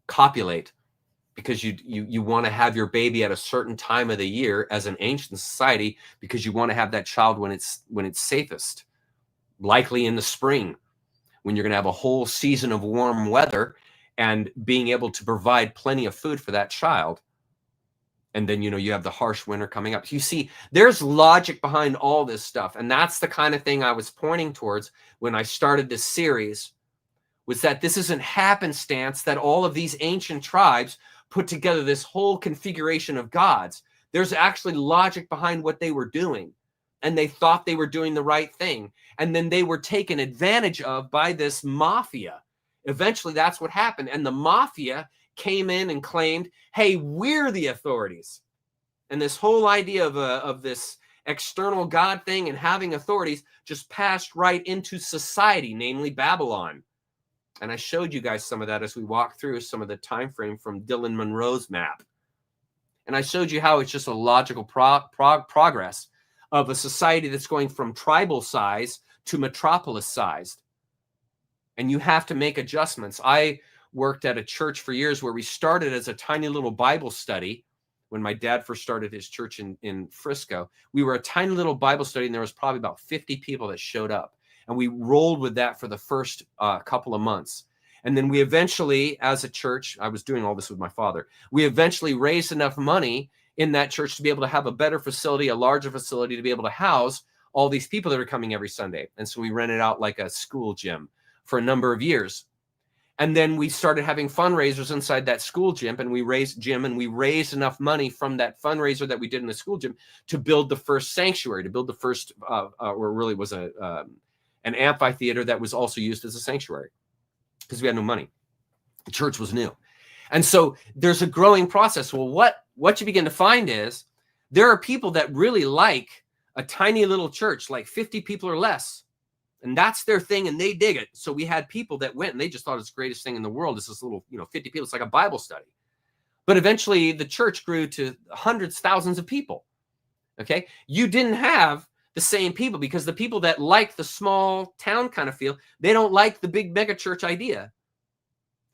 copulate, because you want to have your baby at a certain time of the year as an ancient society, because you want to have that child when it's safest, likely in the spring, when you're going to have a whole season of warm weather and being able to provide plenty of food for that child. And then, you have the harsh winter coming up. You see, there's logic behind all this stuff. And that's the kind of thing I was pointing towards when I started this series, was that this isn't happenstance that all of these ancient tribes put together this whole configuration of gods. There's actually logic behind what they were doing. And they thought they were doing the right thing. And then they were taken advantage of by this mafia. Eventually, that's what happened. And the mafia came in and claimed, hey, we're the authorities. And this whole idea of this external God thing and having authorities just passed right into society, namely Babylon. And I showed you guys some of that as we walked through some of the time frame from Dylan Monroe's map. And I showed you how it's just a logical progress of a society that's going from tribal size to metropolis sized. And you have to make adjustments. I worked at a church for years where we started as a tiny little Bible study. When my dad first started his church in Frisco, we were a tiny little Bible study, and there was probably about 50 people that showed up. And we rolled with that for the first couple of months. And then we eventually, as a church, I was doing all this with my father, we eventually raised enough money in that church to be able to have a better facility, a larger facility, to be able to house all these people that are coming every Sunday. And so we rented out like a school gym for a number of years. And then we started having fundraisers inside that school gym, and we raised enough money from that fundraiser that we did in the school gym to build the first sanctuary, to build the first, or really was an amphitheater that was also used as a sanctuary, because we had no money. The church was new. And so there's a growing process. Well, what you begin to find is there are people that really like a tiny little church, like 50 people or less. And that's their thing, and they dig it. So we had people that went, and they just thought it's the greatest thing in the world. It's this little, 50 people. It's like a Bible study. But eventually the church grew to hundreds, thousands of people. Okay? You didn't have the same people, because the people that like the small town kind of feel, they don't like the big mega church idea.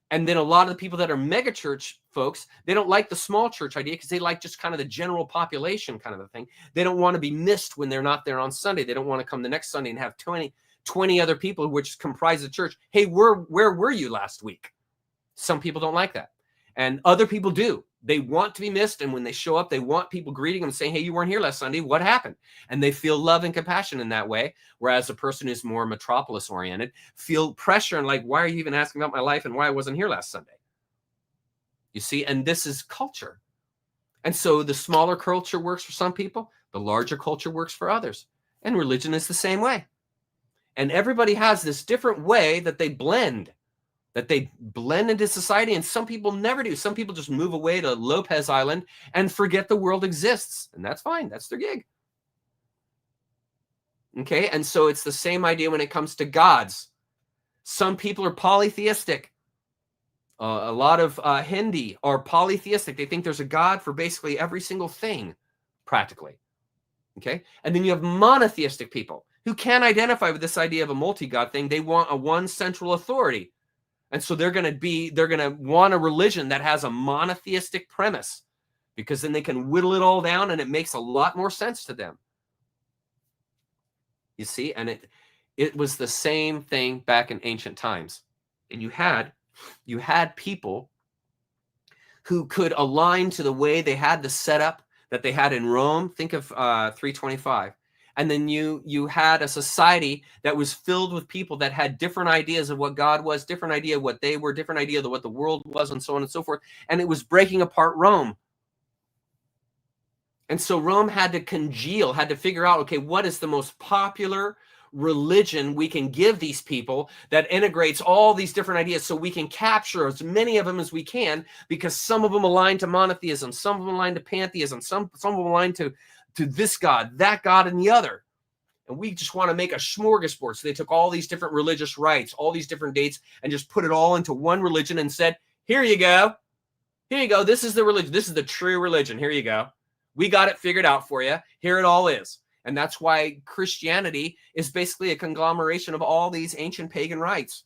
And then a lot of the people that are mega church folks, they don't like the small church idea, because they like just kind of the general population kind of a thing. They don't want to be missed when they're not there on Sunday. They don't want to come the next Sunday and have 20 other people, which comprise the church. Hey, where were you last week? Some people don't like that. And other people do. They want to be missed. And when they show up, they want people greeting them, saying, hey, you weren't here last Sunday. What happened? And they feel love and compassion in that way. Whereas a person who's more metropolis oriented feel pressure and like, why are you even asking about my life and why I wasn't here last Sunday? You see, and this is culture. And so the smaller culture works for some people. The larger culture works for others. And religion is the same way. And everybody has this different way that they blend into society. And some people never do. Some people just move away to Lopez Island and forget the world exists. And that's fine. That's their gig. Okay. And so it's the same idea when it comes to gods. Some people are polytheistic. A lot of Hindi are polytheistic. They think there's a God for basically every single thing, practically. Okay. And then you have monotheistic people who can't identify with this idea of a multi-God thing. They want a one central authority. And so they're going to want a religion that has a monotheistic premise, because then they can whittle it all down and it makes a lot more sense to them. You see, and it was the same thing back in ancient times. And you had people who could align to the way they had the setup that they had in Rome. Think of 325. And then you had a society that was filled with people that had different ideas of what God was, different idea of what they were, different idea of what the world was, and so on and so forth. And it was breaking apart Rome. And so Rome had to congeal, had to figure out, okay, what is the most popular religion we can give these people that integrates all these different ideas so we can capture as many of them as we can, because some of them align to monotheism, some of them align to pantheism, some of them align to this God, that God, and the other. And we just want to make a smorgasbord. So they took all these different religious rites, all these different dates, and just put it all into one religion and said, here you go. Here you go. This is the religion. This is the true religion. Here you go. We got it figured out for you. Here it all is. And that's why Christianity is basically a conglomeration of all these ancient pagan rites.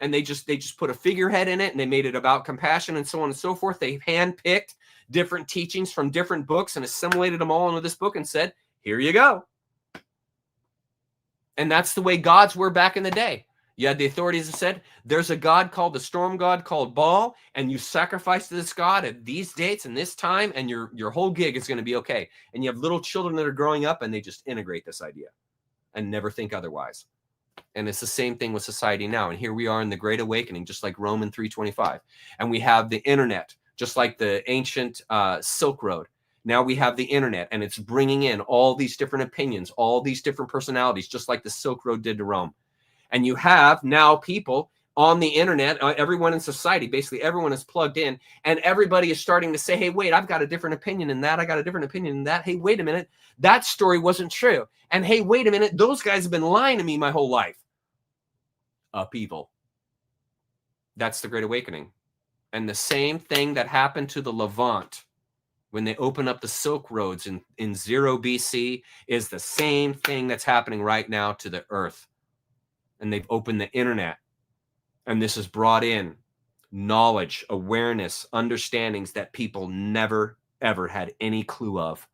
And they just put a figurehead in it, and they made it about compassion and so on and so forth. They handpicked different teachings from different books and assimilated them all into this book and said, here you go. And that's the way gods were back in the day. You had the authorities that said, there's a god called the storm god called Baal, and you sacrifice to this god at these dates and this time, and your whole gig is going to be okay. And you have little children that are growing up, and they just integrate this idea and never think otherwise. And it's the same thing with society now. And here we are in the Great Awakening, just like Roman 325. And we have the internet, just like the ancient Silk Road. Now we have the internet, and it's bringing in all these different opinions, all these different personalities, just like the Silk Road did to Rome. And you have now people on the internet, everyone in society, basically everyone is plugged in, and everybody is starting to say, hey, wait, I've got a different opinion in that. I got a different opinion in that. Hey, wait a minute. That story wasn't true. And hey, wait a minute. Those guys have been lying to me my whole life. Upheaval. That's the Great Awakening. And the same thing that happened to the Levant when they open up the Silk Roads in 0 BC is the same thing that's happening right now to the earth. And they've opened the internet. And this has brought in knowledge, awareness, understandings that people never, ever had any clue of.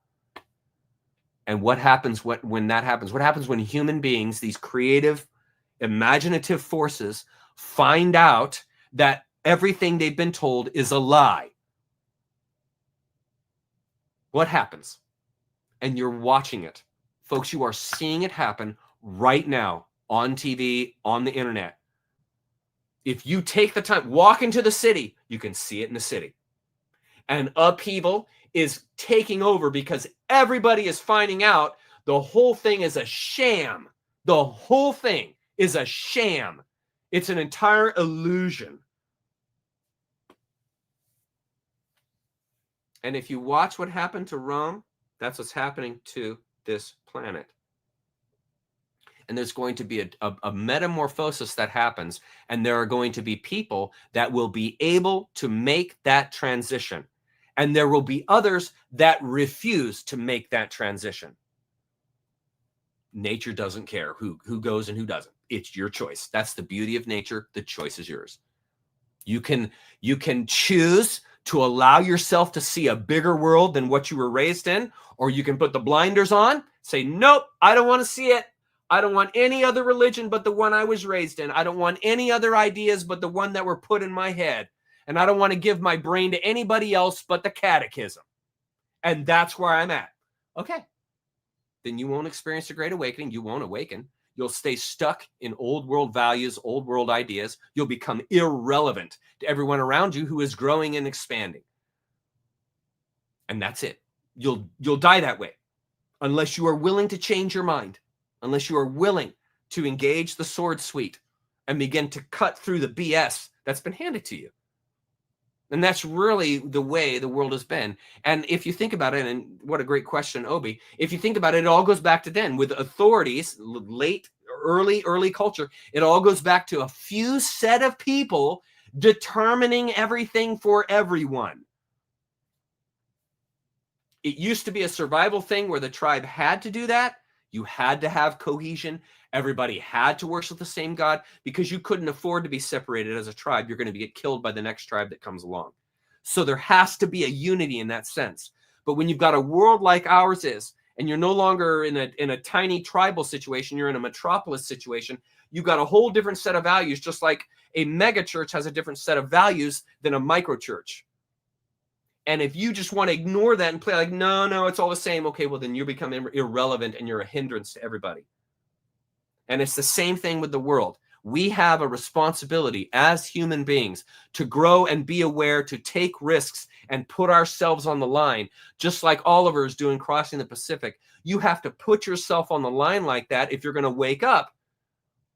And what happens when that happens? What happens when human beings, these creative, imaginative forces, find out that everything they've been told is a lie? What happens? And you're watching it. Folks, you are seeing it happen right now on TV, on the internet. If you take the time, walk into the city, you can see it in the city. And upheaval is taking over because everybody is finding out the whole thing is a sham. The whole thing is a sham. It's an entire illusion. And if you watch what happened to Rome, that's what's happening to this planet. And there's going to be a metamorphosis that happens, and there are going to be people that will be able to make that transition. And there will be others that refuse to make that transition. Nature doesn't care who goes and who doesn't. It's your choice. That's the beauty of nature. The choice is yours. You can choose to allow yourself to see a bigger world than what you were raised in, or you can put the blinders on, say, nope, I don't want to see it. I don't want any other religion but the one I was raised in. I don't want any other ideas but the one that were put in my head. And I don't want to give my brain to anybody else but the catechism. And that's where I'm at. Okay. Then you won't experience a great awakening. You won't awaken. You'll stay stuck in old world values, old world ideas. You'll become irrelevant to everyone around you who is growing and expanding. And that's it. You'll die that way unless you are willing to change your mind. Unless you are willing to engage the sword suite and begin to cut through the BS that's been handed to you. And that's really the way the world has been. And if you think about it, and what a great question, Obi, if you think about it, it all goes back to then with authorities, early culture. It all goes back to a few set of people determining everything for everyone. It used to be a survival thing where the tribe had to do that. You had to have cohesion. Everybody had to worship the same God because you couldn't afford to be separated as a tribe. You're going to get killed by the next tribe that comes along. So there has to be a unity in that sense. But when you've got a world like ours is, and you're no longer in a tiny tribal situation, you're in a metropolis situation, you've got a whole different set of values, just like a mega church has a different set of values than a micro church. And if you just want to ignore that and play like, no, it's all the same. Okay, well, then you become irrelevant and you're a hindrance to everybody. And it's the same thing with the world. We have a responsibility as human beings to grow and be aware, to take risks and put ourselves on the line, just like Oliver is doing crossing the Pacific. You have to put yourself on the line like that if you're going to wake up.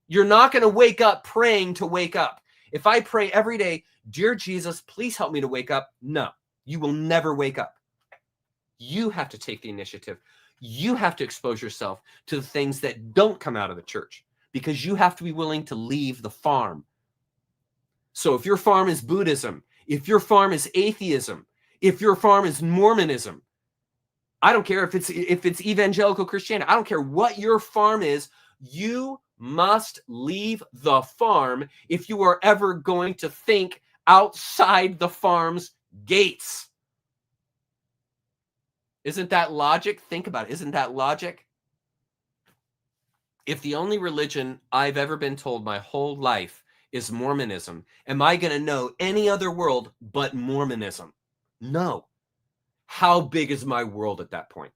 You're not going to wake up praying to wake up. If I pray every day, dear Jesus, please help me to wake up. No, you will never wake up. You have to take the initiative. You have to expose yourself to the things that don't come out of the church, because you have to be willing to leave the farm. So if your farm is Buddhism, if your farm is atheism, if your farm is Mormonism, I don't care if it's evangelical Christianity, I don't care what your farm is, you must leave the farm if you are ever going to think outside the farm's gates. Isn't that logic? Think about it. Isn't that logic? If the only religion I've ever been told my whole life is Mormonism, am I going to know any other world but Mormonism? No. How big is my world at that point?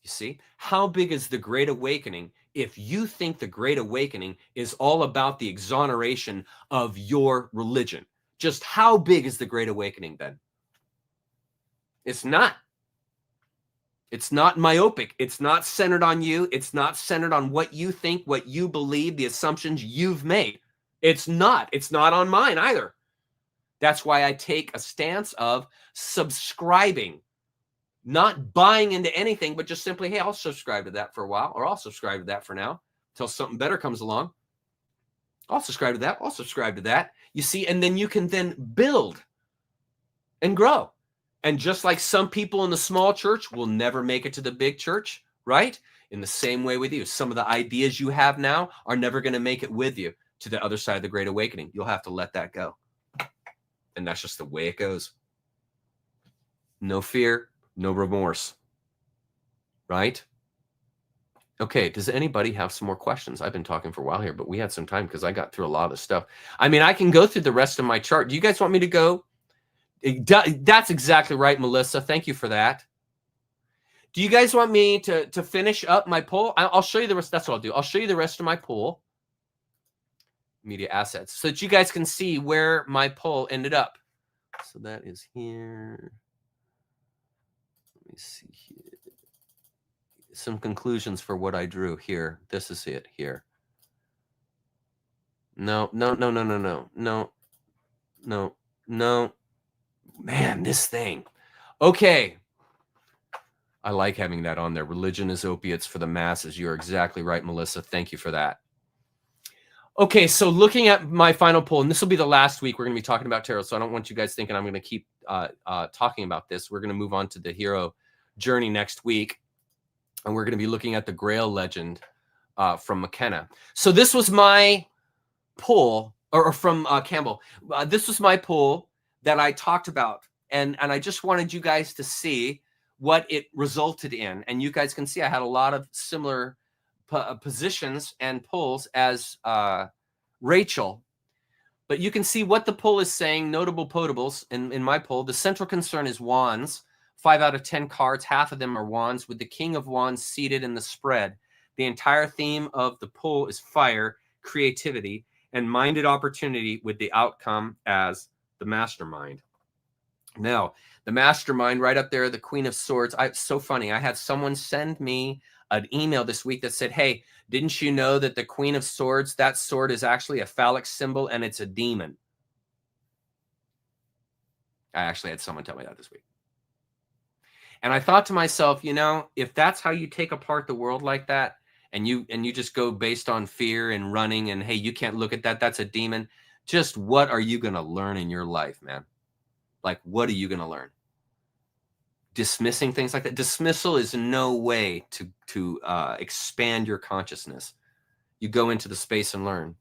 You see, how big is the Great Awakening if you think the Great Awakening is all about the exoneration of your religion? Just how big is the Great Awakening then? It's not. It's not myopic. It's not centered on you. It's not centered on what you think, what you believe, the assumptions you've made. It's not. It's not on mine either. That's why I take a stance of subscribing, not buying into anything, but just simply, hey, I'll subscribe to that for a while, or I'll subscribe to that for now until something better comes along. I'll subscribe to that. I'll subscribe to that. You see, and then you can then build and grow. And just like some people in the small church will never make it to the big church, right? In the same way with you, some of the ideas you have now are never going to make it with you to the other side of the Great Awakening. You'll have to let that go. And that's just the way it goes. No fear, no remorse, right? Okay, does anybody have some more questions? I've been talking for a while here, but we had some time because I got through a lot of the stuff. I mean, I can go through the rest of my chart. Do you guys want me to go? That's exactly right, Melissa. Thank you for that. Do you guys want me to finish up my poll? I'll show you the rest. That's what I'll do. I'll show you the rest of my poll. Media assets, so that you guys can see where my poll ended up. So that is here. Let me see here. Some conclusions for what I drew here. This is it here. No. Man, this thing. Okay. I like having that on there. Religion is opiates for the masses. You're exactly right, Melissa. Thank you for that. Okay, so looking at my final poll, and this will be the last week we're going to be talking about tarot, so I don't want you guys thinking I'm going to keep talking about this. We're going to move on to the hero journey next week, and we're going to be looking at the Grail legend from McKenna. So this was my poll, or from Campbell. This was my poll that I talked about, and I just wanted you guys to see what it resulted in. And you guys can see I had a lot of similar positions and polls as Rachel, but you can see what the poll is saying. Notable potables in my poll. The central concern is wands. 5 out of 10 cards, half of them are wands, with the King of Wands seated in the spread. The entire theme of the poll is fire, creativity, and minded opportunity, with the outcome as the mastermind. Now, the mastermind right up there, the Queen of Swords. It's so funny. I had someone send me an email this week that said, hey, didn't you know that the Queen of Swords, that sword is actually a phallic symbol and it's a demon? I actually had someone tell me that this week. And I thought to myself, you know, if that's how you take apart the world like that, and you just go based on fear and running and, hey, you can't look at that, that's a demon. Just what are you going to learn in your life, man? Like, what are you going to learn? Dismissing things like that. Dismissal is no way to expand your consciousness. You go into the space and learn.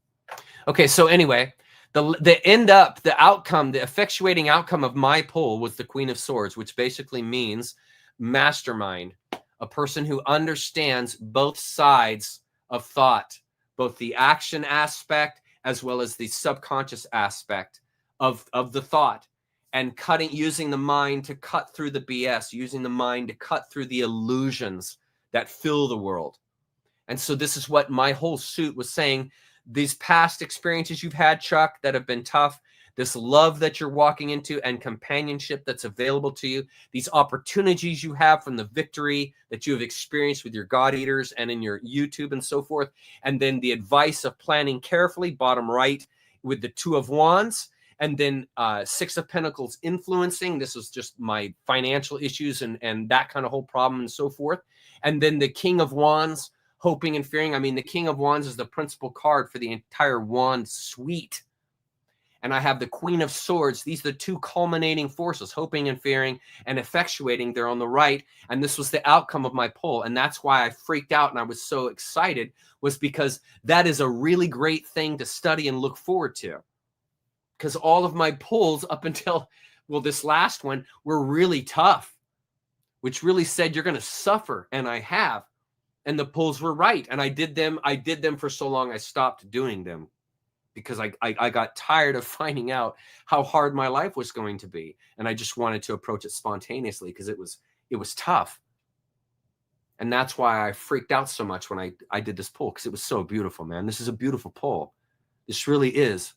Okay, so anyway, the outcome, the effectuating outcome of my poll was the Queen of Swords, which basically means mastermind, a person who understands both sides of thought, both the action aspect as well as the subconscious aspect of the thought. And using the mind to cut through the BS, using the mind to cut through the illusions that fill the world. And so this is what my whole suit was saying. These past experiences you've had, Chuck, that have been tough, this love that you're walking into and companionship that's available to you, these opportunities you have from the victory that you have experienced with your God eaters and in your YouTube and so forth. And then the advice of planning carefully, bottom right, with the Two of Wands. And then Six of Pentacles influencing. This was just my financial issues and that kind of whole problem and so forth. And then the King of Wands, hoping and fearing. I mean, the King of Wands is the principal card for the entire wand suite. And I have the Queen of Swords. These are the two culminating forces, hoping and fearing and effectuating. They're on the right. And this was the outcome of my pull. And that's why I freaked out and I was so excited, was because that is a really great thing to study and look forward to. Because all of my pulls up until, well, this last one were really tough, which really said you're going to suffer. And I have. And the pulls were right. And I did them for so long, I stopped doing them because I got tired of finding out how hard my life was going to be. And I just wanted to approach it spontaneously because it was tough. And that's why I freaked out so much when I did this pull, because it was so beautiful, man. This is a beautiful pull. This really is.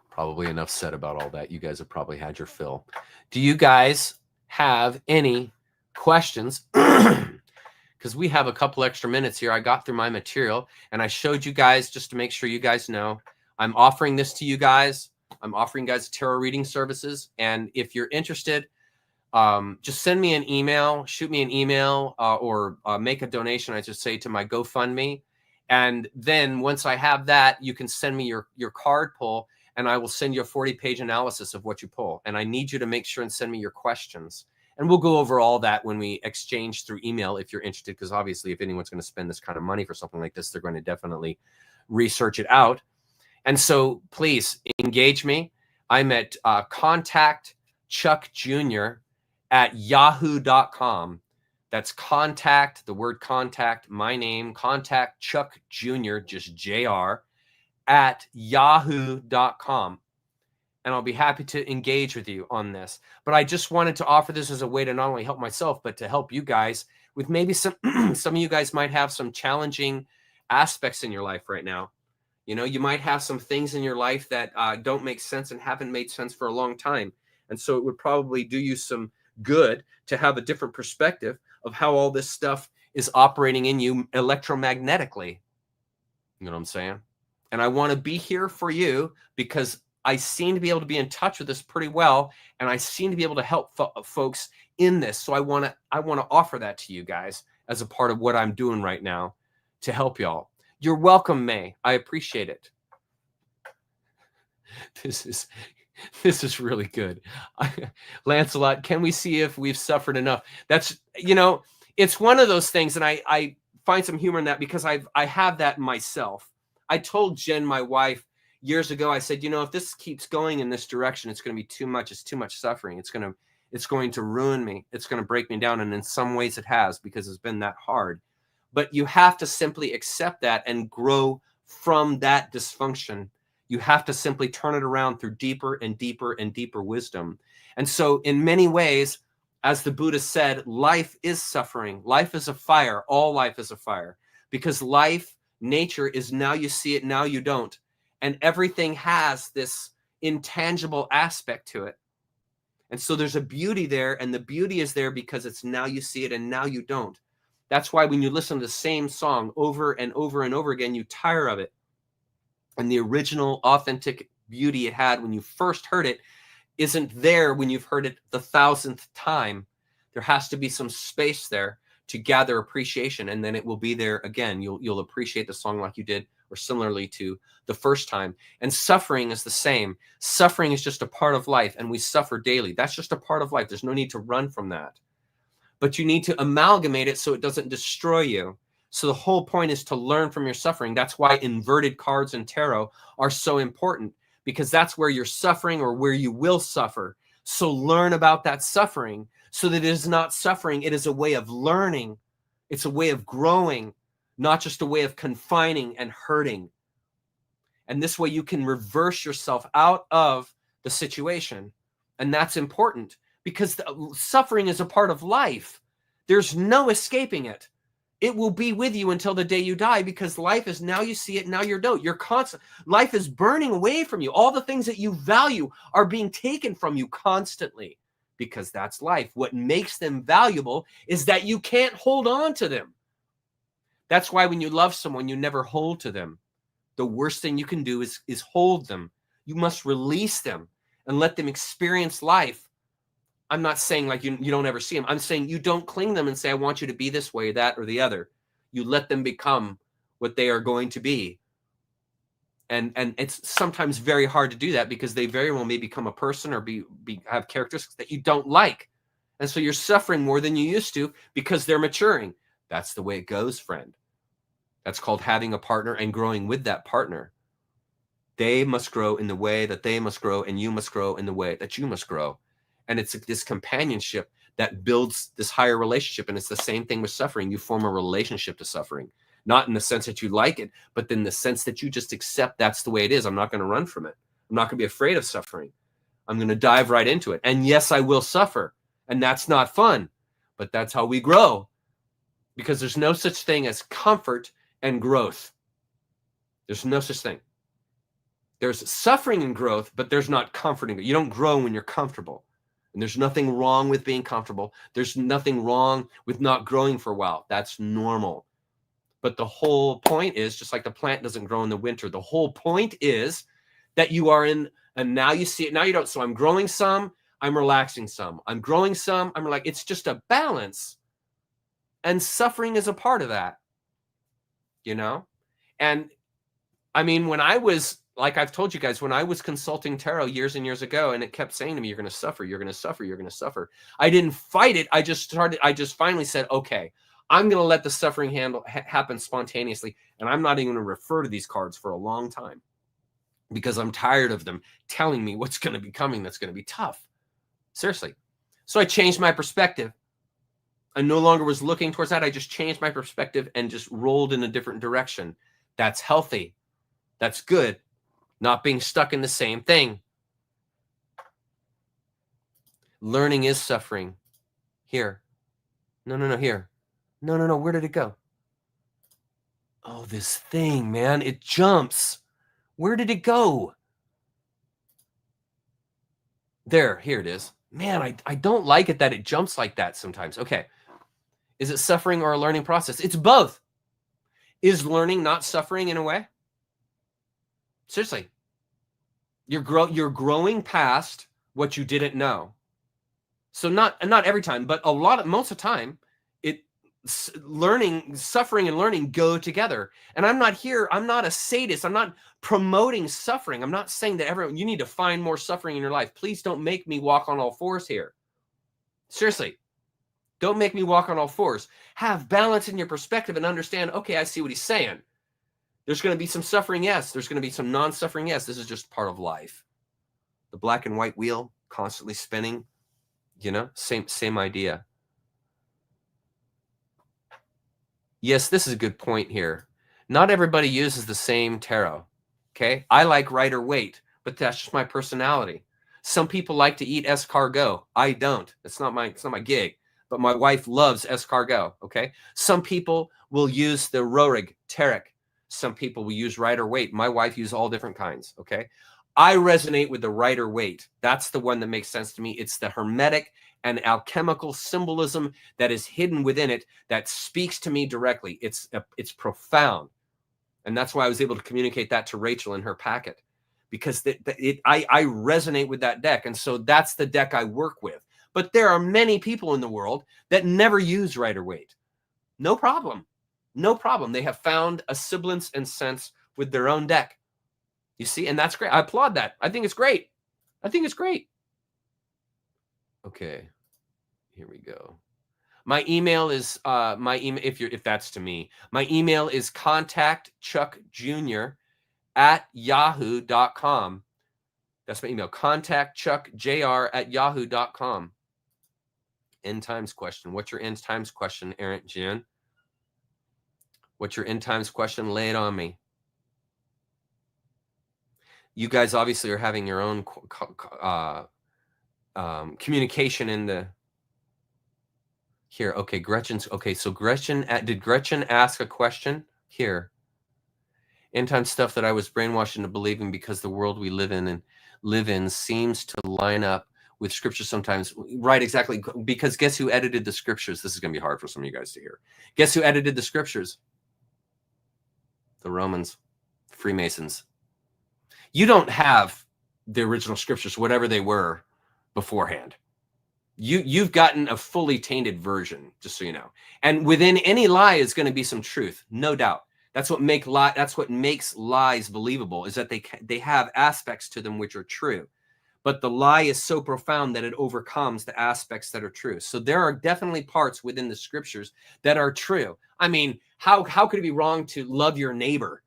Probably enough said about all that. You guys have probably had your fill. Do you guys have any questions? Because we have a couple extra minutes here. I got through my material and I showed you guys, just to make sure you guys know, I'm offering this to you guys. I'm offering you guys tarot reading services. And if you're interested, just send me an email, shoot me an email, or make a donation, I just say, to my GoFundMe. And then once I have that, you can send me your card pull, and I will send you a 40-page analysis of what you pull. And I need you to make sure and send me your questions. And we'll go over all that when we exchange through email if you're interested, because obviously if anyone's going to spend this kind of money for something like this, they're going to definitely research it out. And so please engage me. I'm at contact Chuck Jr. at yahoo.com. That's contact, the word contact, my name, contact Chuck Jr., just JR, at yahoo.com. And I'll be happy to engage with you on this. But I just wanted to offer this as a way to not only help myself, but to help you guys with maybe some of you guys might have some challenging aspects in your life right now. You know, you might have some things in your life that don't make sense and haven't made sense for a long time. And so it would probably do you some good to have a different perspective of how all this stuff is operating in you electromagnetically. You know what I'm saying? And I want to be here for you because I seem to be able to be in touch with this pretty well, and I seem to be able to help folks in this. So I want to offer that to you guys as a part of what I'm doing right now to help y'all. You're welcome, May. I appreciate it. This is really good. Lancelot, can we see if we've suffered enough? That's, you know, it's one of those things, and I find some humor in that because I have that myself. I told Jen, my wife, years ago, I said, you know, if this keeps going in this direction, it's going to be too much. It's too much suffering. It's going to ruin me. It's going to break me down. And in some ways it has, because it's been that hard. But you have to simply accept that and grow from that dysfunction. You have to simply turn it around through deeper and deeper and deeper wisdom. And so in many ways, as the Buddha said, life is suffering. Life is a fire. All life is a fire. Because life, nature is now you see it, now you don't. And everything has this intangible aspect to it. And so there's a beauty there, and the beauty is there because it's now you see it and now you don't. That's why when you listen to the same song over and over and over again, you tire of it. And the original authentic beauty it had when you first heard it isn't there when you've heard it the 1,000th time. There has to be some space there to gather appreciation, and then it will be there again. You'll appreciate the song like you did, or similarly to the first time. And suffering is the same. Suffering is just a part of life, and we suffer daily. That's just a part of life. There's no need to run from that. But you need to amalgamate it so it doesn't destroy you. So the whole point is to learn from your suffering. That's why inverted cards and tarot are so important, because that's where you're suffering or where you will suffer. So learn about that suffering so that it is not suffering. It is a way of learning. It's a way of growing, not just a way of confining and hurting. And this way you can reverse yourself out of the situation. And that's important because suffering is a part of life. There's no escaping it. It will be with you until the day you die, because life is, now you see it, now you don't. You're constant. Life is burning away from you. All the things that you value are being taken from you constantly, because that's life. What makes them valuable is that you can't hold on to them. That's why when you love someone, you never hold to them. The worst thing you can do is hold them. You must release them and let them experience life. I'm not saying like you don't ever see them. I'm saying you don't cling to them and say, I want you to be this way, that, or the other. You let them become what they are going to be. And it's sometimes very hard to do that, because they very well may become a person or have characteristics that you don't like. And so you're suffering more than you used to because they're maturing. That's the way it goes, friend. That's called having a partner and growing with that partner. They must grow in the way that they must grow, and you must grow in the way that you must grow. And it's this companionship that builds this higher relationship. And it's the same thing with suffering. You form a relationship to suffering, not in the sense that you like it, but in the sense that you just accept that's the way it is. I'm not going to run from it. I'm not going to be afraid of suffering. I'm going to dive right into it. And yes, I will suffer. And that's not fun, but that's how we grow, because there's no such thing as comfort and growth. There's no such thing. There's suffering and growth, but there's not comforting. You don't grow when you're comfortable. And there's nothing wrong with being comfortable. There's nothing wrong with not growing for a while. That's normal. But the whole point is, just like the plant doesn't grow in the winter, the whole point is that you are in, and now you see it, now you don't. So I'm growing some, I'm relaxing some. I'm growing some, I'm like, it's just a balance. And suffering is a part of that, you know? And I mean, when I was, like I've told you guys, when I was consulting tarot years and years ago, and it kept saying to me, you're going to suffer, you're going to suffer, you're going to suffer. I didn't fight it. I just finally said, okay, I'm going to let the suffering happen spontaneously. And I'm not even going to refer to these cards for a long time, because I'm tired of them telling me what's going to be coming that's going to be tough. Seriously. So I changed my perspective. I no longer was looking towards that. I just changed my perspective and just rolled in a different direction. That's healthy. That's good. Not being stuck in the same thing. Learning is suffering. Here. No, here. No, where did it go? Oh, this thing, man, it jumps. Where did it go? There, here it is. Man, I don't like it that it jumps like that sometimes. Okay. Is it suffering or a learning process? It's both. Is learning not suffering in a way? Seriously. You're growing past what you didn't know. So not every time, but most of the time, suffering and learning go together. And I'm not a sadist. I'm not promoting suffering. I'm not saying that you need to find more suffering in your life. Please don't make me walk on all fours here. Seriously. Don't make me walk on all fours. Have balance in your perspective and understand, okay, I see what he's saying. There's going to be some suffering, yes. There's going to be some non-suffering, yes. This is just part of life. The black and white wheel constantly spinning, same idea. Yes, this is a good point here. Not everybody uses the same tarot, okay? I like Rider-Waite, but that's just my personality. Some people like to eat escargot. I don't. It's not my gig. But my wife loves escargot, okay? Some people will use the Rorig, Terek. Some people will use Rider-Waite. My wife uses all different kinds, okay? I resonate with the Rider-Waite. That's the one that makes sense to me. It's the hermetic and alchemical symbolism that is hidden within it that speaks to me directly. It's profound. And that's why I was able to communicate that to Rachel in her packet, because I resonate with that deck. And so that's the deck I work with. But there are many people in the world that never use Rider-Waite. No problem. No problem. They have found a semblance and sense with their own deck. You see, and that's great. I applaud that. I think it's great. Okay, here we go. My email is if that's to me. My email is contactchuckjr@yahoo.com. That's my email. contactchuckjr@yahoo.com. End times question. What's your end times question, Errant June? What's your end times question? Lay it on me. You guys obviously are having your own communication in the Here, okay, Gretchen's, okay, so Gretchen, did Gretchen ask a question? Here. End time stuff that I was brainwashed into believing because the world we live in seems to line up with scripture sometimes. Right, exactly. Because guess who edited the scriptures? This is going to be hard for some of you guys to hear. Guess who edited the scriptures? The Romans, Freemasons. You don't have the original scriptures, whatever they were, beforehand. You've gotten a fully tainted version, just so you know. And within any lie is going to be some truth, no doubt. That's what makes lies believable, is that they have aspects to them which are true. But the lie is so profound that it overcomes the aspects that are true. So there are definitely parts within the scriptures that are true. I mean, how could it be wrong to love your neighbor?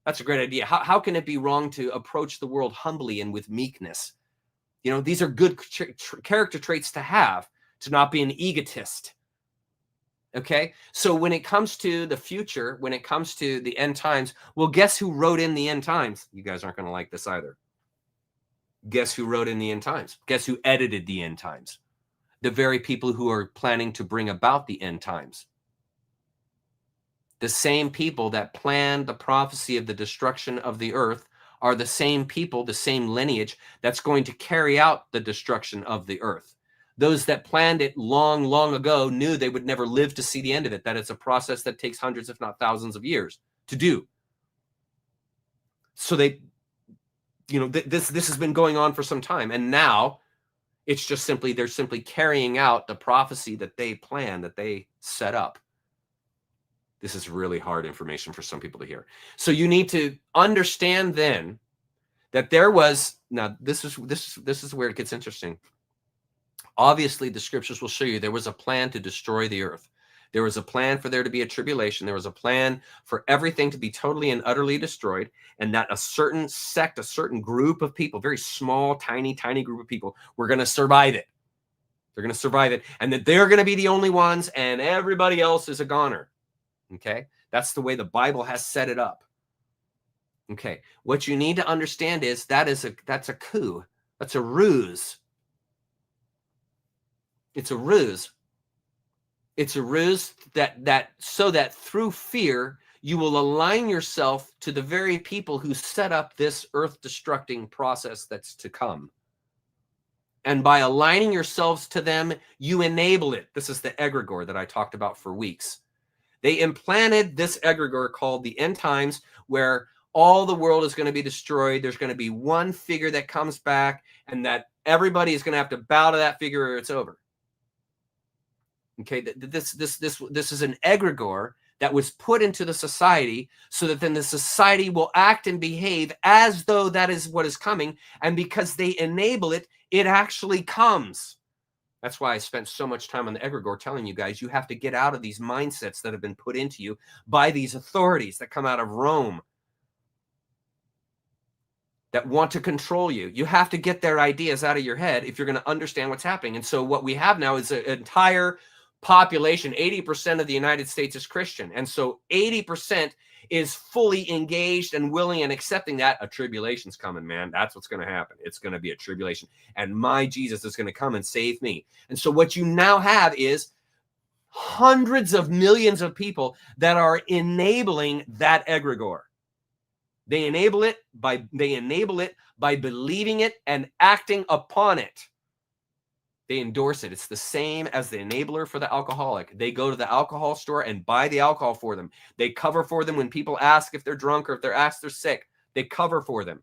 That's a great idea. How can it be wrong to approach the world humbly and with meekness? You know, these are good character traits to have, to not be an egotist. Okay, so when it comes to the future, when it comes to the end times, well, guess who wrote in the end times? You guys aren't going to like this either. Guess who wrote in the end times? Guess who edited the end times? The very people who are planning to bring about the end times. The same people that planned the prophecy of the destruction of the earth are the same people, the same lineage that's going to carry out the destruction of the earth. Those that planned it long, long ago knew they would never live to see the end of it, that it's a process that takes hundreds, if not thousands of years to do. So they, you know, this has been going on for some time. And now it's just simply, they're simply carrying out the prophecy that they planned, that they set up. This is really hard information for some people to hear. So you need to understand then that there was, now this is where it gets interesting. Obviously, the scriptures will show you there was a plan to destroy the earth. There was a plan for there to be a tribulation. There was a plan for everything to be totally and utterly destroyed, and that a certain sect, a certain group of people, very small, tiny, tiny group of people, were going to survive it. They're going to survive it, and that they're going to be the only ones, and everybody else is a goner. Okay? That's the way the Bible has set it up. Okay. What you need to understand is that's a coup. That's a ruse. It's a ruse. It's a ruse so that through fear, you will align yourself to the very people who set up this earth-destructing process that's to come. And by aligning yourselves to them, you enable it. This is the egregore that I talked about for weeks. They implanted this egregore called the end times, where all the world is going to be destroyed. There's going to be one figure that comes back, and that everybody is going to have to bow to that figure or it's over. Okay, this is an egregore that was put into the society so that then the society will act and behave as though that is what is coming. And because they enable it, it actually comes. That's why I spent so much time on the egregore telling you guys, you have to get out of these mindsets that have been put into you by these authorities that come out of Rome that want to control you. You have to get their ideas out of your head if you're going to understand what's happening. And so what we have now is an entire population. 80% of the United States is Christian. And so 80% is fully engaged and willing and accepting that a tribulation's coming, man. That's what's going to happen. It's going to be a tribulation. And my Jesus is going to come and save me. And so what you now have is hundreds of millions of people that are enabling that egregore. They enable it by believing it and acting upon it. They endorse it. It's the same as the enabler for the alcoholic. They go to the alcohol store and buy the alcohol for them. They cover for them when people ask if they're drunk or if they're asked they're sick. They cover for them.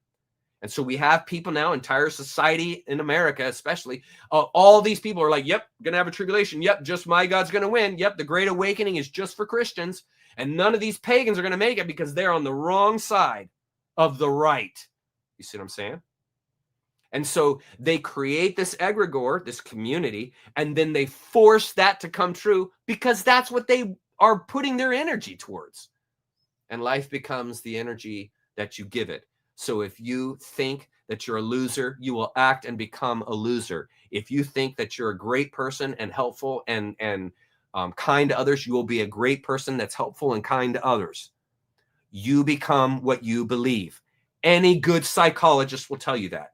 And so we have people now, entire society in America especially, all these people are like, yep, going to have a tribulation. Yep, just my God's going to win. Yep, the Great Awakening is just for Christians. And none of these pagans are going to make it because they're on the wrong side of the right. You see what I'm saying? And so they create this egregore, this community, and then they force that to come true because that's what they are putting their energy towards. And life becomes the energy that you give it. So if you think that you're a loser, you will act and become a loser. If you think that you're a great person and helpful and kind to others, you will be a great person that's helpful and kind to others. You become what you believe. Any good psychologist will tell you that.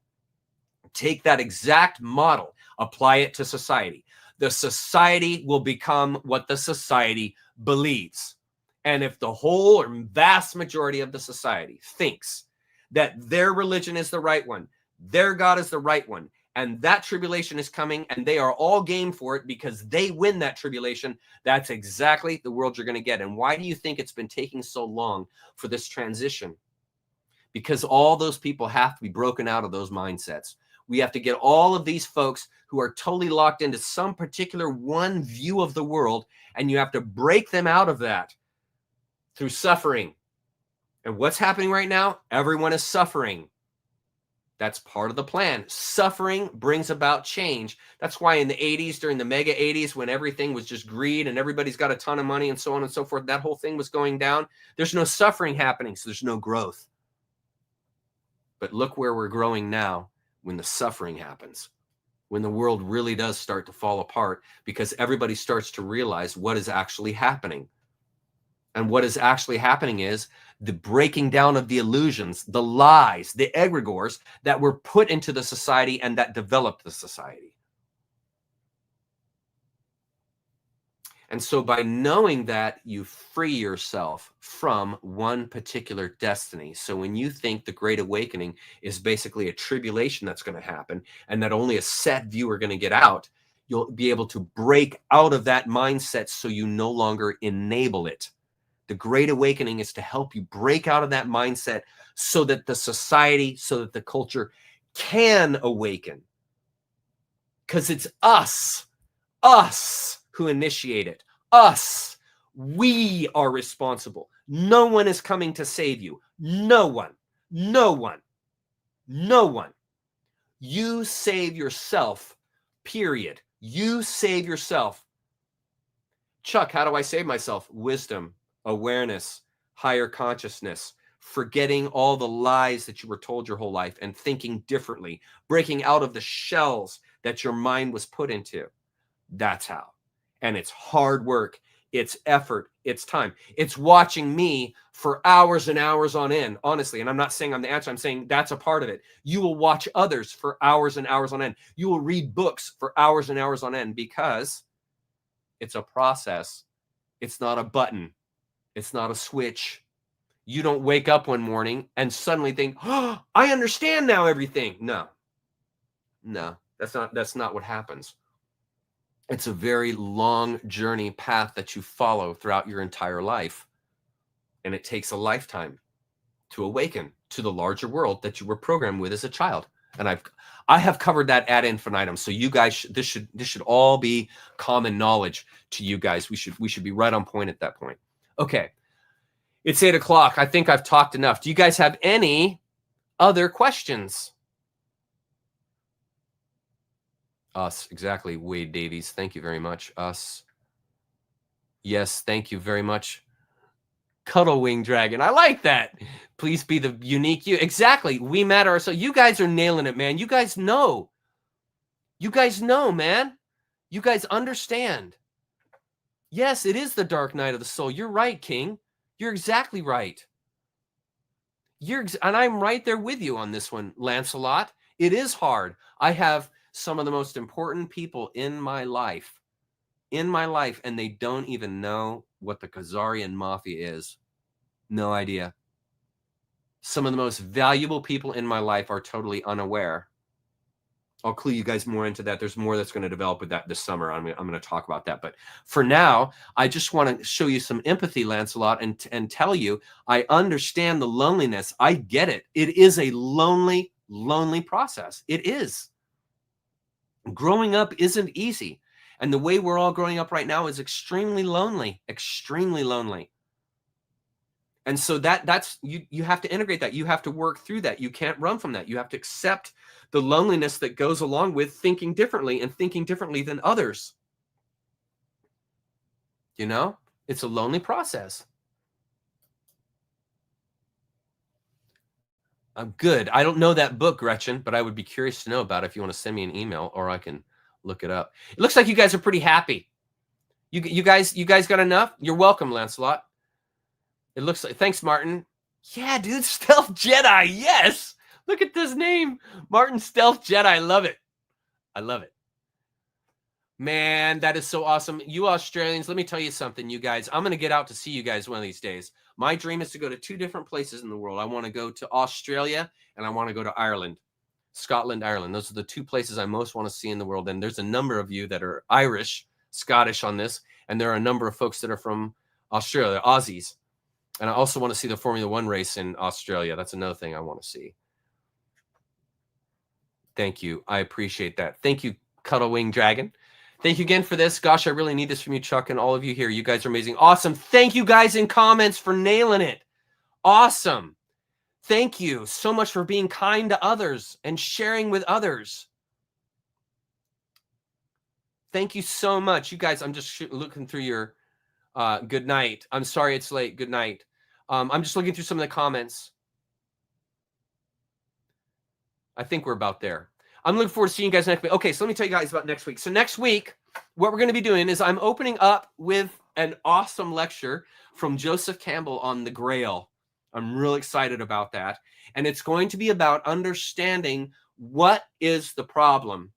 Take that exact model, apply it to society. The society will become what the society believes. And if the whole or vast majority of the society thinks that their religion is the right one, their God is the right one, and that tribulation is coming, and they are all game for it because they win that tribulation, that's exactly the world you're going to get. And why do you think it's been taking so long for this transition? Because all those people have to be broken out of those mindsets. We have to get all of these folks who are totally locked into some particular one view of the world, and you have to break them out of that through suffering. And what's happening right now? Everyone is suffering. That's part of the plan. Suffering brings about change. That's why in the 80s, during the mega 80s, when everything was just greed and everybody's got a ton of money and so on and so forth, that whole thing was going down. There's no suffering happening, so there's no growth. But look where we're growing now when the suffering happens, when the world really does start to fall apart, because everybody starts to realize what is actually happening. And what is actually happening is the breaking down of the illusions, the lies, the egregores that were put into the society and that developed the society. And so by knowing that, you free yourself from one particular destiny. So when you think the Great Awakening is basically a tribulation that's going to happen and that only a set few are going to get out, you'll be able to break out of that mindset so you no longer enable it. The Great Awakening is to help you break out of that mindset so that the society, so that the culture can awaken. Because it's us who initiate it. Us. We are responsible. No one is coming to save you. No one. No one. No one. You save yourself, period. You save yourself. Chuck, how do I save myself? Wisdom, awareness, higher consciousness, forgetting all the lies that you were told your whole life and thinking differently, breaking out of the shells that your mind was put into. That's how. And it's hard work. It's effort. It's time. It's watching me for hours and hours on end, honestly. And I'm not saying I'm the answer. I'm saying that's a part of it. You will watch others for hours and hours on end. You will read books for hours and hours on end because it's a process. It's not a button. It's not a switch. You don't wake up one morning and suddenly think, oh, I understand now everything. No, that's not what happens. It's a very long journey path that you follow throughout your entire life. And it takes a lifetime to awaken to the larger world that you were programmed with as a child. And I have covered that ad infinitum. So you guys, this should all be common knowledge to you guys. We should be right on point at that point. Okay. It's 8 o'clock. I think I've talked enough. Do you guys have any other questions? Us, exactly. Wade Davies. Thank you very much. Us. Yes, thank you very much. Cuddle Wing Dragon. I like that. Please be the unique you. Exactly. We matter. So you guys are nailing it, man. You guys know. You guys know, man. You guys understand. Yes, it is the dark night of the soul. You're right, King. You're exactly right. And I'm right there with you on this one, Lancelot. It is hard. I have some of the most important people in my life, and they don't even know what the Khazarian Mafia is. No idea. Some of the most valuable people in my life are totally unaware. I'll clue you guys more into that. There's more that's going to develop with that this summer. I'm going to talk about that. But for now, I just want to show you some empathy, Lancelot, and tell you I understand the loneliness. I get it. It is a lonely, lonely process. It is. Growing up isn't easy. And the way we're all growing up right now is extremely lonely, extremely lonely. And so that's you have to integrate that. You have to work through that. You can't run from that. You have to accept the loneliness that goes along with thinking differently and thinking differently than others. You know, it's a lonely process. I'm good. I don't know that book, Gretchen, but I would be curious to know about it if you want to send me an email or I can look it up. It looks like you guys are pretty happy. You guys got enough? You're welcome, Lancelot. It looks like, thanks, Martin. Yeah, dude, Stealth Jedi. Yes. Look at this name. Martin Stealth Jedi. I love it. I love it. Man, that is so awesome. You Australians, let me tell you something, you guys. I'm going to get out to see you guys one of these days. My dream is to go to 2 different places in the world. I want to go to Australia and I want to go to Ireland. Scotland, Ireland. Those are the 2 places I most want to see in the world. And there's a number of you that are Irish, Scottish on this. And there are a number of folks that are from Australia, Aussies. And I also want to see the Formula 1 race in Australia. That's another thing I want to see. Thank you. I appreciate that. Thank you, Cuddle Wing Dragon. Thank you again for this. Gosh, I really need this from you, Chuck, and all of you here. You guys are amazing. Awesome. Thank you guys in comments for nailing it. Awesome. Thank you so much for being kind to others and sharing with others. Thank you so much. You guys, I'm just looking through your good night. I'm sorry it's late. Good night. I'm just looking through some of the comments. I think we're about there. I'm looking forward to seeing you guys next week. Okay, so let me tell you guys about next week. So next week, what we're going to be doing is I'm opening up with an awesome lecture from Joseph Campbell on the Grail. I'm really excited about that. And it's going to be about understanding what is the problem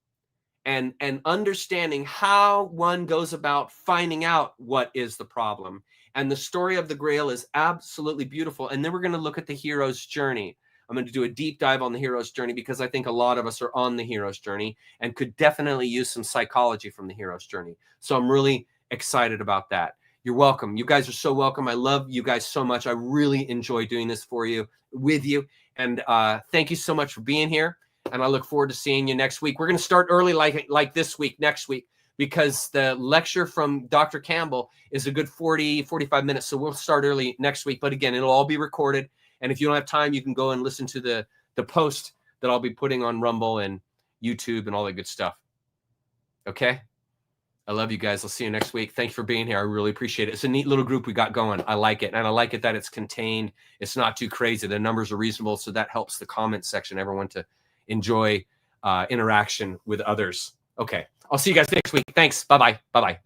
and understanding how one goes about finding out what is the problem. And the story of the Grail is absolutely beautiful. And then we're going to look at the hero's journey. I'm going to do a deep dive on the hero's journey because I think a lot of us are on the hero's journey and could definitely use some psychology from the hero's journey. So I'm really excited about that. You're welcome. You guys are so welcome. I love you guys so much. I really enjoy doing this for you, with you. And thank you so much for being here. And I look forward to seeing you next week. We're going to start early like this week, next week, because the lecture from Dr. Campbell is a good 40, 45 minutes. So we'll start early next week. But again, it'll all be recorded. And if you don't have time, you can go and listen to the post that I'll be putting on Rumble and YouTube and all that good stuff. Okay? I love you guys. I'll see you next week. Thanks for being here. I really appreciate it. It's a neat little group we got going. I like it. And I like it that it's contained. It's not too crazy. The numbers are reasonable. So that helps the comment section, everyone to enjoy interaction with others. Okay. I'll see you guys next week. Thanks. Bye-bye. Bye-bye.